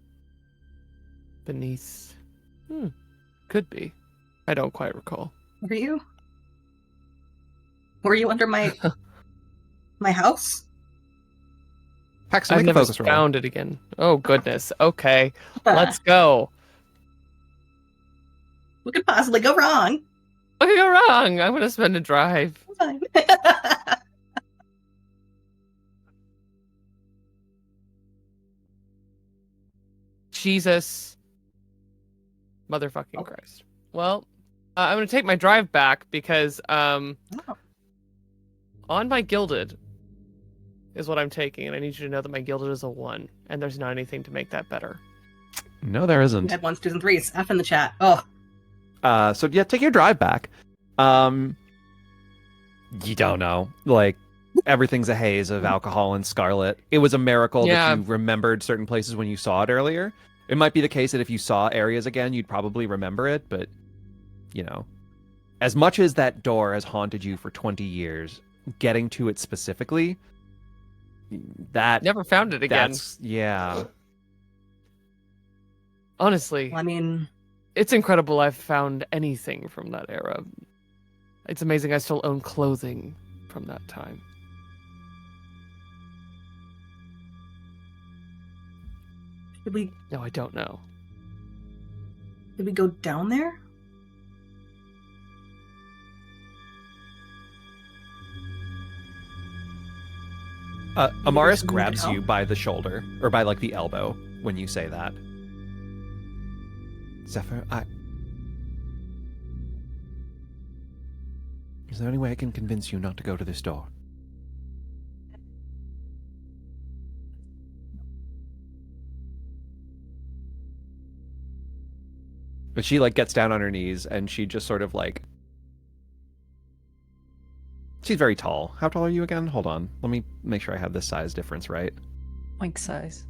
beneath Could be. I don't quite recall. Were you? Were you under my house? Paxton, I've make a never focus roll. found it again. Oh, goodness. Okay, let's go. What could possibly go wrong? What could go wrong? I'm going to spend a drive. Fine. Jesus. Motherfucking Christ. Well, I'm going to take my drive back because on my gilded is what I'm taking, and I need you to know that my gilded is a 1, and there's not anything to make that better. No, there We isn't. had 1s, 2s, and 3s. F in the chat. Oh, So yeah, take your drive back. You don't know. Like, everything's a haze of alcohol and scarlet. It was a miracle Yeah. that you remembered certain places when you saw it earlier. It might be the case that if you saw areas again, you'd probably remember it, but, you know, as much as that door has haunted you for 20 years, getting to it specifically, that... Never found it again. Yeah. Honestly, well, I mean, it's incredible I've found anything from that era. It's amazing I still own clothing from that time. did we No, I don't know. go down there? Amaris Maybe grabs there's you by the shoulder, or by, like, the elbow, when you say that. Zephyr, Is there any way I can convince you not to go to this door? But she, like, gets down on her knees, and she just sort of, like... She's very tall. How tall are you again? Hold on. Let me make sure I have this size difference right. Oink size.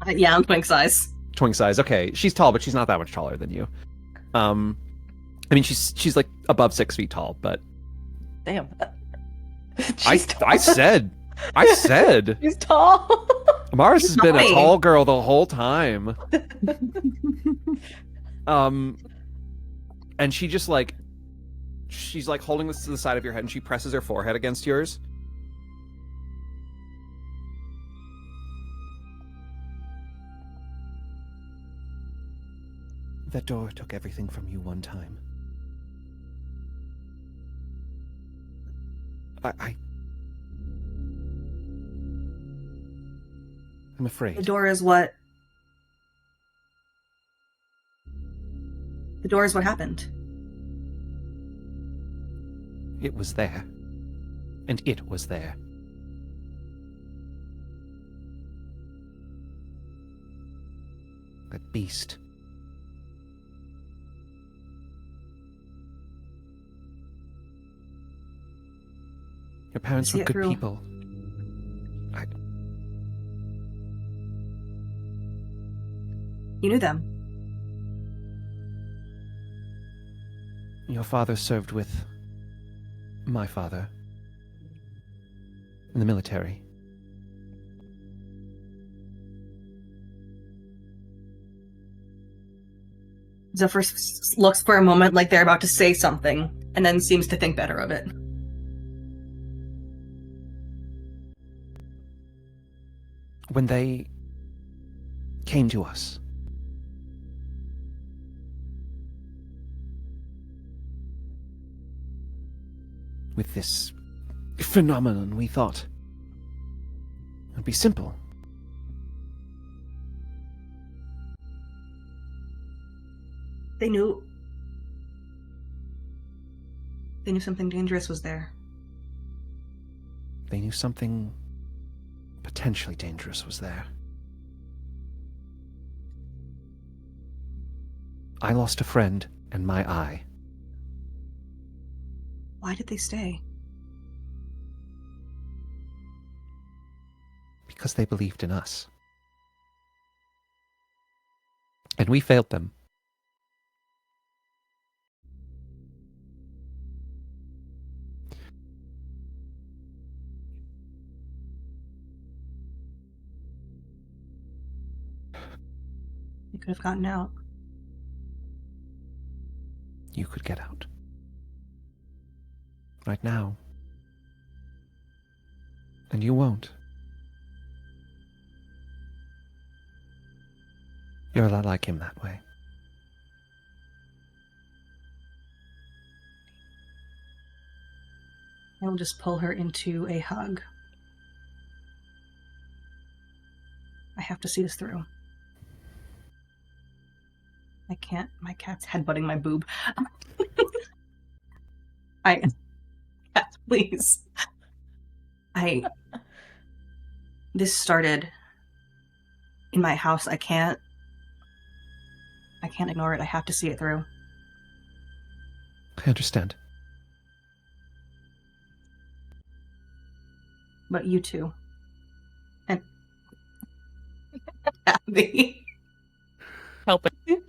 Yeah, I'm twink size. Twink size. Okay, she's tall, but she's not that much taller than you. I mean, she's like above 6 feet tall, but Damn. I She's tall. said She's tall. Amaris has been a Nice. tall girl the whole time. And she just like, she's like holding this to the side of your head, and she presses her forehead against yours. That door took everything from you one time. I'm afraid. The door is what? The door is what happened. It was there. And it was there. That beast. Your parents See were it good through. people. You knew them. Your father served with my father in the military. Zephyr looks for a moment like they're about to say something, and then seems to think better of it. When they came to us, with this phenomenon, we thought it'd be simple. They knew something dangerous was there. They knew something potentially dangerous was there. I lost a friend and my eye. Why did they stay? Because they believed in us. And we failed them. They could have gotten out. you could get out. Right now. And you won't. You're a lot like him that way. I will just pull her into a hug. I have to see this through. I can't. My cat's headbutting my boob. Cat, please. This started in my house. I can't ignore it. I have to see it through. I understand. But you too. And Abby. Help it.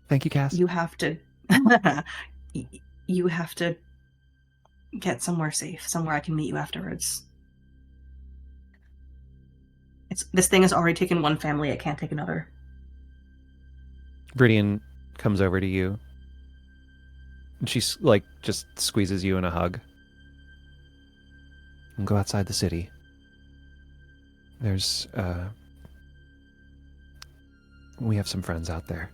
Thank you, Cass. You have to you have to get somewhere safe, somewhere I can meet you afterwards. This thing has already taken one family, it can't take another. Viridian comes over to you. And she's like, just squeezes you in a hug. And go outside the city. There's, we have some friends out there.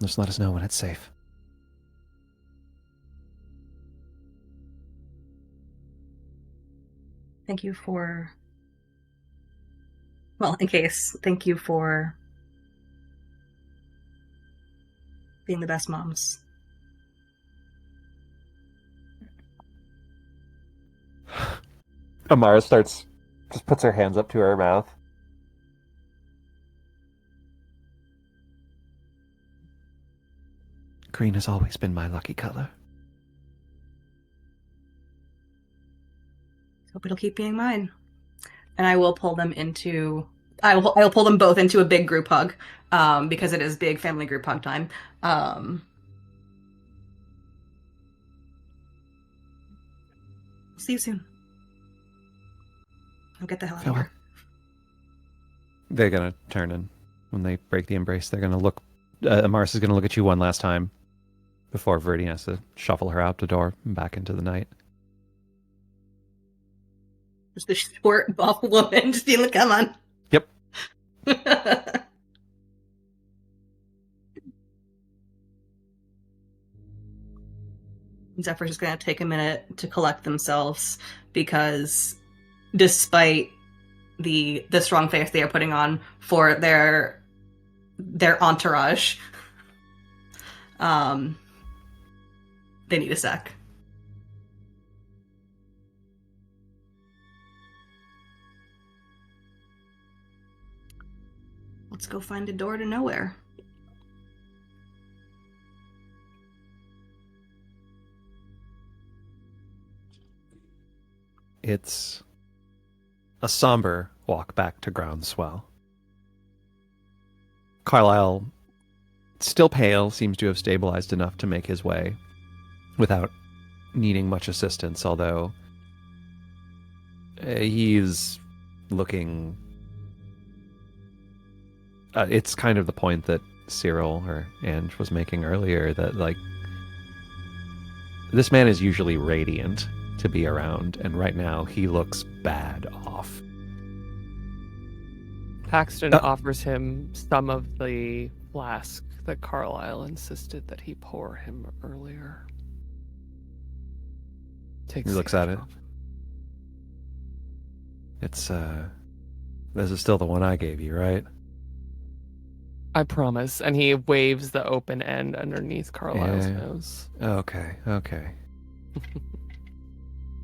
Just let us know when it's safe. Thank you for... Well, in case, thank you for being the best moms. Amara just puts her hands up to her mouth. Green has always been my lucky color. Hope it'll keep being mine. And I will pull them into... I will pull them both into a big group hug, because it is big family group hug time. See you soon. I'll get the hell out of here. They're gonna turn, and when they break the embrace, they're gonna look... Amaris is gonna look at you one last time before Viridian has to shuffle her out the door and back into the night. Just the short, buff woman just being like, come on. Yep. Zephyr's just going to take a minute to collect themselves, because despite the strong face they are putting on for their entourage, they need a sec. Let's go find a door to nowhere. It's a somber walk back to Groundswell. Carlisle, still pale, seems to have stabilized enough to make his way without needing much assistance, although he's looking... it's kind of the point that Cyril or Ange was making earlier, that, like, this man is usually radiant to be around, and right now he looks bad off. Paxton offers him some of the flask that Carlisle insisted that he pour him earlier. He looks at it. It's, this is still the one I gave you, right? I promise. And he waves the open end underneath Carlisle's nose. Okay.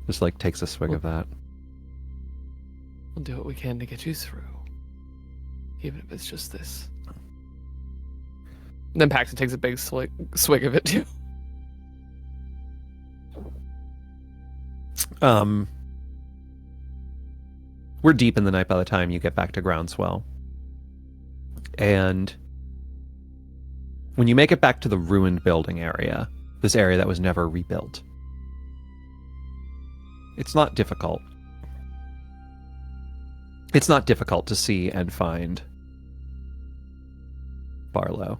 Just, like, takes a swig of that. We'll do what we can to get you through. Even if it's just this. And then Paxton takes a big swig of it, too. We're deep in the night by the time you get back to Groundswell. And when you make it back to the ruined building area, this area that was never rebuilt, it's not difficult. It's not difficult to see and find Barlow.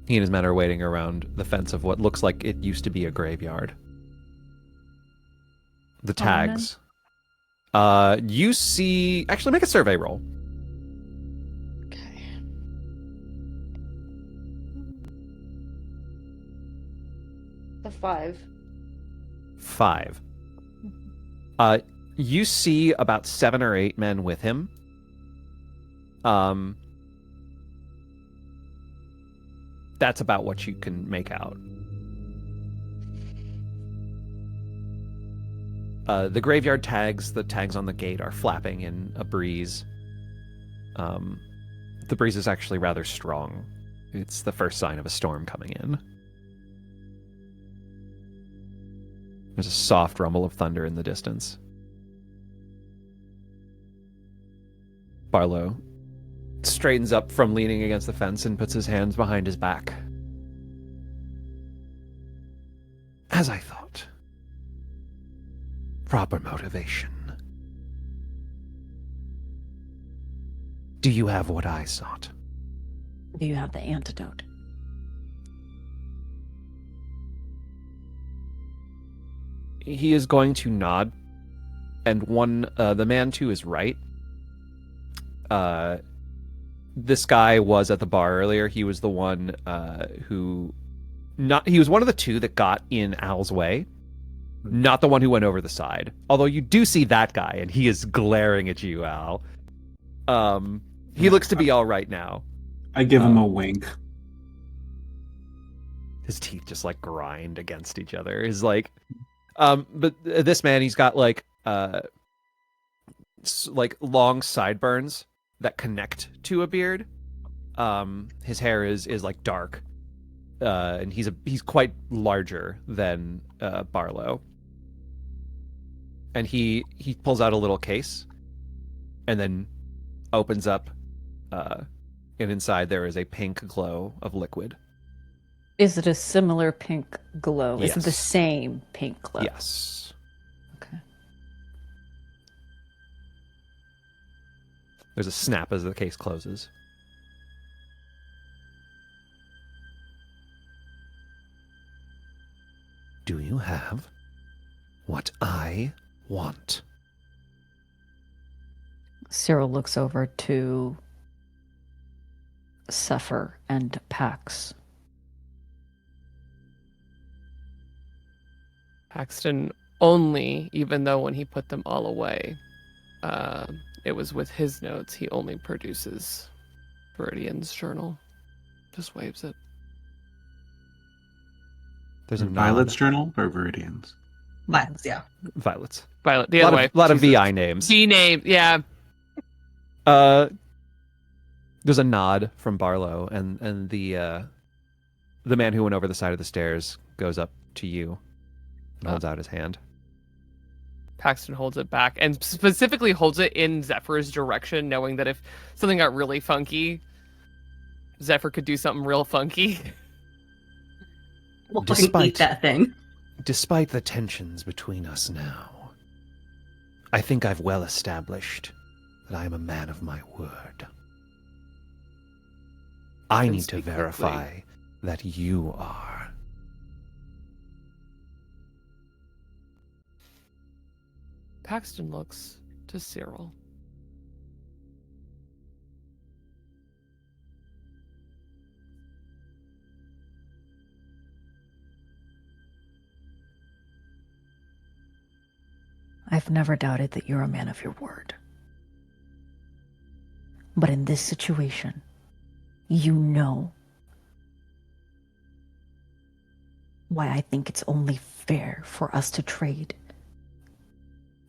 He and his men are waiting around the fence of what looks like it used to be a graveyard. The tags. You see... Actually, make a survey roll. Okay. The 5. 5. You see about 7 or 8 men with him. That's about what you can make out. The graveyard tags, the tags on the gate, are flapping in a breeze. The breeze is actually rather strong. It's the first sign of a storm coming in. There's a soft rumble of thunder in the distance. Barlow straightens up from leaning against the fence and puts his hands behind his back. As I thought. Proper motivation. Do you have what I sought? Do you have the antidote? He is going to nod, and the man to his right. This guy was at the bar earlier. He was the one he was one of the two that got in Al's way, not the one who went over the side. Although you do see that guy, and he is glaring at you, Al. He looks to be all right now. I give him a wink. His teeth just like grind against each other. He's like, but this man, he's got like long sideburns that connect to a beard. His hair is like dark, and he's quite larger than Barlow. And he pulls out a little case, and then opens up, and inside there is a pink glow of liquid. Is it a similar pink glow? Yes. Is it the same pink glow? Yes. Okay. There's a snap as the case closes. Do you have what I want? Cyril looks over to Zephyr and Pax. Paxton only, even though when he put them all away, it was with his notes, he only produces Viridian's journal. Just waves it. There's a Violet's journal or Viridian's? Violence, yeah. Violet's. Violet, the other way. A lot of VI names. V name, yeah. There's a nod from Barlow, and the man who went over the side of the stairs goes up to you and holds out his hand. Paxton holds it back and specifically holds it in Zephyr's direction, knowing that if something got really funky, Zephyr could do something real funky. We'll fucking eat that thing. Despite the tensions between us now, I think I've well established that I am a man of my word. I need to verify that you are. Paxton looks to Cyril. I've never doubted that you're a man of your word. But in this situation, you know why I think it's only fair for us to trade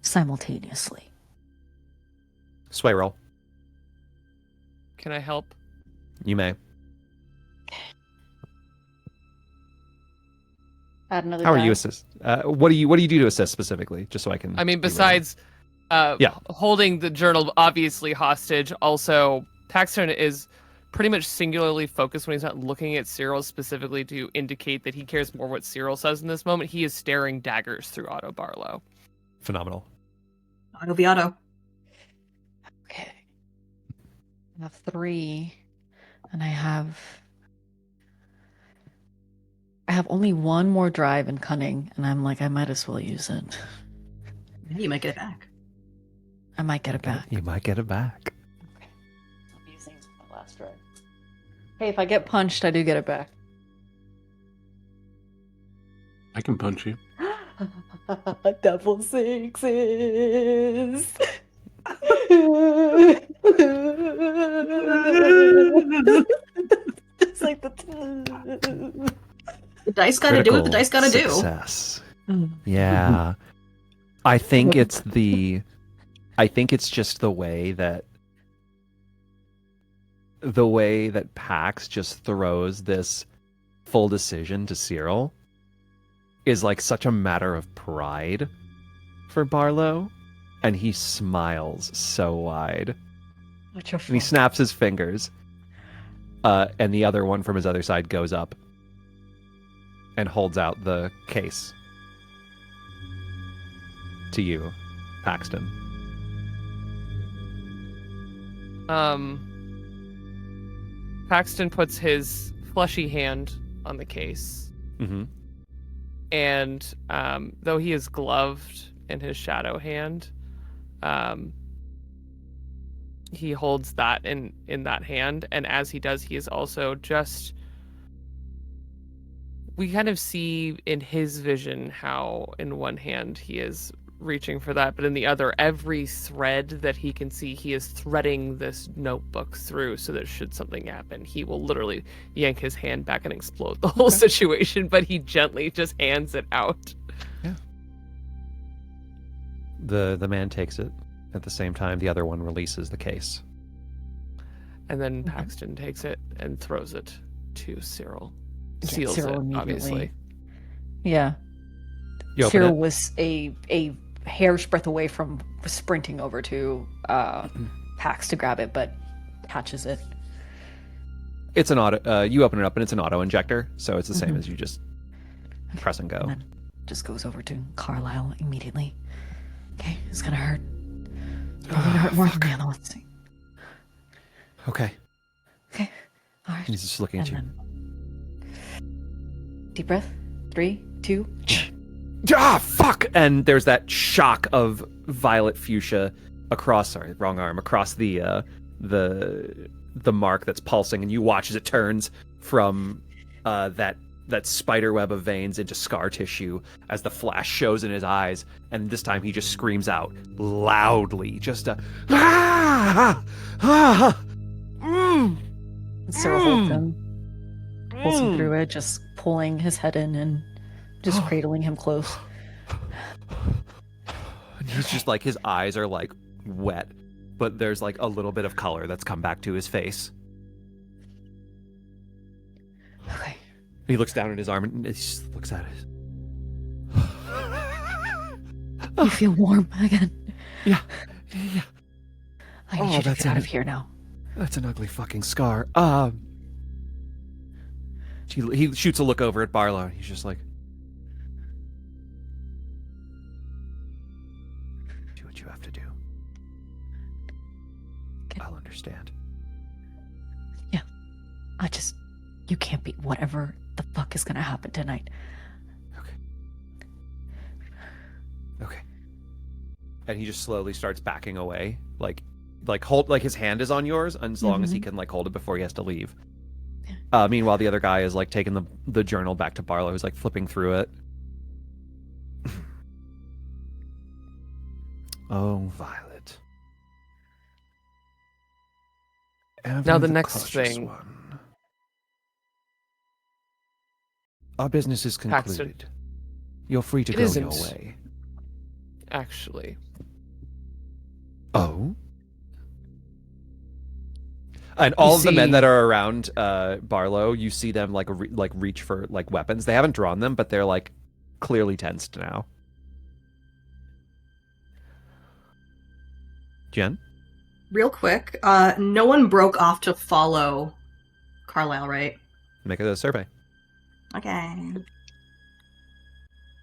simultaneously. Sway roll. Can I help? You may. Add another How are die. you assist? What do you do to assist specifically? Just so I can. I mean, be ready. besides holding the journal obviously hostage, also Paxton is pretty much singularly focused when he's not looking at Cyril specifically to indicate that he cares more what Cyril says in this moment. He is staring daggers through Otto Barlow. Phenomenal. Auto v auto. Okay. I have 3, and I have only 1 more drive in cunning, and I'm like, I might as well use it. Yeah, you might get it back. I might get it back. You might get it back. Okay. I'm using my last drive. Hey, if I get punched, I do get it back. I can punch you. Double 6s. Just like the dice gotta do what the dice gotta success. Yeah. I think it's just the way that Pax just throws this full decision to Cyril is like such a matter of pride for Barlow, and he smiles so wide. And he snaps his fingers, and the other one from his other side goes up and holds out the case to you, Paxton. Paxton puts his fleshy hand on the case. Mm-hmm. And though he is gloved in his shadow hand, he holds that in that hand. And as he does, he is also just... We kind of see in his vision how in one hand he is reaching for that, but in the other, every thread that he can see, he is threading this notebook through so that should something happen, he will literally yank his hand back and explode the whole situation, but he gently just hands it out. Yeah. The man takes it. At the same time, the other one releases the case. And then Paxton takes it and throws it to Cyril. Seals Cyril it, immediately. obviously. Yeah. You open Cyril it? was a hair's breadth away from sprinting over to Pax to grab it, but catches it. It's an auto. You open it up, and it's an auto injector, so it's the same as you just press and go. And then just goes over to Carlisle immediately. Okay, it's gonna hurt. Probably gonna hurt more than the other ones. Okay. Okay, all right. He's just looking at you. Then... Deep breath. 3, 2. Ah, fuck! And there's that shock of violet fuchsia across the mark that's pulsing, and you watch as it turns from that spider web of veins into scar tissue as the flash shows in his eyes, and this time he just screams out loudly, just a Cyril holds him. Pulls him through it, just pulling his head in and just cradling him close. And he's just like, his eyes are like wet, but there's like a little bit of color that's come back to his face. Okay. He looks down at his arm and he just looks at it. You feel warm again. Yeah. I need you to get out of here now. That's an ugly fucking scar. He shoots a look over at Barlow, and he's just like, do what you have to do. I'll understand. Yeah. You can't beat whatever the fuck is gonna happen tonight. Okay. And he just slowly starts backing away, like his hand is on yours, and as long as he can like hold it before he has to leave. Meanwhile, the other guy is like taking the journal back to Barlow, who's like flipping through it. Oh, Violet. Now the next thing. Our business is concluded. Paxton. You're free to It go isn't. your way. Actually. Oh? And all of the men that are around Barlow, you see them like reach for like weapons. They haven't drawn them, but they're like clearly tensed now. Jen? Real quick, no one broke off to follow Carlisle, right? Make a survey. Okay.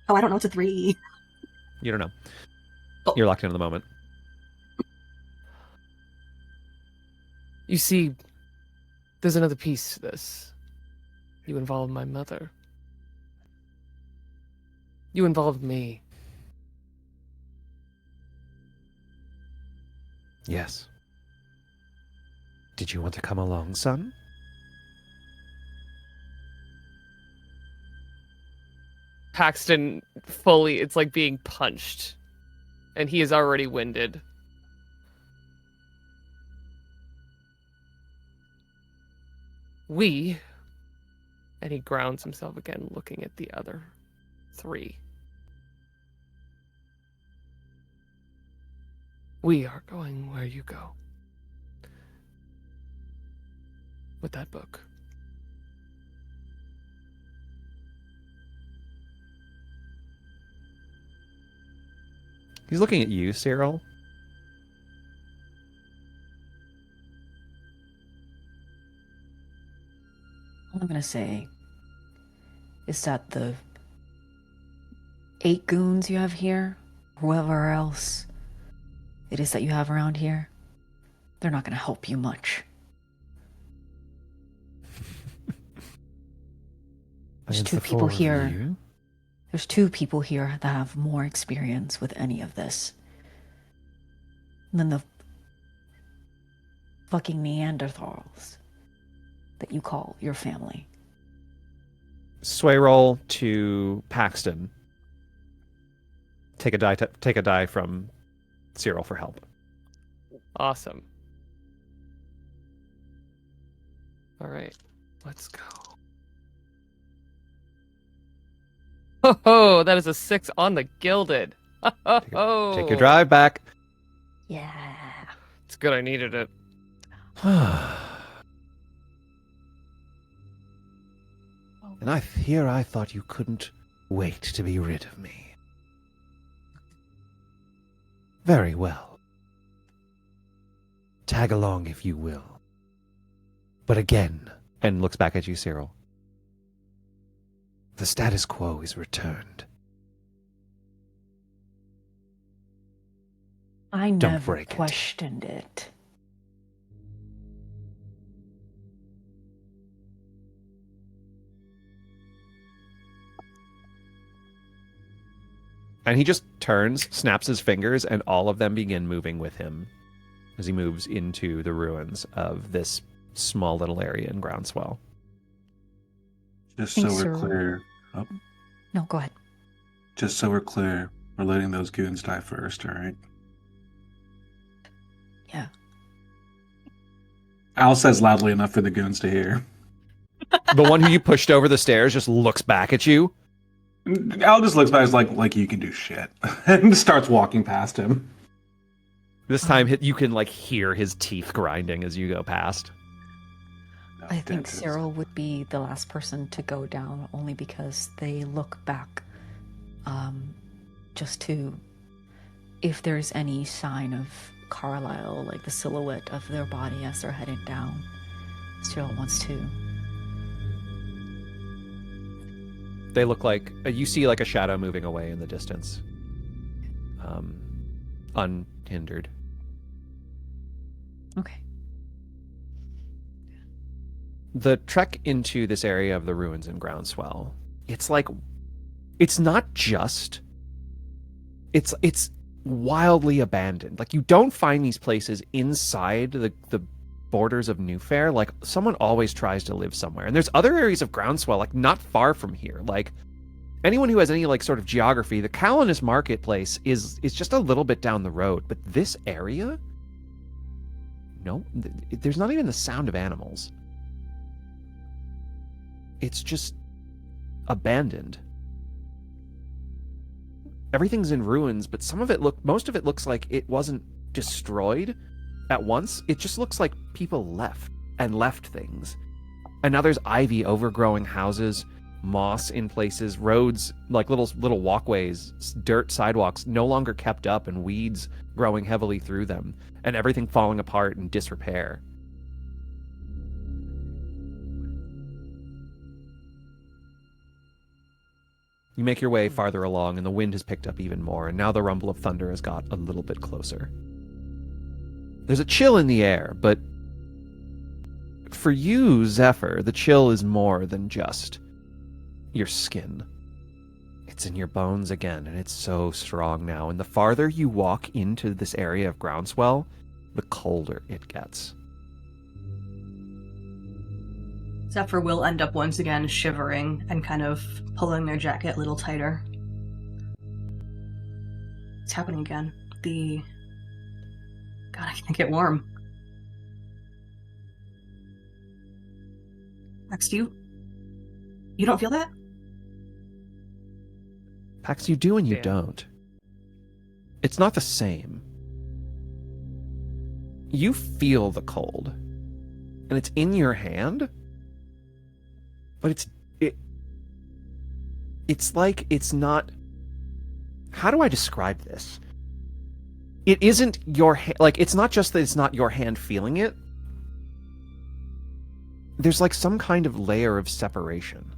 Oh, I don't know. It's a 3. You don't know. Oh. You're locked into the moment. You see, there's another piece to this. You involved my mother. You involved me. Yes. Did you want to come along, son? Paxton fully, it's like being punched. And he is already winded. We, and he grounds himself again, looking at the other three. We are going where you go. With that book. He's looking at you, Cyril. All I'm gonna say is that the 8 goons you have here, whoever else it is that you have around here, they're not gonna help you much. There's 2 people here. There's 2 people here that have more experience with any of this than the fucking Neanderthals that you call your family. Sway roll to Paxton. Take a die from Cyril for help. Awesome. All right, let's go. Oh, that is a 6 on the gilded. Oh, Take your drive back. Yeah. It's good I needed it. And I thought you couldn't wait to be rid of me. Very well. Tag along if you will. But again, and looks back at you, Cyril. The status quo is returned. I Don't never break it. questioned it. And he just turns, snaps his fingers, and all of them begin moving with him as he moves into the ruins of this small little area in Groundswell. Just so Thanks, we're Cyril. clear. Oh, No, go ahead. just so we're clear, we're letting those goons die first, all right? Yeah. Al says loudly enough for the goons to hear. The one who you pushed over the stairs just looks back at you. Al just looks back like you can do shit, and starts walking past him. This time you can hear his teeth grinding as you go past. I think Dentist. Cyril would be the last person to go down only because they look back just to if there's any sign of Carlisle, like the silhouette of their body as they're heading down. Cyril wants to. They look like you see a shadow moving away in the distance, unhindered. Okay. The trek into this area of the ruins in Groundswell, it's not just, it's wildly abandoned. You don't find these places inside the borders of New Fair. Someone always tries to live somewhere, and there's other areas of Groundswell not far from here. Anyone who has any sort of geography, the Calanus Marketplace is just a little bit down the road, but this area, no, there's not even the sound of animals. It's just abandoned. Everything's in ruins, but most of it looks like it wasn't destroyed at once. It just looks like people left things. And now there's ivy overgrowing houses, moss in places, roads, little walkways, dirt sidewalks no longer kept up, and weeds growing heavily through them, and everything falling apart in disrepair. You make your way farther along, and the wind has picked up even more, and now the rumble of thunder has got a little bit closer. There's a chill in the air, but for you, Zephyr, the chill is more than just your skin. It's in your bones again, and it's so strong now. And the farther you walk into this area of groundswell, the colder it gets. Zephyr will end up once again shivering and kind of pulling their jacket a little tighter. It's happening again. God, I can't get warm. Max, you don't feel that? Pax, you do and you Yeah. don't. It's not the same. You feel the cold, and it's in your hand, but it's like it's not. How do I describe this? It isn't your like. It's not just that it's not your hand feeling it. There's like some kind of layer of separation.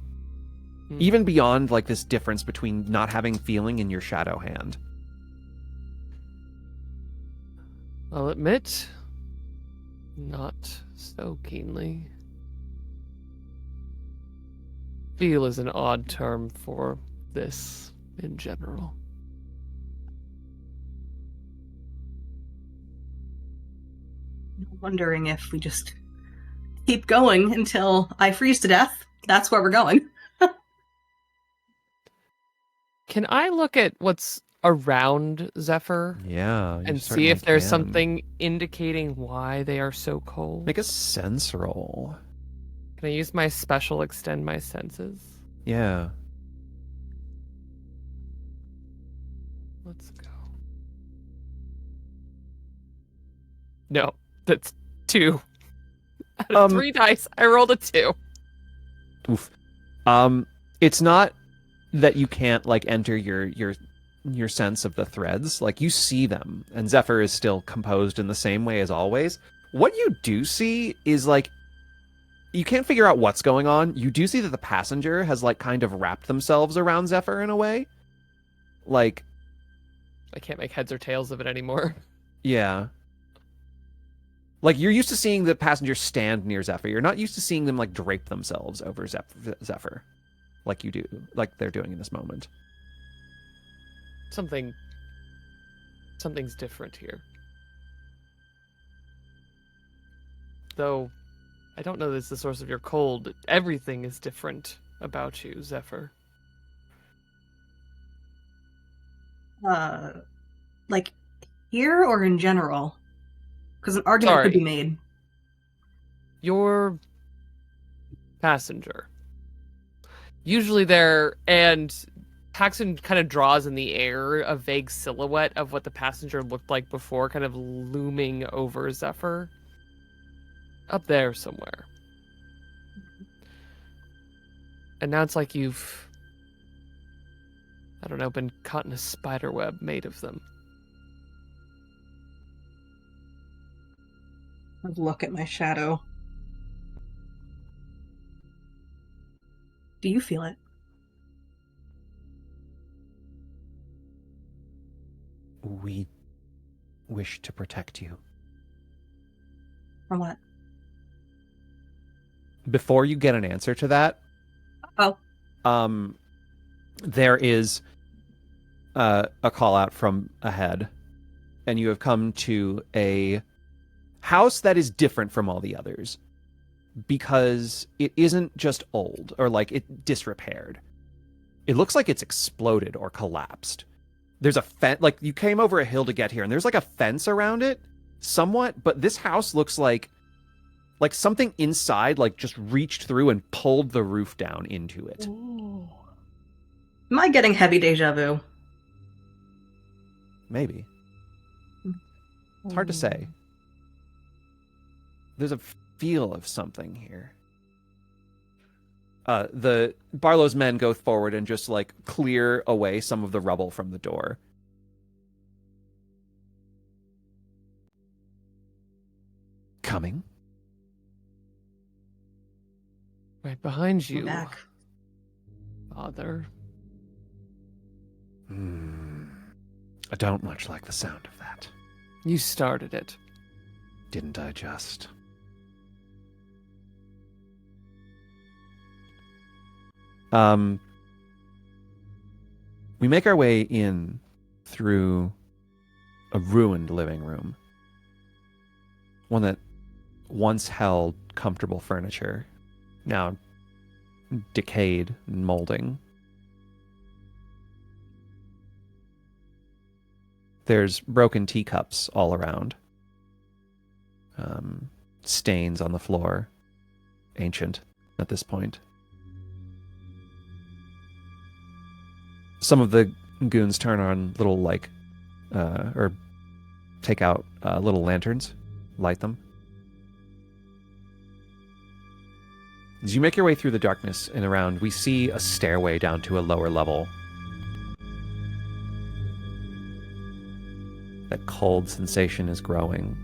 Even beyond like this difference between not having feeling in your shadow hand. I'll admit, not so keenly. Feel is an odd term for this in general. I'm wondering if we just keep going until I freeze to death. That's where we're going. Can I look at what's around Zephyr Yeah, you and see certainly if there's can. something indicating why they are so cold? Make a sense roll. Can I use my special extend my senses? Yeah. Let's go. No, that's 2. Out of 3 dice, I rolled a 2. Oof. It's not that you can't like enter your sense of the threads. Like you see them, and Zephyr is still composed in the same way as always. What you do see is like you can't figure out what's going on. You do see that the passenger has like kind of wrapped themselves around Zephyr in a way. Like I can't make heads or tails of it anymore. yeah. Like you're used to seeing the passenger stand near Zephyr. You're not used to seeing them like drape themselves over Zephyr. Like you do, like they're doing in this moment. Something's different here. Though, I don't know this is the source of your cold. Everything is different about you, Zephyr. Like here or in general? Because an argument could be made. Your passenger. Usually there, and Paxton kind of draws in the air a vague silhouette of what the passenger looked like before, kind of looming over Zephyr. Up there somewhere. And now it's like you've, I don't know, been caught in a spider web made of them. Look at my shadow. Do you feel it? We wish to protect you. From what? Before you get an answer to that, there is a call out from ahead, and you have come to a house that is different from all the others because it isn't just old or like it disrepaired. It looks like it's exploded or collapsed. There's a fence, like you came over a hill to get here, and there's like a fence around it somewhat, but this house looks like something inside like just reached through and pulled the roof down into it. Ooh. Am I getting heavy deja vu? Maybe. It's hard to say. There's a feel of something here. The Barlow's men go forward and just like clear away some of the rubble from the door. Coming? Right behind you, Back. Father. I don't much like the sound of that. You started it. Didn't I just? We make our way in through a ruined living room. One that once held comfortable furniture, now decayed and molding. There's broken teacups all around. Stains on the floor. Ancient at this point. Some of the goons turn on little, or take out little lanterns, light them. As you make your way through the darkness and around, we see a stairway down to a lower level. That cold sensation is growing.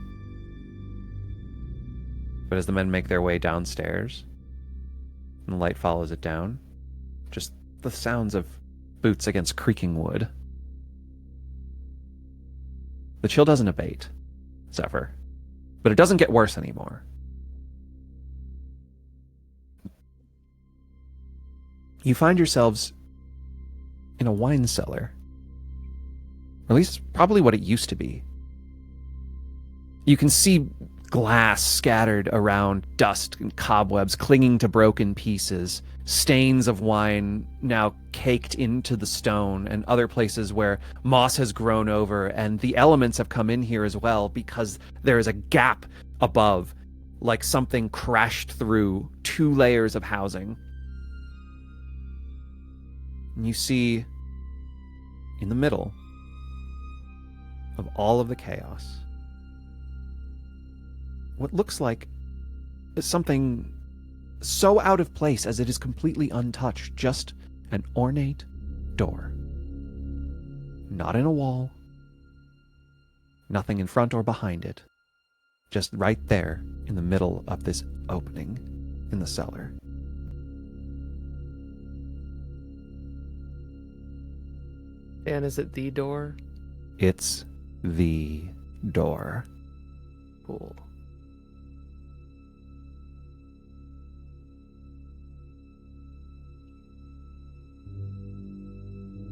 But as the men make their way downstairs, and the light follows it down, just the sounds of boots against creaking wood. The chill doesn't abate, Zephyr, but it doesn't get worse anymore. You find yourselves in a wine cellar. Or at least probably what it used to be. You can see glass scattered around, dust and cobwebs clinging to broken pieces, stains of wine now caked into the stone, and other places where moss has grown over, and the elements have come in here as well because there is a gap above, like something crashed through 2 layers of housing. And you see, in the middle of all of the chaos, what looks like something so out of place as it is completely untouched, just an ornate door. Not in a wall, nothing in front or behind it, just right there in the middle of this opening in the cellar. Dan, is it the door? It's the door. Cool.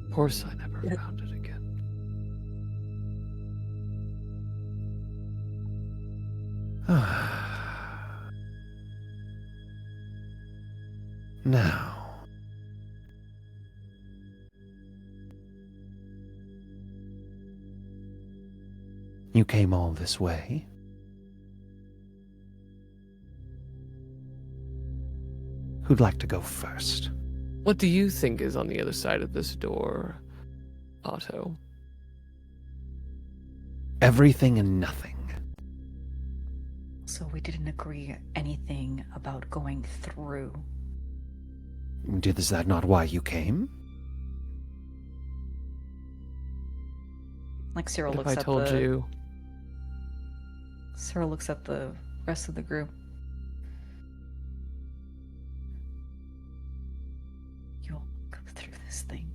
Of course I never found it again. Now, you came all this way. Who'd like to go first? What do you think is on the other side of this door, Otto? Everything and nothing. So we didn't agree anything about going through. Is that not why you came? Like Cyril What if looks I at told the you? Cyril looks at the rest of the group. You'll go through this thing.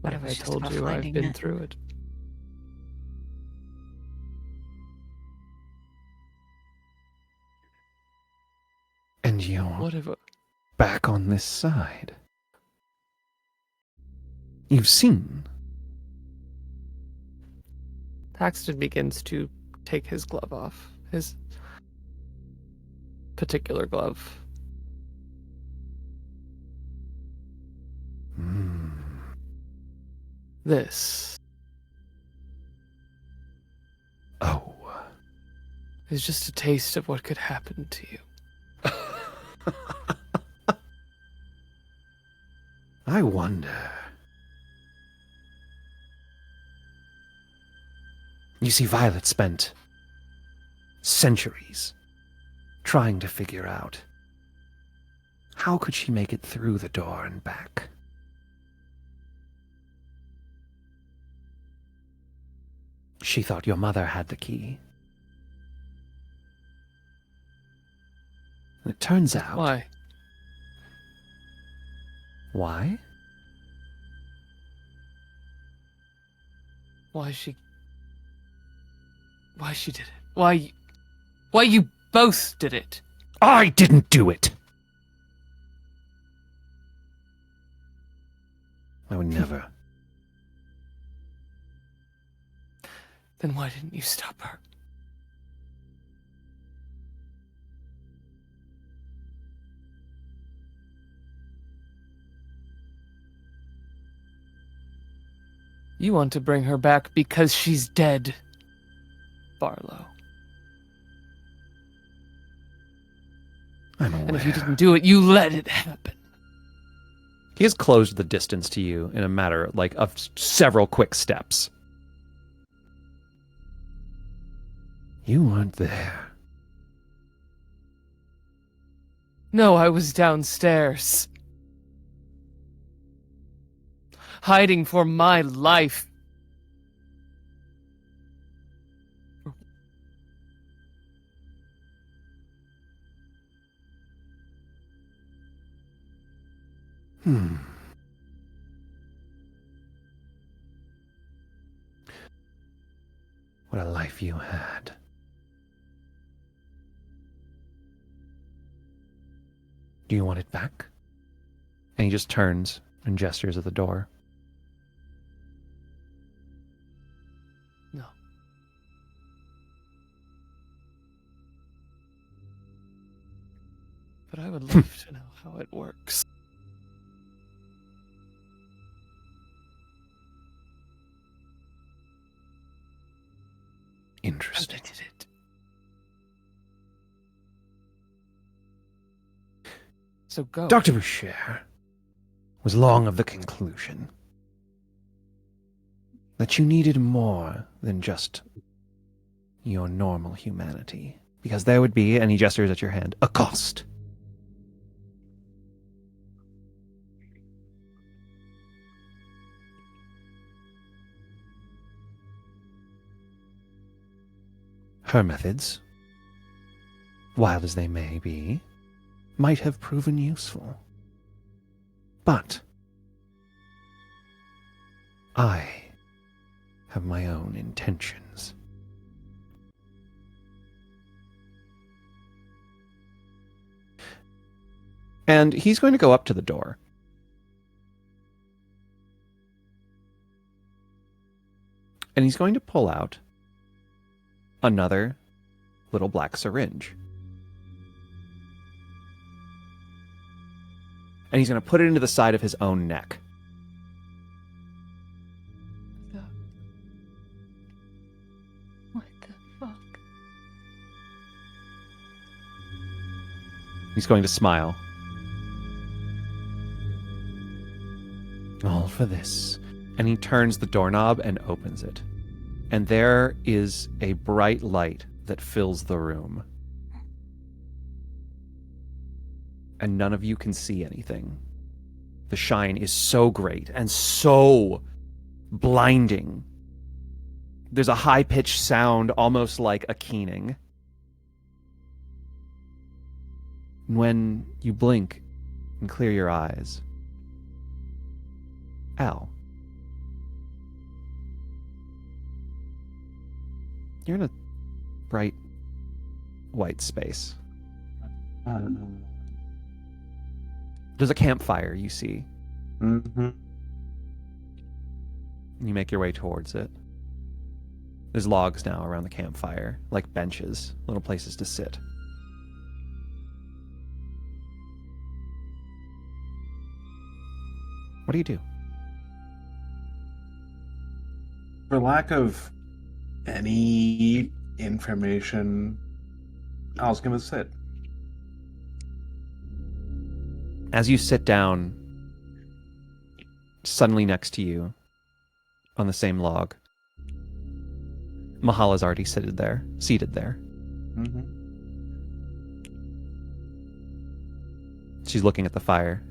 What But it if I was just told about you I've finding been it. through it? And you're What if... back on this side. You've seen. Paxton begins to take his glove off. His particular glove. This Oh. is just a taste of what could happen to you. I wonder. You see, Violet spent centuries trying to figure out how could she make it through the door and back. She thought your mother had the key. It turns out... Why? Why? Why she Why she did it. Why you both did it. I didn't do it! I would never. Then why didn't you stop her? You want to bring her back because she's dead, Barlow. I'm aware. And if you didn't do it, you let it happen. He has closed the distance to you in a matter of several quick steps. You weren't there. No, I was downstairs. Hiding for my life. What a life you had. Do you want it back? And he just turns and gestures at the door. No. But I would love to know how it works. Interesting. How they did it. So go. Dr. Boucher was long of the conclusion that you needed more than just your normal humanity. Because there would be, and he gestures at your hand, a cost. Her methods, wild as they may be, might have proven useful. But I have my own intentions. And he's going to go up to the door. And he's going to pull out another little black syringe. And he's going to put it into the side of his own neck. What the fuck? He's going to smile. All for this. And he turns the doorknob and opens it. And there is a bright light that fills the room. And none of you can see anything. The shine is so great and so blinding. There's a high-pitched sound, almost like a keening. When you blink and clear your eyes, Al, you're in a bright white space. There's a campfire, you see. Mm-hmm. You make your way towards it. There's logs now around the campfire, like benches, little places to sit. What do you do? For lack of any information, I was gonna sit. As you sit down, suddenly next to you, on the same log, Mahala's already seated there. Mm-hmm. She's looking at the fire.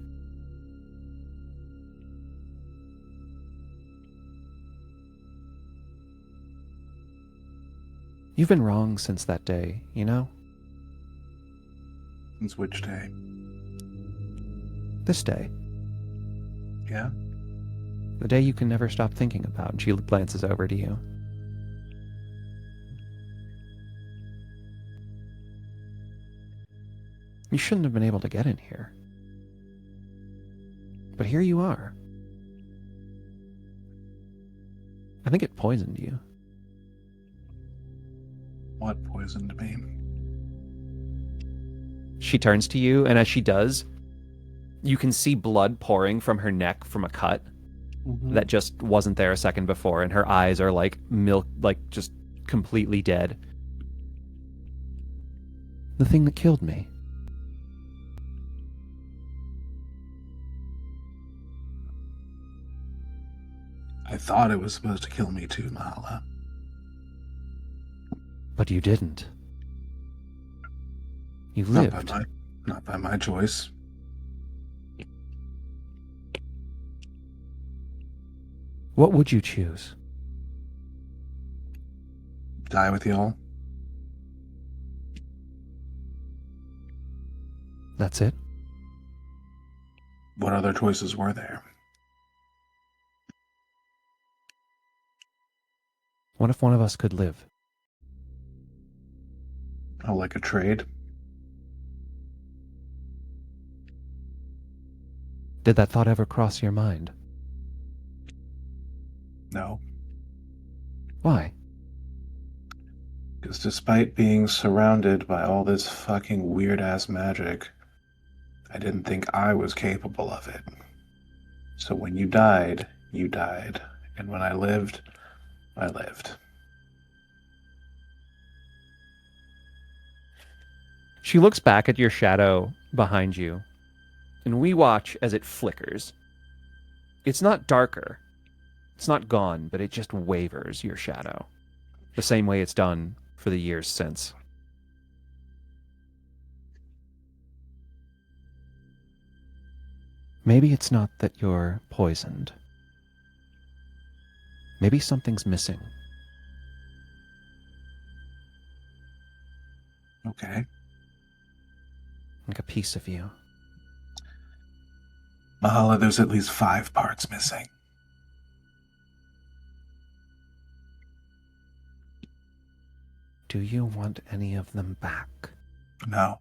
You've been wrong since that day, you know? Since which day? This day. Yeah? The day you can never stop thinking about. And she glances over to you. You shouldn't have been able to get in here. But here you are. I think it poisoned you. What poisoned me? She turns to you, and as she does, you can see blood pouring from her neck from a cut that just wasn't there a second before, and her eyes are like milk, like just completely dead. The thing that killed me. I thought it was supposed to kill me too, Mahala. But you didn't. You lived. Not by my choice. What would you choose? Die with y'all? That's it? What other choices were there? What if one of us could live? Oh, like a trade? Did that thought ever cross your mind? No. Why? Because despite being surrounded by all this fucking weird-ass magic, I didn't think I was capable of it. So when you died, you died. And when I lived, I lived. She looks back at your shadow behind you, and we watch as it flickers. It's not darker. It's not gone, but it just wavers, your shadow. The same way it's done for the years since. Maybe it's not that you're poisoned. Maybe something's missing. Okay. Like a piece of you. Mahala, there's at least 5 parts missing. Do you want any of them back? No.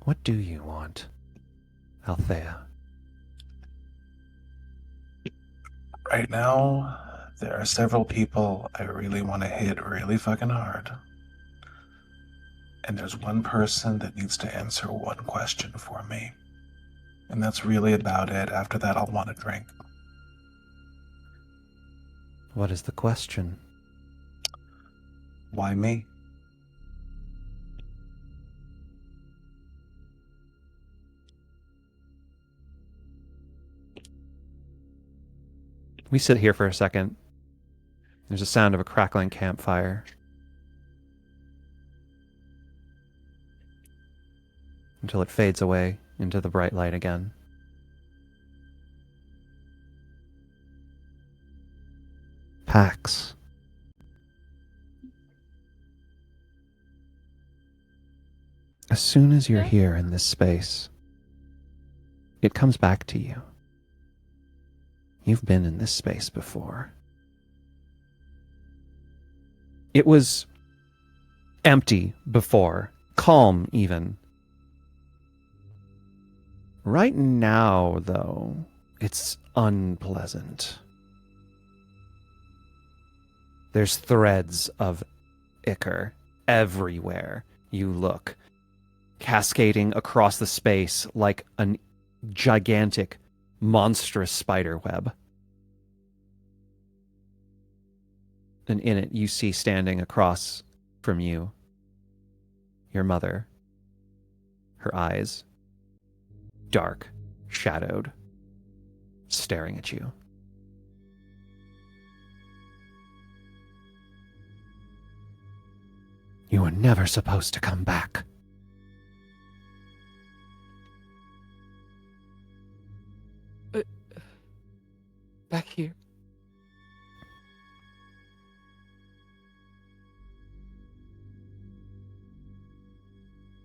What do you want, Althea? Right now, there are several people I really want to hit really fucking hard. And there's one person that needs to answer one question for me. And that's really about it. After that, I'll want a drink. What is the question? Why me? We sit here for a second. There's a sound of a crackling campfire. Until it fades away into the bright light again. Pax. As soon as you're here in this space, it comes back to you. You've been in this space before. It was empty before, calm even. Right now, though, it's unpleasant. There's threads of ichor everywhere you look, cascading across the space like a gigantic, monstrous spider web. And in it, you see standing across from you, your mother, her eyes, dark, shadowed, staring at you. You were never supposed to come back. Back here.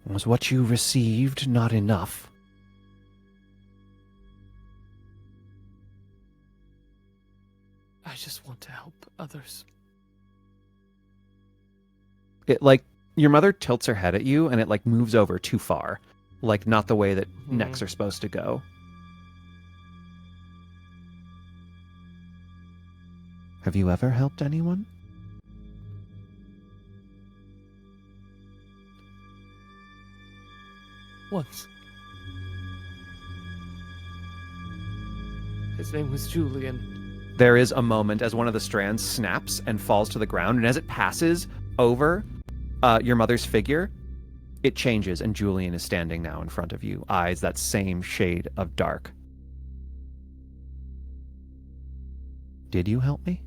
Was what you received not enough? I just want to help others. It like Your mother tilts her head at you, and it like moves over too far, like not the way that necks are supposed to go. Have you ever helped anyone? Once. His name was Julian. There is a moment as one of the strands snaps and falls to the ground, and as it passes over your mother's figure, it changes, and Julian is standing now in front of you, eyes that same shade of dark. Did you help me?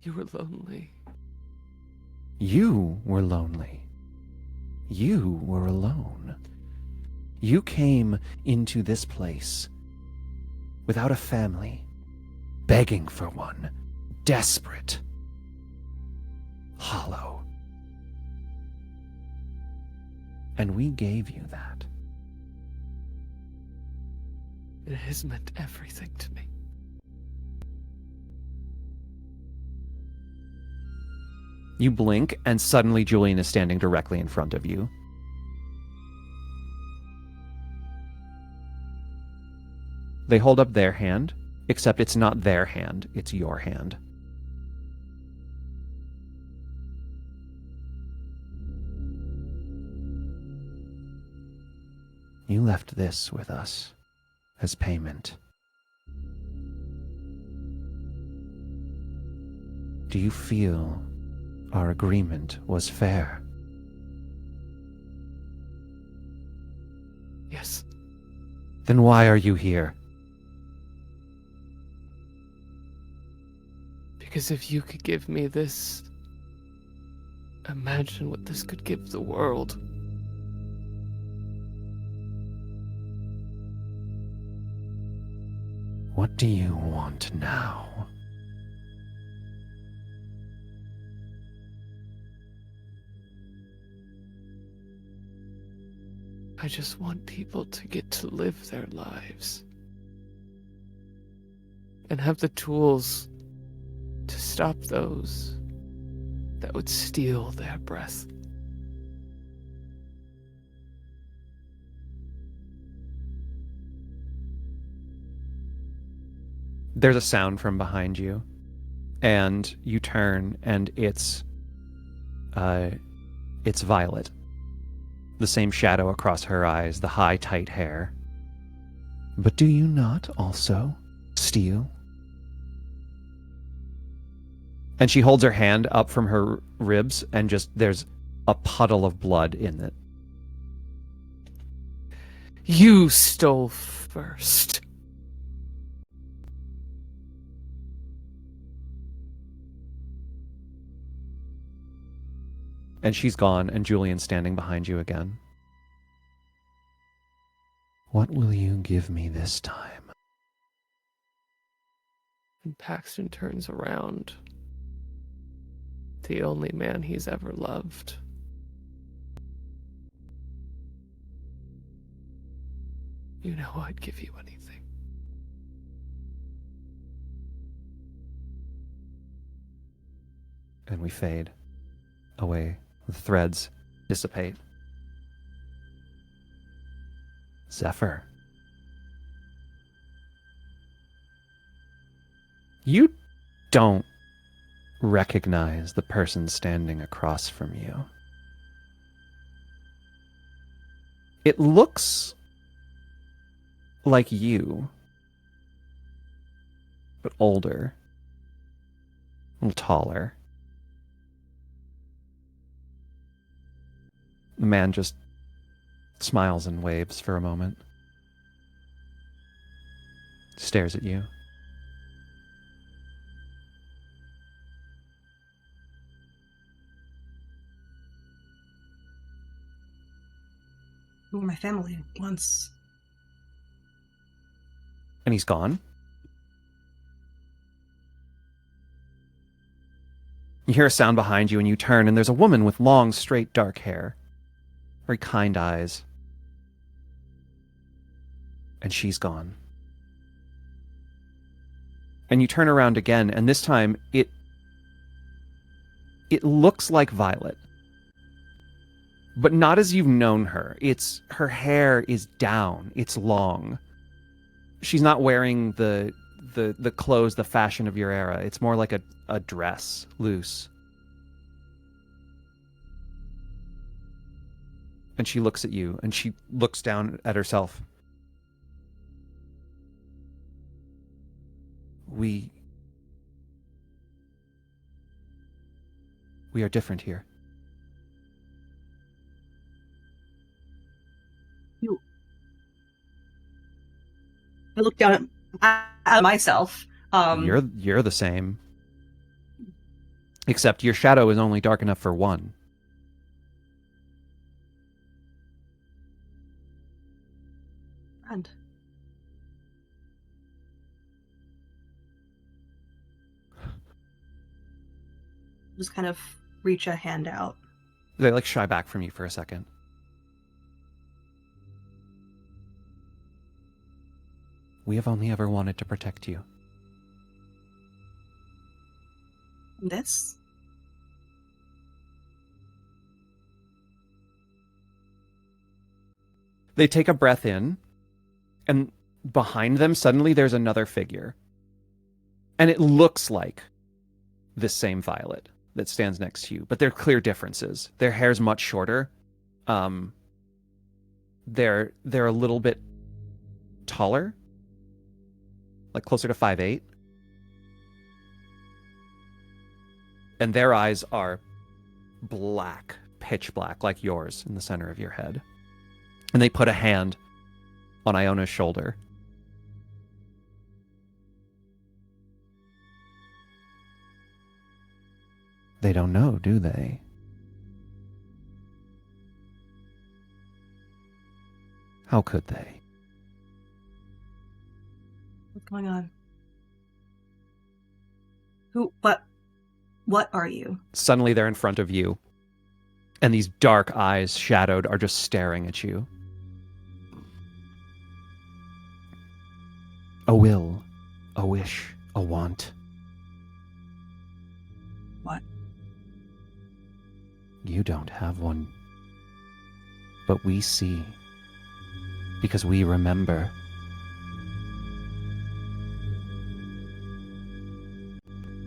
You were lonely. You were lonely. You were alone. You came into this place without a family, begging for one, desperate, hollow. And we gave you that. It has meant everything to me. You blink, and suddenly Julian is standing directly in front of you. They hold up their hand, except it's not their hand, it's your hand. You left this with us as payment. Do you feel our agreement was fair? Yes. Then why are you here? Because if you could give me this, imagine what this could give the world. What do you want now? I just want people to get to live their lives. And have the tools to stop those that would steal their breath. There's a sound from behind you, and you turn, and it's Violet. The same shadow across her eyes, the high, tight hair. But do you not also steal? And she holds her hand up from her ribs, and just there's a puddle of blood in it. You stole first. And she's gone, and Julian's standing behind you again. What will you give me this time? And Paxton turns around. The only man he's ever loved. You know I'd give you anything. And we fade away. The threads dissipate. Zephyr. You don't recognize the person standing across from you. It looks like you, but older, a little taller. The man just smiles and waves for a moment. Stares at you. Who were my family once. And he's gone. You hear a sound behind you, and you turn, and there's a woman with long, straight, dark hair. Very kind eyes. And she's gone. And you turn around again, and this time it looks like Violet. But not as you've known her. Her hair is down. It's long. She's not wearing the clothes, the fashion of your era. It's more like a dress, loose. And she looks at you, and she looks down at herself. We are different here. I look down at myself. You're the same. Except your shadow is only dark enough for one. And just kind of reach a hand out. They like shy back from you for a second. We have only ever wanted to protect you. This? They take a breath in, and behind them, suddenly there's another figure. And it looks like this same Violet that stands next to you, but there are clear differences. Their hair's much shorter. They're a little bit taller, like closer to 5'8". And their eyes are black, pitch black, like yours in the center of your head. And they put a hand on Iona's shoulder. They don't know, do they? How could they? What's going on? What are you? Suddenly they're in front of you, and these dark eyes, shadowed, are just staring at you. A will, a wish, a want. What? You don't have one. But we see. Because we remember.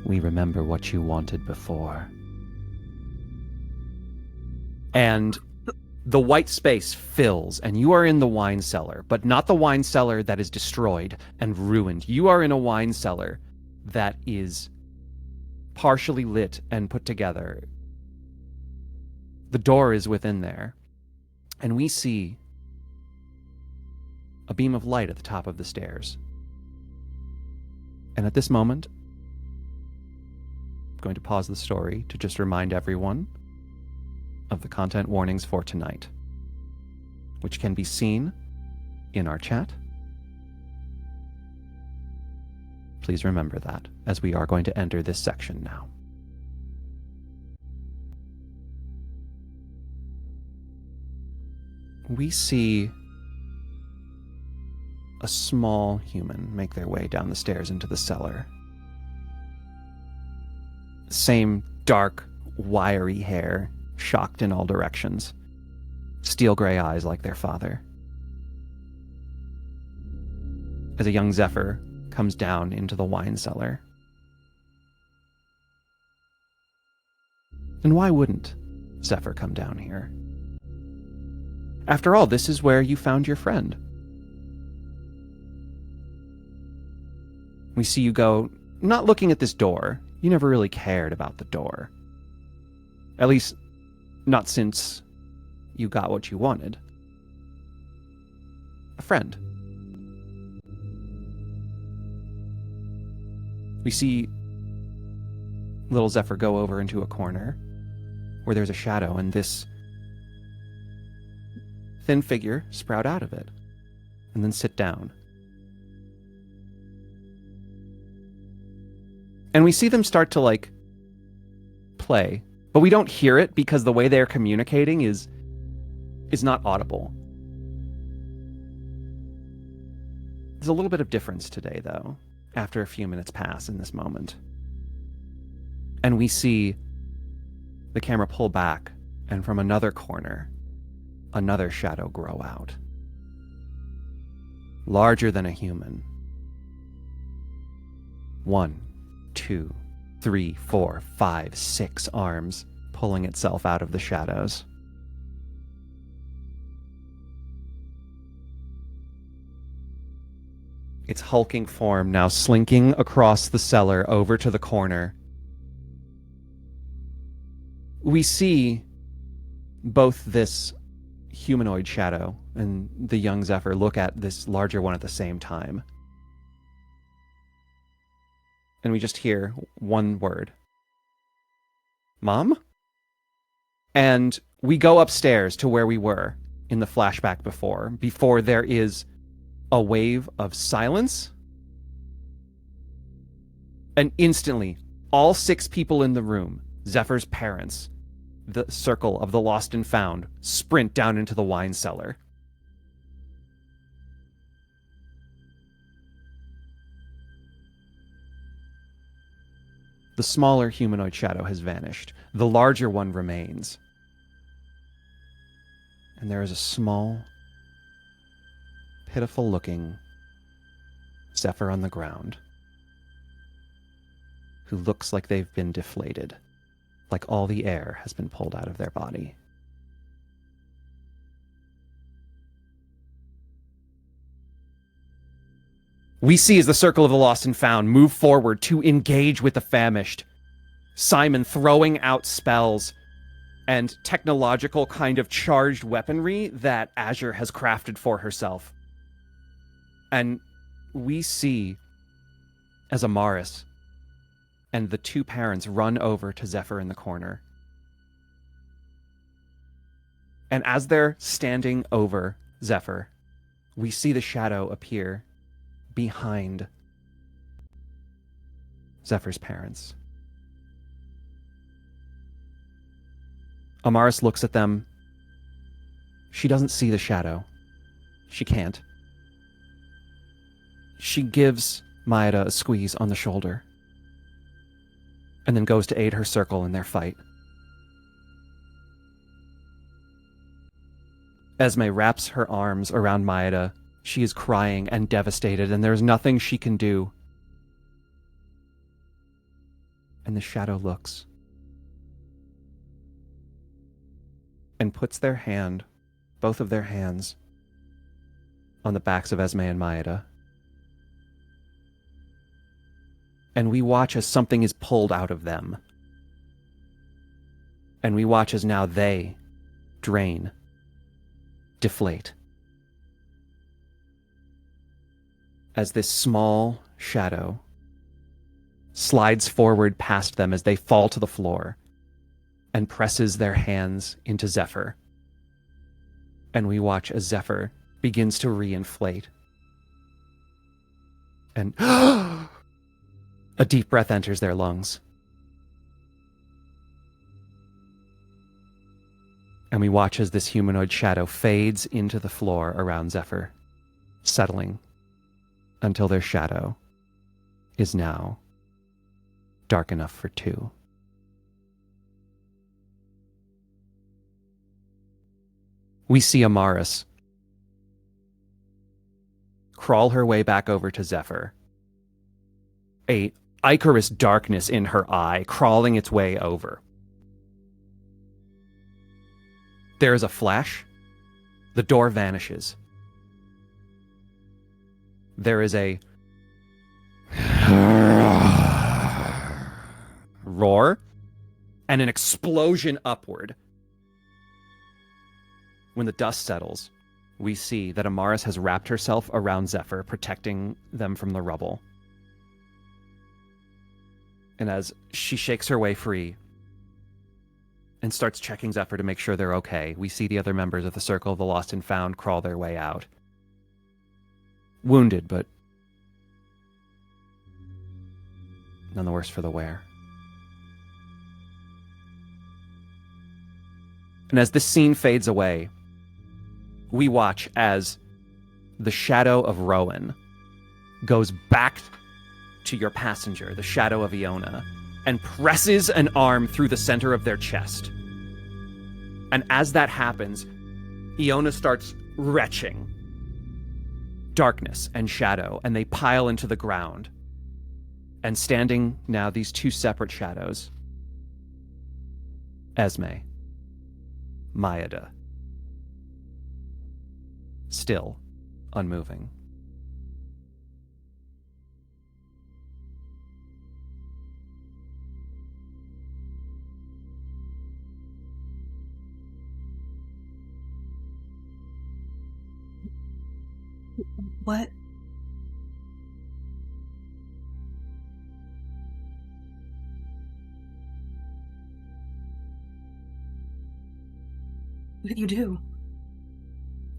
We remember what you wanted before. And the white space fills, and you are in the wine cellar, but not the wine cellar that is destroyed and ruined. You are in a wine cellar that is partially lit and put together. The door is within there, and we see a beam of light at the top of the stairs. And at this moment, I'm going to pause the story to just remind everyone of the content warnings for tonight, which can be seen in our chat. Please remember that as we are going to enter this section now. We see a small human make their way down the stairs into the cellar. Same dark, wiry hair, shocked in all directions. Steel gray eyes like their father. As a young Zephyr comes down into the wine cellar. And why wouldn't Zephyr come down here? After all, this is where you found your friend. We see you go, not looking at this door. You never really cared about the door. At least, not since you got what you wanted. A friend. We see little Zephyr go over into a corner where there's a shadow, and this thin figure sprout out of it and then sit down. And we see them start to play, but we don't hear it because the way they're communicating is not audible. There's a little bit of difference today, though. after a few minutes pass in this moment. And we see the camera pull back, and from another corner, another shadow grow out. Larger than a human. 1, 2, 3, 4, 5, 6 arms pulling itself out of the shadows. Its hulking form now slinking across the cellar over to the corner. We see both this humanoid shadow and the young Zephyr look at this larger one at the same time. And we just hear one word. Mom? And we go upstairs to where we were in the flashback before there is a wave of silence. And instantly, all 6 people in the room, Zephyr's parents, the circle of the lost and found, sprint down into the wine cellar. The smaller humanoid shadow has vanished. The larger one remains. And there is a small, pitiful-looking Zephyr on the ground who looks like they've been deflated, like all the air has been pulled out of their body. We see as the circle of the lost and found move forward to engage with the famished. Simon throwing out spells and technological kind of charged weaponry that Azure has crafted for herself. And we see as Amaris and the 2 parents run over to Zephyr in the corner. And as they're standing over Zephyr, we see the shadow appear behind Zephyr's parents. Amaris looks at them. She doesn't see the shadow. She can't. She gives Maeda a squeeze on the shoulder and then goes to aid her circle in their fight. Esme wraps her arms around Maeda. She is crying and devastated, and there's nothing she can do. And the shadow looks and puts their hand, both of their hands, on the backs of Esme and Maeda. And we watch as something is pulled out of them. And we watch as now they drain, deflate. As this small shadow slides forward past them as they fall to the floor and presses their hands into Zephyr. And we watch as Zephyr begins to reinflate. And a deep breath enters their lungs. And we watch as this humanoid shadow fades into the floor around Zephyr, settling until their shadow is now dark enough for 2. We see Amaris crawl her way back over to Zephyr, a ichorous darkness in her eye crawling its way over. There is a flash. The door vanishes. There is a roar and an explosion upward. When the dust settles, we see that Amaris has wrapped herself around Zephyr, protecting them from the rubble. And as she shakes her way free and starts checking Zephyr to make sure they're okay, we see the other members of the Circle of the Lost and Found crawl their way out. Wounded, but none the worse for the wear. And as this scene fades away, we watch as the shadow of Rowan goes back to your passenger, the shadow of Iona, and presses an arm through the center of their chest. And as that happens, Iona starts retching. Darkness and shadow, and they pile into the ground. And standing now, these two separate shadows. Esme. Mayada. Still unmoving. What? What did you do?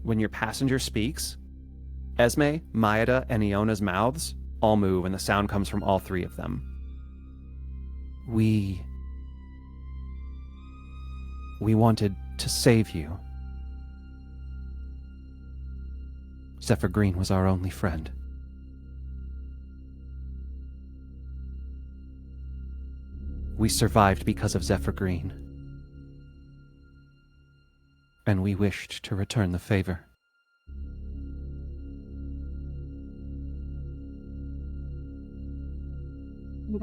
When your passenger speaks, Esme, Mayada, and Iona's mouths all move, and the sound comes from all three of them. We wanted to save you. Zephyr Green was our only friend. We survived because of Zephyr Green. And we wished to return the favor. Are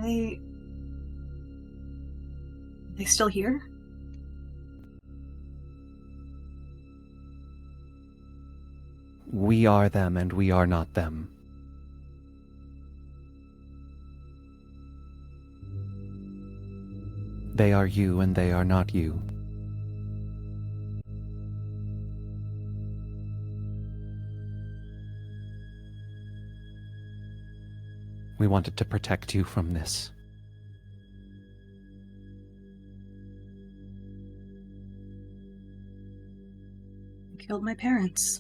they still here? We are them and we are not them. They are you and they are not you. We wanted to protect you from this. You killed my parents.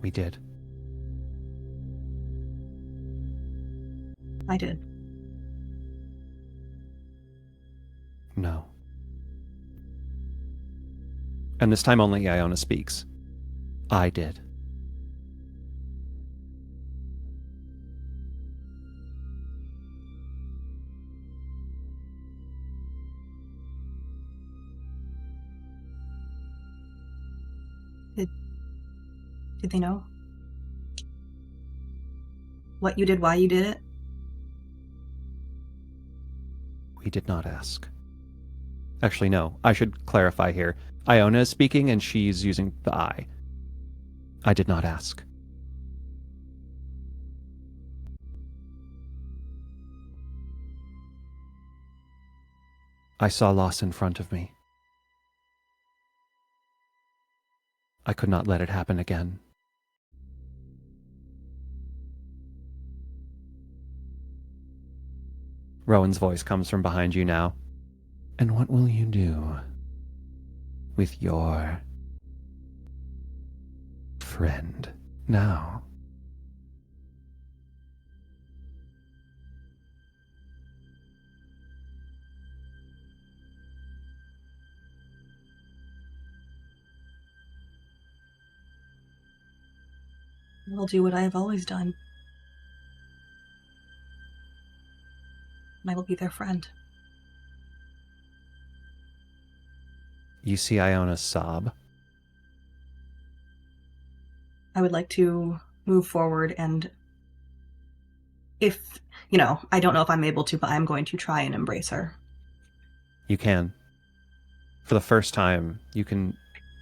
We did. I did. No. And this time only Iona speaks. I did. Did they know? What you did, why you did it? We did not ask. Actually, no. I should clarify here. Iona is speaking and she's using the I. I did not ask. I saw loss in front of me. I could not let it happen again. Rowan's voice comes from behind you now. And what will you do with your friend now? I'll do what I have always done. I will be their friend. You see Iona sob. I would like to move forward and if, I don't know if I'm able to, but I'm going to try and embrace her. You can. For the first time, you can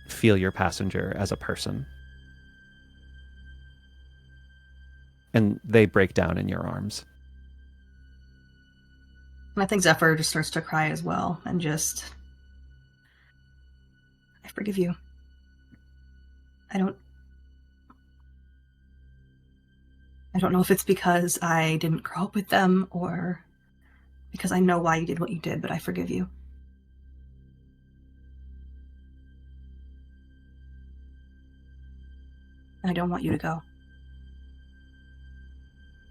feel your passenger as a person. And they break down in your arms. And I think Zephyr just starts to cry as well and I forgive you. I don't know if it's because I didn't grow up with them or because I know why you did what you did, but I forgive you. And I don't want you to go.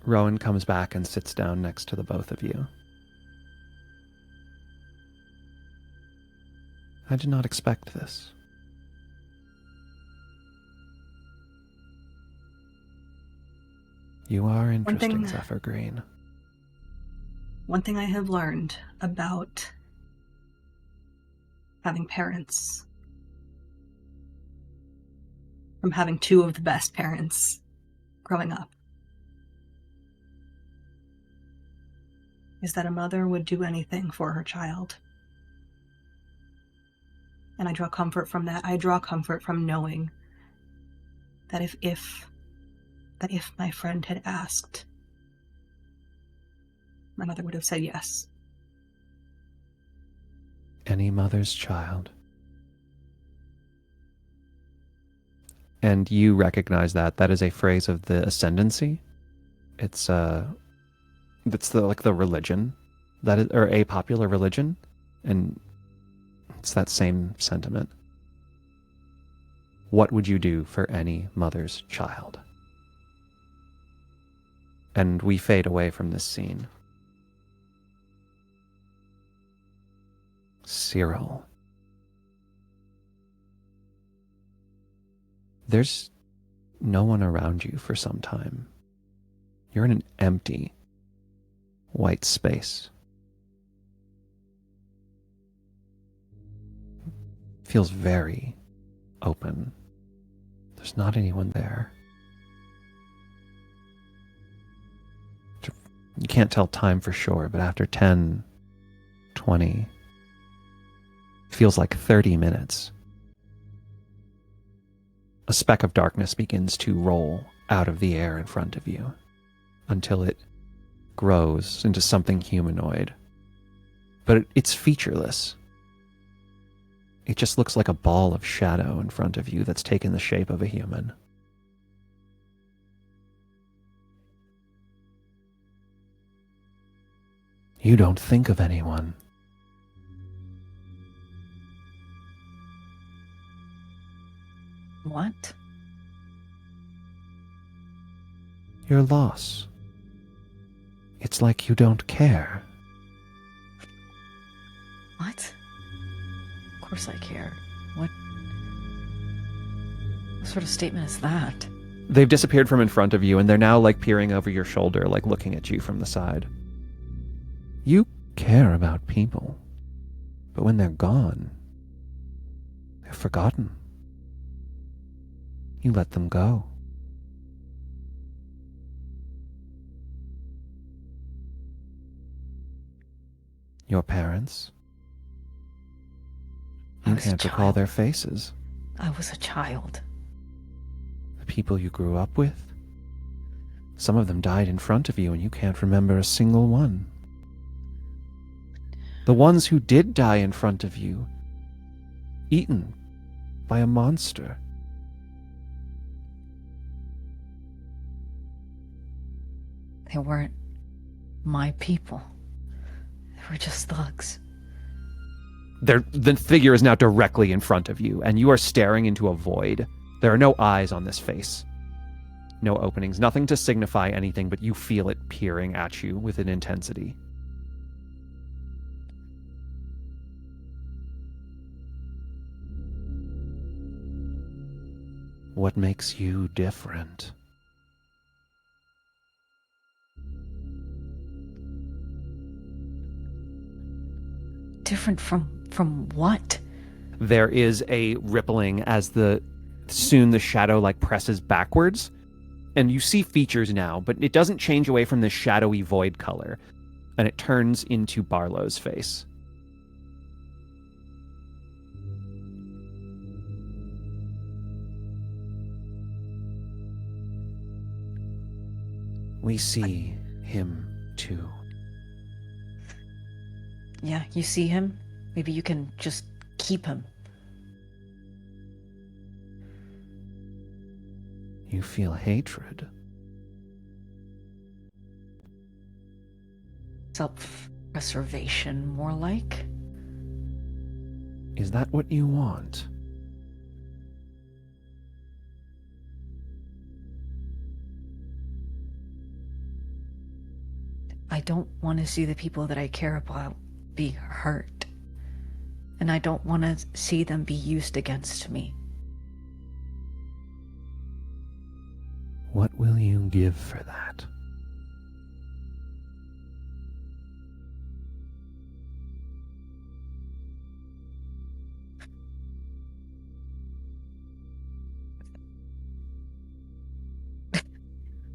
Rowan comes back and sits down next to the both of you. I did not expect this. You are One interesting, thing- Zephyr Green. One thing I have learned about having parents, from having two of the best parents growing up, is that a mother would do anything for her child. And I draw comfort from that. I draw comfort from knowing that if my friend had asked, my mother would have said yes. Any mother's child. And you recognize that. That is a phrase of the ascendancy. It's the religion that is, or a popular religion, and it's that same sentiment. What would you do for any mother's child? And we fade away from this scene. Cyril. There's no one around you for some time. You're in an empty, white space. Feels very open. There's not anyone there. You can't tell time for sure, but after 10, 20, feels like 30 minutes. A speck of darkness begins to roll out of the air in front of you until it grows into something humanoid. But it's featureless. It just looks like a ball of shadow in front of you that's taken the shape of a human. You don't think of anyone. What? Your loss. It's like you don't care. What? Of course I care. What sort of statement is that? They've disappeared from in front of you, and they're now like peering over your shoulder, like looking at you from the side. You care about people, but when they're gone, they're forgotten. You let them go. Your parents? I You was a can't recall child. their faces. I was a child. The people you grew up with? Some of them died in front of you, and you can't remember a single one. The ones who did die in front of you, eaten by a monster. They weren't my people. They were just thugs. The figure is now directly in front of you, and you are staring into a void. There are no eyes on this face. No openings, nothing to signify anything, but you feel it peering at you with an intensity. What makes you different? Different from what? There is a rippling as soon the shadow like presses backwards, and you see features now, but it doesn't change away from this shadowy void color, and it turns into Barlow's face. We see him too. Yeah, you see him? Maybe you can just keep him. You feel hatred. Self-preservation, more like. Is that what you want? I don't want to see the people that I care about be hurt. And I don't want to see them be used against me. What will you give for that?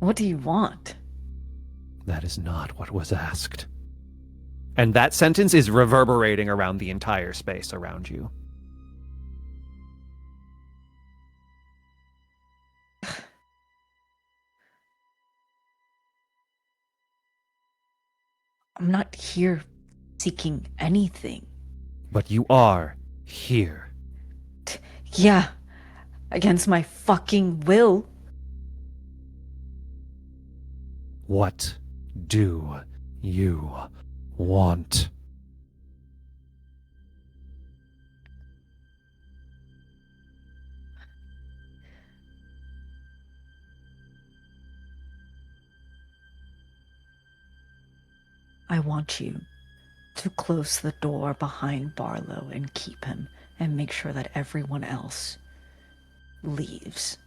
What do you want? That is not what was asked. And that sentence is reverberating around the entire space around you. I'm not here seeking anything. But you are here. Yeah, against my fucking will. What do you want? I want you to close the door behind Barlow and keep him, and make sure that everyone else leaves.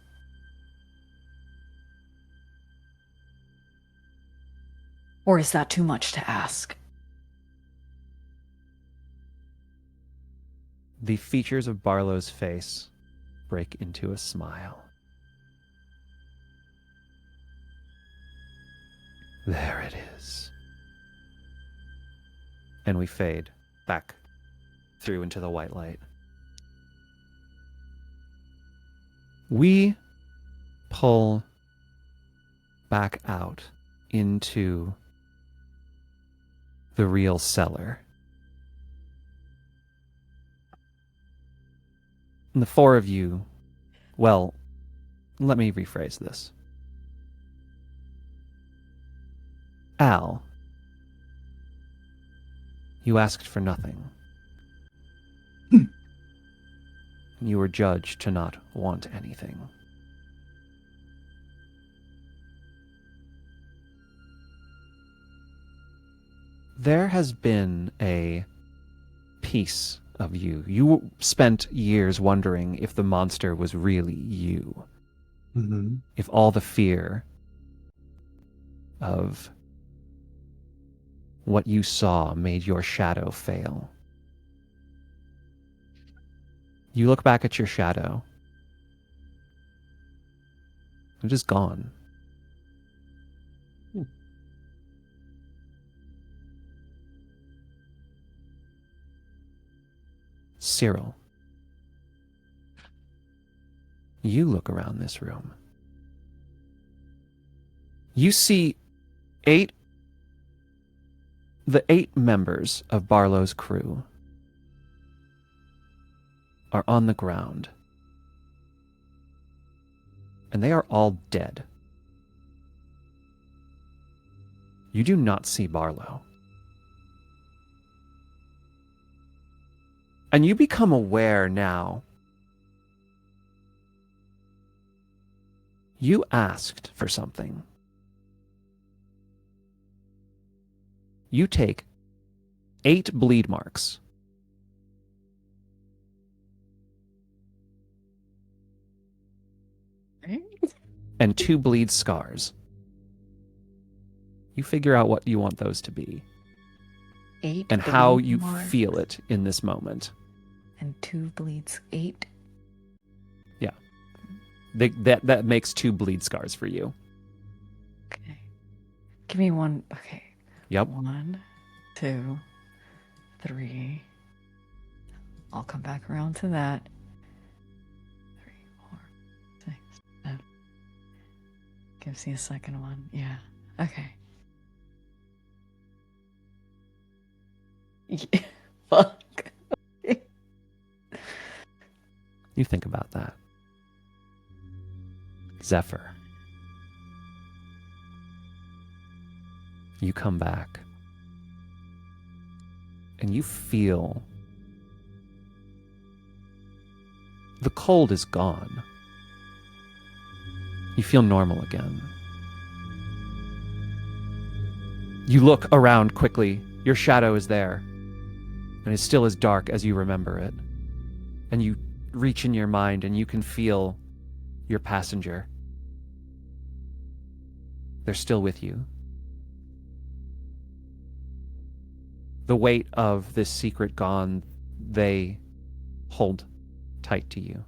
Or is that too much to ask? The features of Barlow's face break into a smile. There it is. And we fade back through into the white light. We pull back out into the real cellar. And the four of you, well, let me rephrase this. Al, you asked for nothing. You were judged to not want anything. There has been a piece of you. You spent years wondering if the monster was really you. Mm-hmm. If all the fear of what you saw made your shadow fail. You look back at your shadow. It is gone. Cyril, you look around this room. You see the 8 members of Barlow's crew are on the ground. And they are all dead. You do not see Barlow. And you become aware now. You asked for something. You take 8 bleed marks. And 2 bleed scars. You figure out what you want those to be. 8 and how bleed you marks feel it in this moment. And 2 bleeds 8. Yeah. That makes 2 bleed scars for you. Okay. Give me one. Okay. Yep. 1, 2, 3. I'll come back around to that. 3, 4, 6, 7. Gives me a second one. Yeah. Okay. Yeah. Fuck. You think about that. Zephyr. You come back. And you feel the cold is gone. You feel normal again. You look around quickly. Your shadow is there. And it's still as dark as you remember it. And you reach in your mind and you can feel your passenger. They're still with you. The weight of this secret gone, they hold tight to you.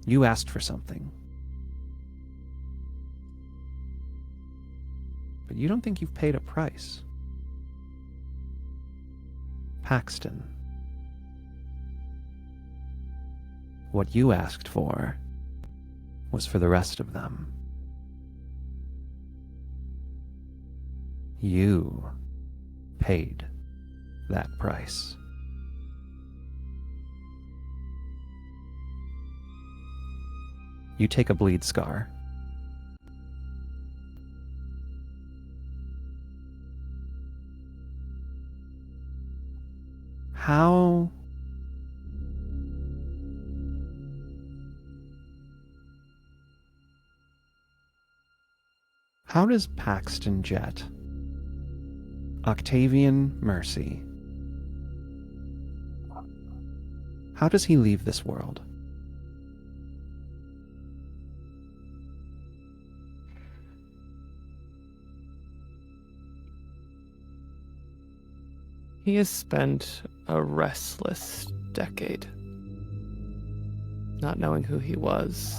You asked for something. But you don't think you've paid a price. Paxton. What you asked for was for the rest of them. You paid that price. You take a bleed scar. How does Paxton Jett, Octavian Mercy, how does he leave this world? He has spent a restless decade not knowing who he was,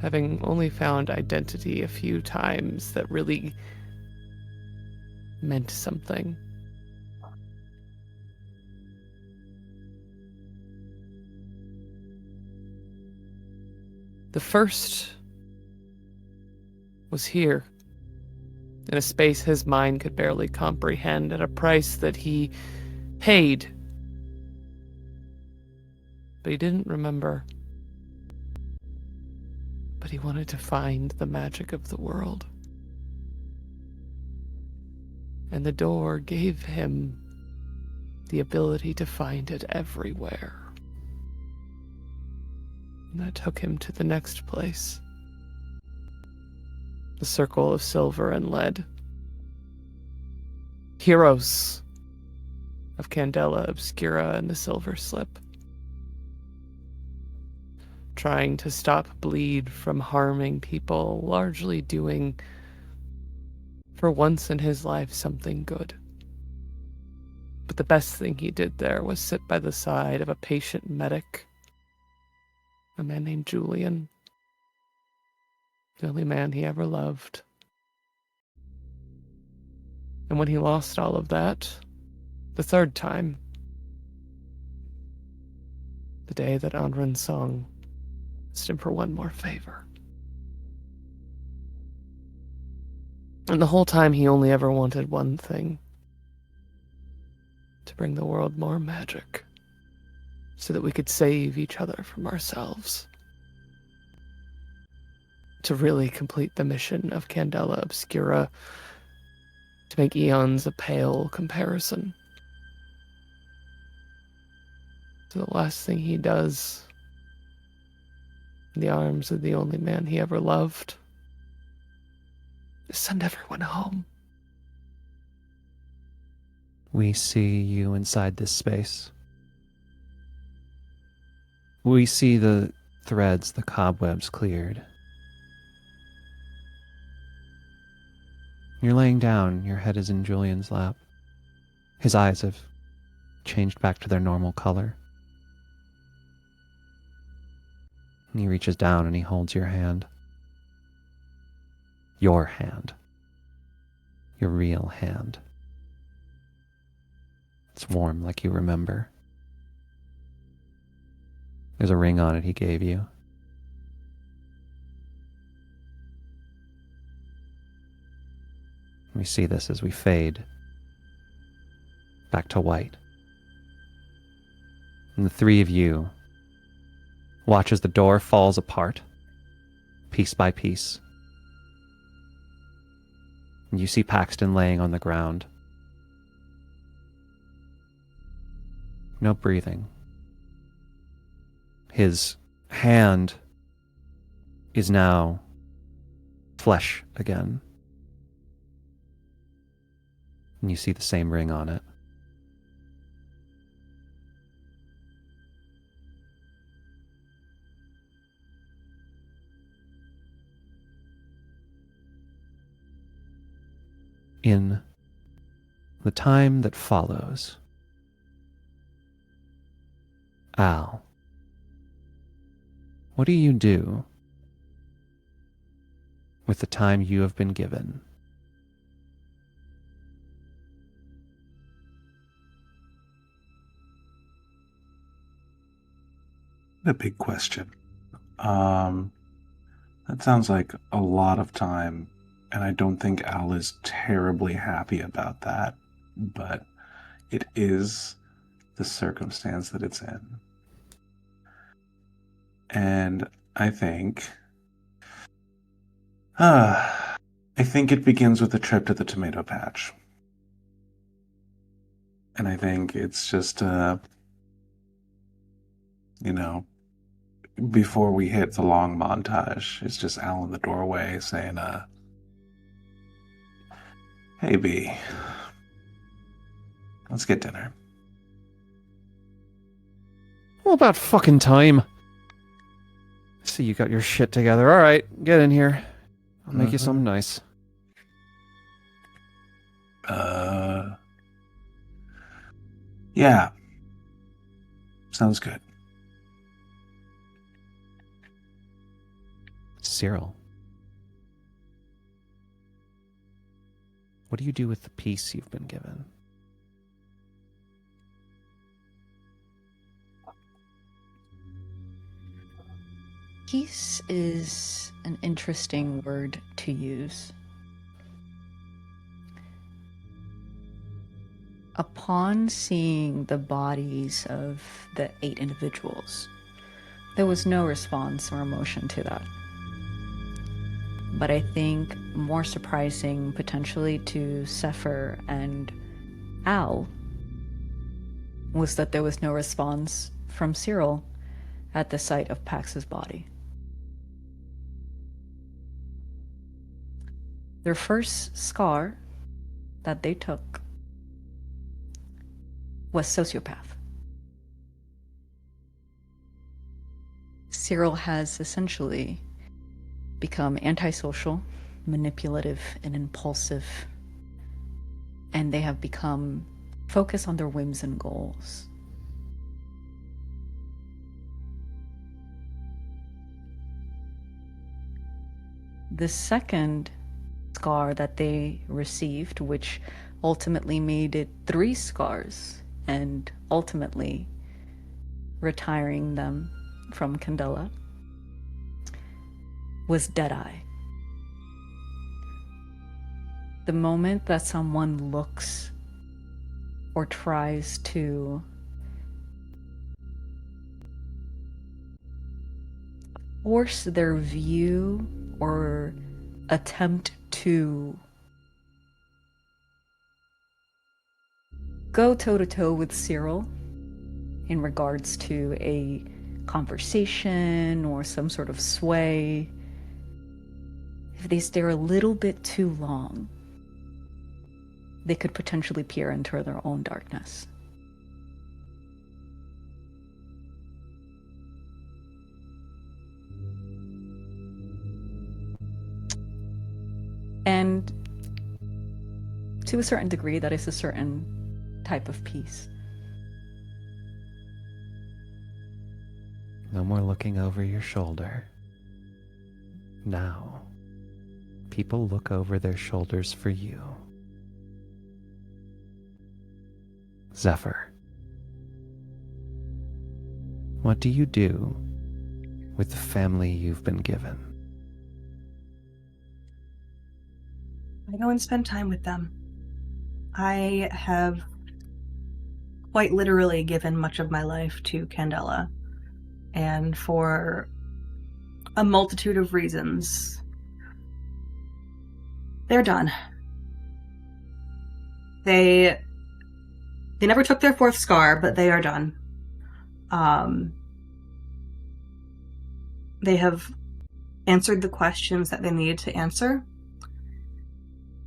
having only found identity a few times that really meant something. The first was here, in a space his mind could barely comprehend, at a price that he paid. But he didn't remember. But he wanted to find the magic of the world. And the door gave him the ability to find it everywhere. And that took him to the next place. The circle of silver and lead. Heroes of Candela Obscura and the Silver Slip. Trying to stop bleed from harming people, largely doing, for once in his life, something good. But the best thing he did there was sit by the side of a patient medic, a man named Julian. The only man he ever loved. And when he lost all of that, the third time, the day that Anran Song asked him for one more favor. And the whole time he only ever wanted one thing: to bring the world more magic, so that we could save each other from ourselves. To really complete the mission of Candela Obscura, to make eons a pale comparison. So the last thing he does, in the arms of the only man he ever loved, is send everyone home. We see you inside this space. We see the threads, the cobwebs cleared. You're laying down, your head is in Julian's lap. His eyes have changed back to their normal color. And he reaches down and he holds your hand. Your hand. Your real hand. It's warm like you remember. There's a ring on it he gave you. We see this as we fade back to white. And the three of you watch as the door falls apart, piece by piece. And you see Paxton laying on the ground. No breathing. His hand is now flesh again. And you see the same ring on it. in the time that follows, Al, what do you do with the time you have been given? A big question. That sounds like a lot of time, and I don't think Al is terribly happy about that, but it is the circumstance that it's in. And I think it begins with a trip to the tomato patch. And I think it's just, before we hit the long montage, it's just Al in the doorway saying, hey, B, let's get dinner. Well, about fucking time. See, you got your shit together. All right, get in here. I'll make you something nice. Yeah. Sounds good. Cyril, what do you do with the piece you've been given? Peace is an interesting word to use. Upon seeing the bodies of the 8 individuals, there was no response or emotion to that. But I think more surprising potentially to Sefer and Al was that there was no response from Cyril at the sight of Pax's body. Their first scar that they took was sociopath. Cyril has essentially become antisocial, manipulative, and impulsive, and they have become focused on their whims and goals. The second scar that they received, which ultimately made it 3 scars, and ultimately retiring them from Candela, was Deadeye. The moment that someone looks or tries to force their view or attempt to go toe-to-toe with Cyril in regards to a conversation or some sort of sway, if they stare a little bit too long, they could potentially peer into their own darkness. And to a certain degree, that is a certain type of peace. No more looking over your shoulder. Now, people look over their shoulders for you. Zephyr, what do you do with the family you've been given? I go and spend time with them. I have quite literally given much of my life to Candela, and for a multitude of reasons, they're done. They never took their 4th scar, but they are done. They have answered the questions that they needed to answer,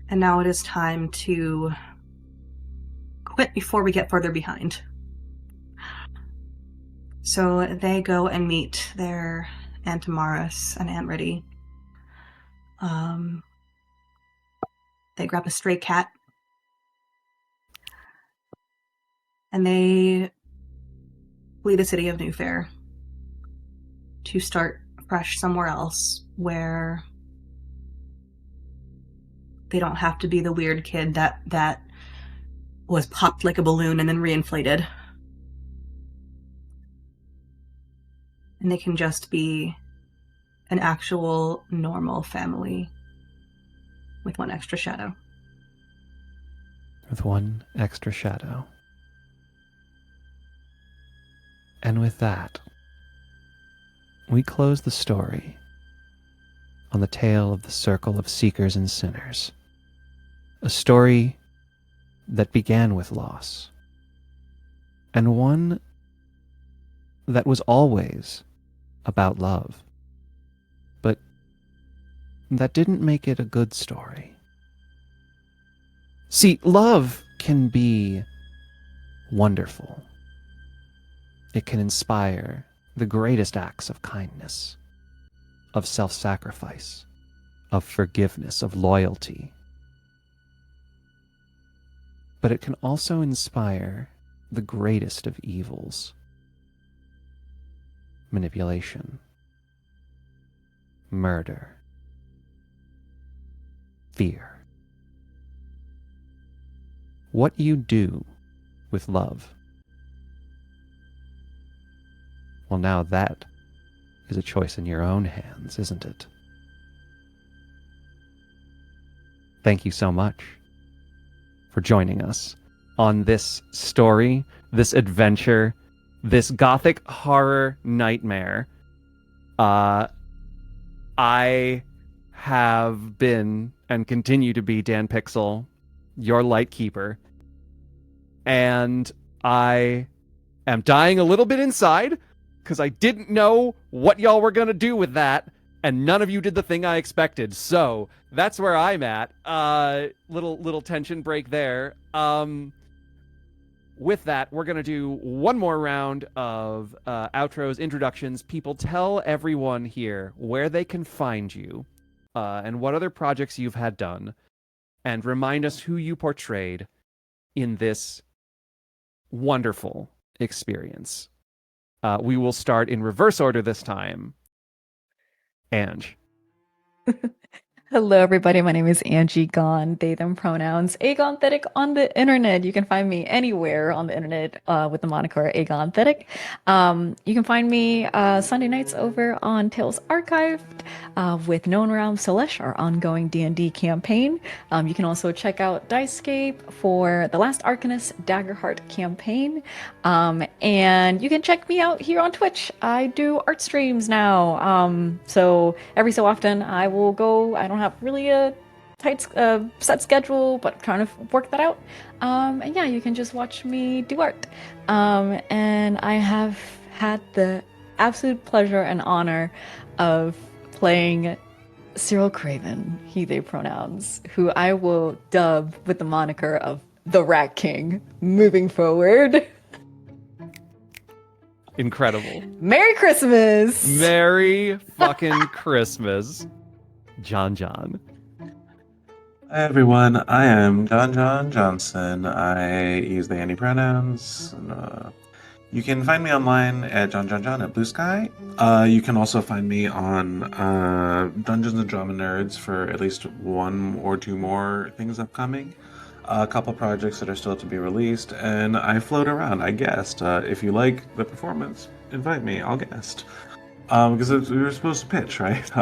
and now it is time to quit before we get further behind. So they go and meet their Aunt Amaris and Aunt Riddy. They grab a stray cat. And they flee the city of New Fair to start fresh somewhere else where they don't have to be the weird kid that was popped like a balloon and then reinflated. And they can just be an actual normal family with one extra shadow. With one extra shadow. And with that, we close the story on the tale of the circle of seekers and sinners. A story that began with loss, and one that was always about love, but that didn't make it a good story. See, love can be wonderful. It can inspire the greatest acts of kindness, of self-sacrifice, of forgiveness, of loyalty. But it can also inspire the greatest of evils: manipulation, murder, fear. What you do with love, well, now that is a choice in your own hands, isn't it? Thank you so much for joining us on this story, this adventure, this gothic horror nightmare. I have been and continue to be Dan Pixel, your light keeper, and I am dying a little bit inside because I didn't know what y'all were gonna do with that, and none of you did the thing I expected. So that's where I'm at. Little tension break there. With that, we're gonna do one more round of outros, introductions. People, tell everyone here where they can find you, and what other projects you've had done, and remind us who you portrayed in this wonderful experience. We will start in reverse order this time. Ange. Hello, everybody. My name is Angie Gon, they, them pronouns. Agonthetic on the internet. You can find me anywhere on the internet with the moniker Agonthetic. You can find me Sunday nights over on Tales Archived with Known Realm Celeste, our ongoing D&D campaign. You can also check out Dicescape for the Last Arcanist Daggerheart campaign. And you can check me out here on Twitch. I do art streams now. So every so often I will go. I don't have really a tight set schedule, but I'm trying to work that out. And yeah, you can just watch me do art. And I have had the absolute pleasure and honor of playing Cyril Craven, he, they pronouns, who I will dub with the moniker of the Rat King moving forward. Incredible. Merry Christmas! Merry fucking Christmas. John. Hi everyone, I am John Johnson. I use they, any pronouns. You can find me online at John at Blue Sky. You can also find me on Dungeons and Drama Nerds for at least one or two more things upcoming. A couple projects that are still to be released, and I float around. I guessed. If you like the performance, invite me. I'll guest. Because we were supposed to pitch, right?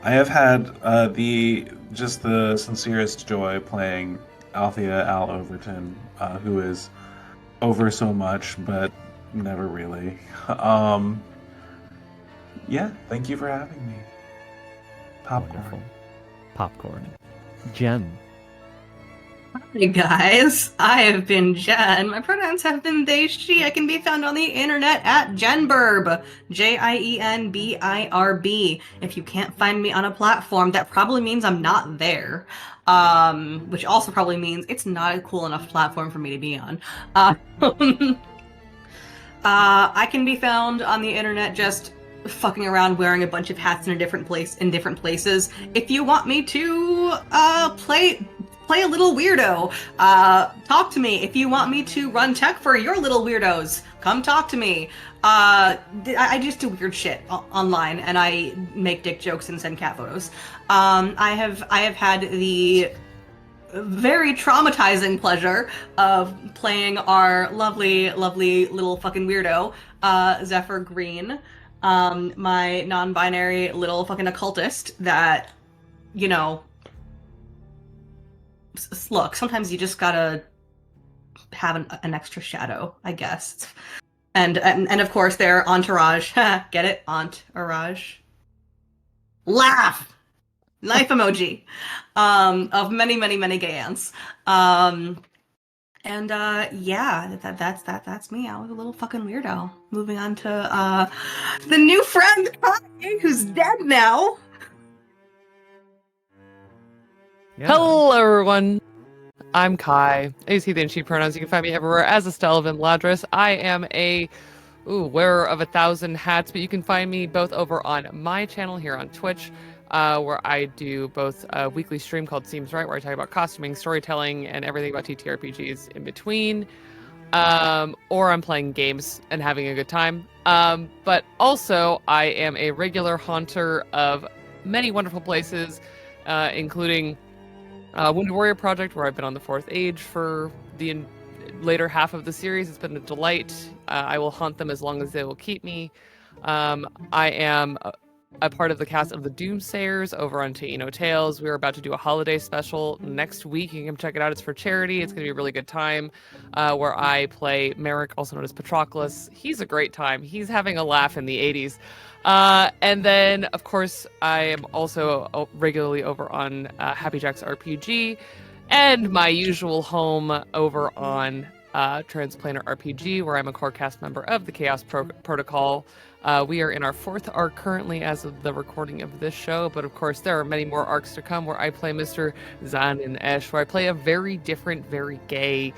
I have had the sincerest joy playing Althea Al Overton, who is over so much, but never really. Yeah, thank you for having me. Popcorn. Wonderful. Popcorn. Jen. Hi guys, I have been Jen. My pronouns have been they, she. I can be found on the internet at Jenburb, JIENBIRB. If you can't find me on a platform, that probably means I'm not there. Which also probably means it's not a cool enough platform for me to be on. I can be found on the internet just fucking around wearing a bunch of hats in different places. If you want me to play a little weirdo, talk to me. If you want me to run tech for your little weirdos, come talk to me. I just do weird shit online, and I make dick jokes and send cat photos. I have had the very traumatizing pleasure of playing our lovely little fucking weirdo, Zephyr Green, my non-binary little fucking occultist that, you know, look, sometimes you just gotta have an extra shadow, I guess. And of course their entourage, get it? Entourage. Laugh! Knife emoji. Of many gay aunts. Yeah, that's me. I was a little fucking weirdo. Moving on to the new friend, Kai, who's dead now. Yeah. Hello, everyone. I'm Kai. I use he, they, she pronouns. You can find me everywhere as Estelle Van Ladris. I am a wearer of 1,000 hats, but you can find me both over on my channel here on Twitch, where I do both a weekly stream called Seems Right, where I talk about costuming, storytelling, and everything about TTRPGs in between. Or I'm playing games and having a good time. But also, I am a regular haunter of many wonderful places, including Wounded Warrior Project, where I've been on the 4th Age for the later half of the series. It's been a delight. I will haunt them as long as they will keep me. I am a part of the cast of the Doomsayers over on Taino Tales. We're about to do a holiday special next week. You can come check it out. It's for charity. It's going to be a really good time, where I play Merrick, also known as Patroclus. He's a great time. He's having a laugh in the 80s. And then, of course, I am also regularly over on Happy Jack's RPG, and my usual home over on Transplanar RPG, where I'm a core cast member of the Chaos Protocol. We are in our 4th arc currently as of the recording of this show, but of course there are many more arcs to come where I play Mr. Zan in Esh, where I play a very different, very gay,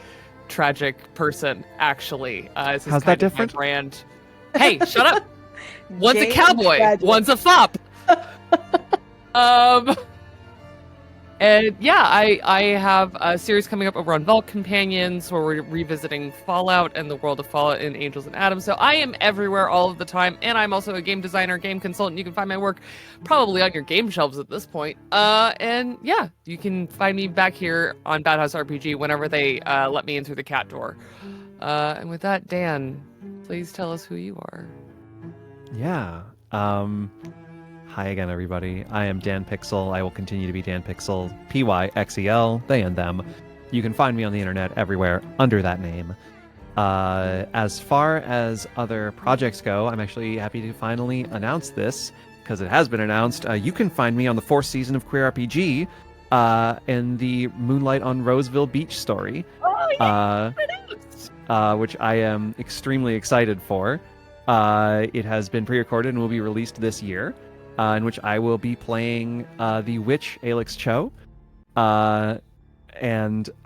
tragic person, actually. How's that different? My brand. Hey, shut up! One's a Gay cowboy, and tragic. one's a fop. And yeah, I have a series coming up over on Vault Companions, where we're revisiting Fallout and the world of Fallout in Angels and Atoms. So I am everywhere all of the time, and I'm also a game designer, game consultant. You can find my work probably on your game shelves at this point. And yeah, you can find me back here on Bad House RPG whenever they let me in through the cat door. And with that, Dan, please tell us who you are. Yeah. Hi again, everybody. I am Dan Pixel. I will continue to be Dan Pixel, PYXEL, they and them. You can find me on the internet everywhere under that name. As far as other projects go, I'm actually happy to finally announce this, because it has been announced. You can find me on the 4th season of Queer RPG in the Moonlight on Roseville Beach story, which I am extremely excited for. It has been pre-recorded and will be released this year. In which I will be playing the witch Alix Cho, and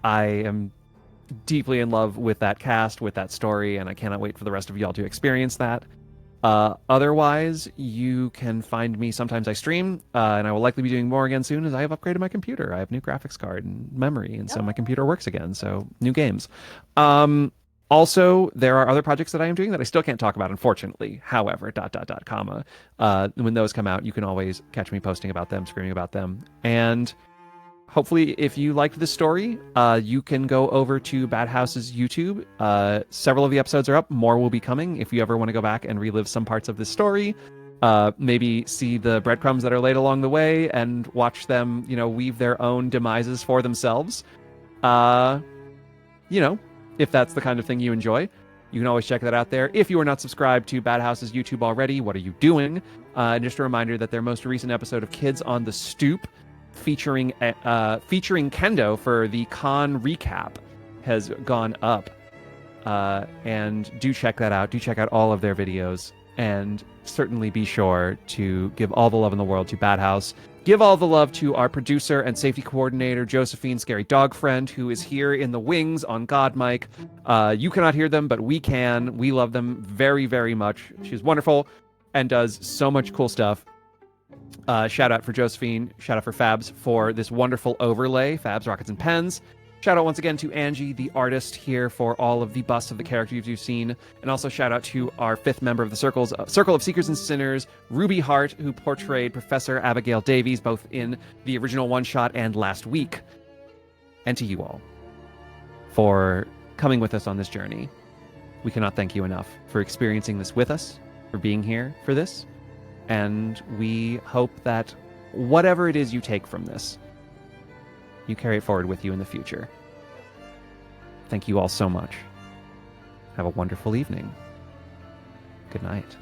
I am deeply in love with that cast, with that story, and I cannot wait for the rest of y'all to experience that. Otherwise, you can find me sometimes I stream, and I will likely be doing more again soon, as I have upgraded my computer. I have new graphics card and memory, and so my computer works again, so new games. Also, there are other projects that I am doing that I still can't talk about, unfortunately. However, ... when those come out, you can always catch me posting about them, screaming about them. And hopefully, if you liked this story, you can go over to Bad House's YouTube. Several of the episodes are up. More will be coming. If you ever want to go back and relive some parts of this story, maybe see the breadcrumbs that are laid along the way and watch them, weave their own demises for themselves. If that's the kind of thing you enjoy, you can always check that out there. If you are not subscribed to Bad House's YouTube already, what are you doing? And just a reminder that their most recent episode of Kids on the Stoop, featuring Kendo for the con recap, has gone up. And do check that out. Do check out all of their videos. And certainly be sure to give all the love in the world to Bad House. Give all the love to our producer and safety coordinator, Josephine Scary Dog Friend, who is here in the wings on God Mic. You cannot hear them, but we can. We love them very, very much. She's wonderful. and does so much cool stuff. Shout out for Josephine. Shout out for Fabs for this wonderful overlay. Fabs, Rockets, and Pens. Shout out once again to Angie, the artist, here for all of the busts of the characters you've seen. And also shout out to our 5th member of the Circle of Seekers and Sinners, Ruby Hart, who portrayed Professor Abigail Davies both in the original one-shot and last week. And to you all for coming with us on this journey. We cannot thank you enough for experiencing this with us, for being here for this. And we hope that whatever it is you take from this, you carry it forward with you in the future. Thank you all so much. Have a wonderful evening. Good night.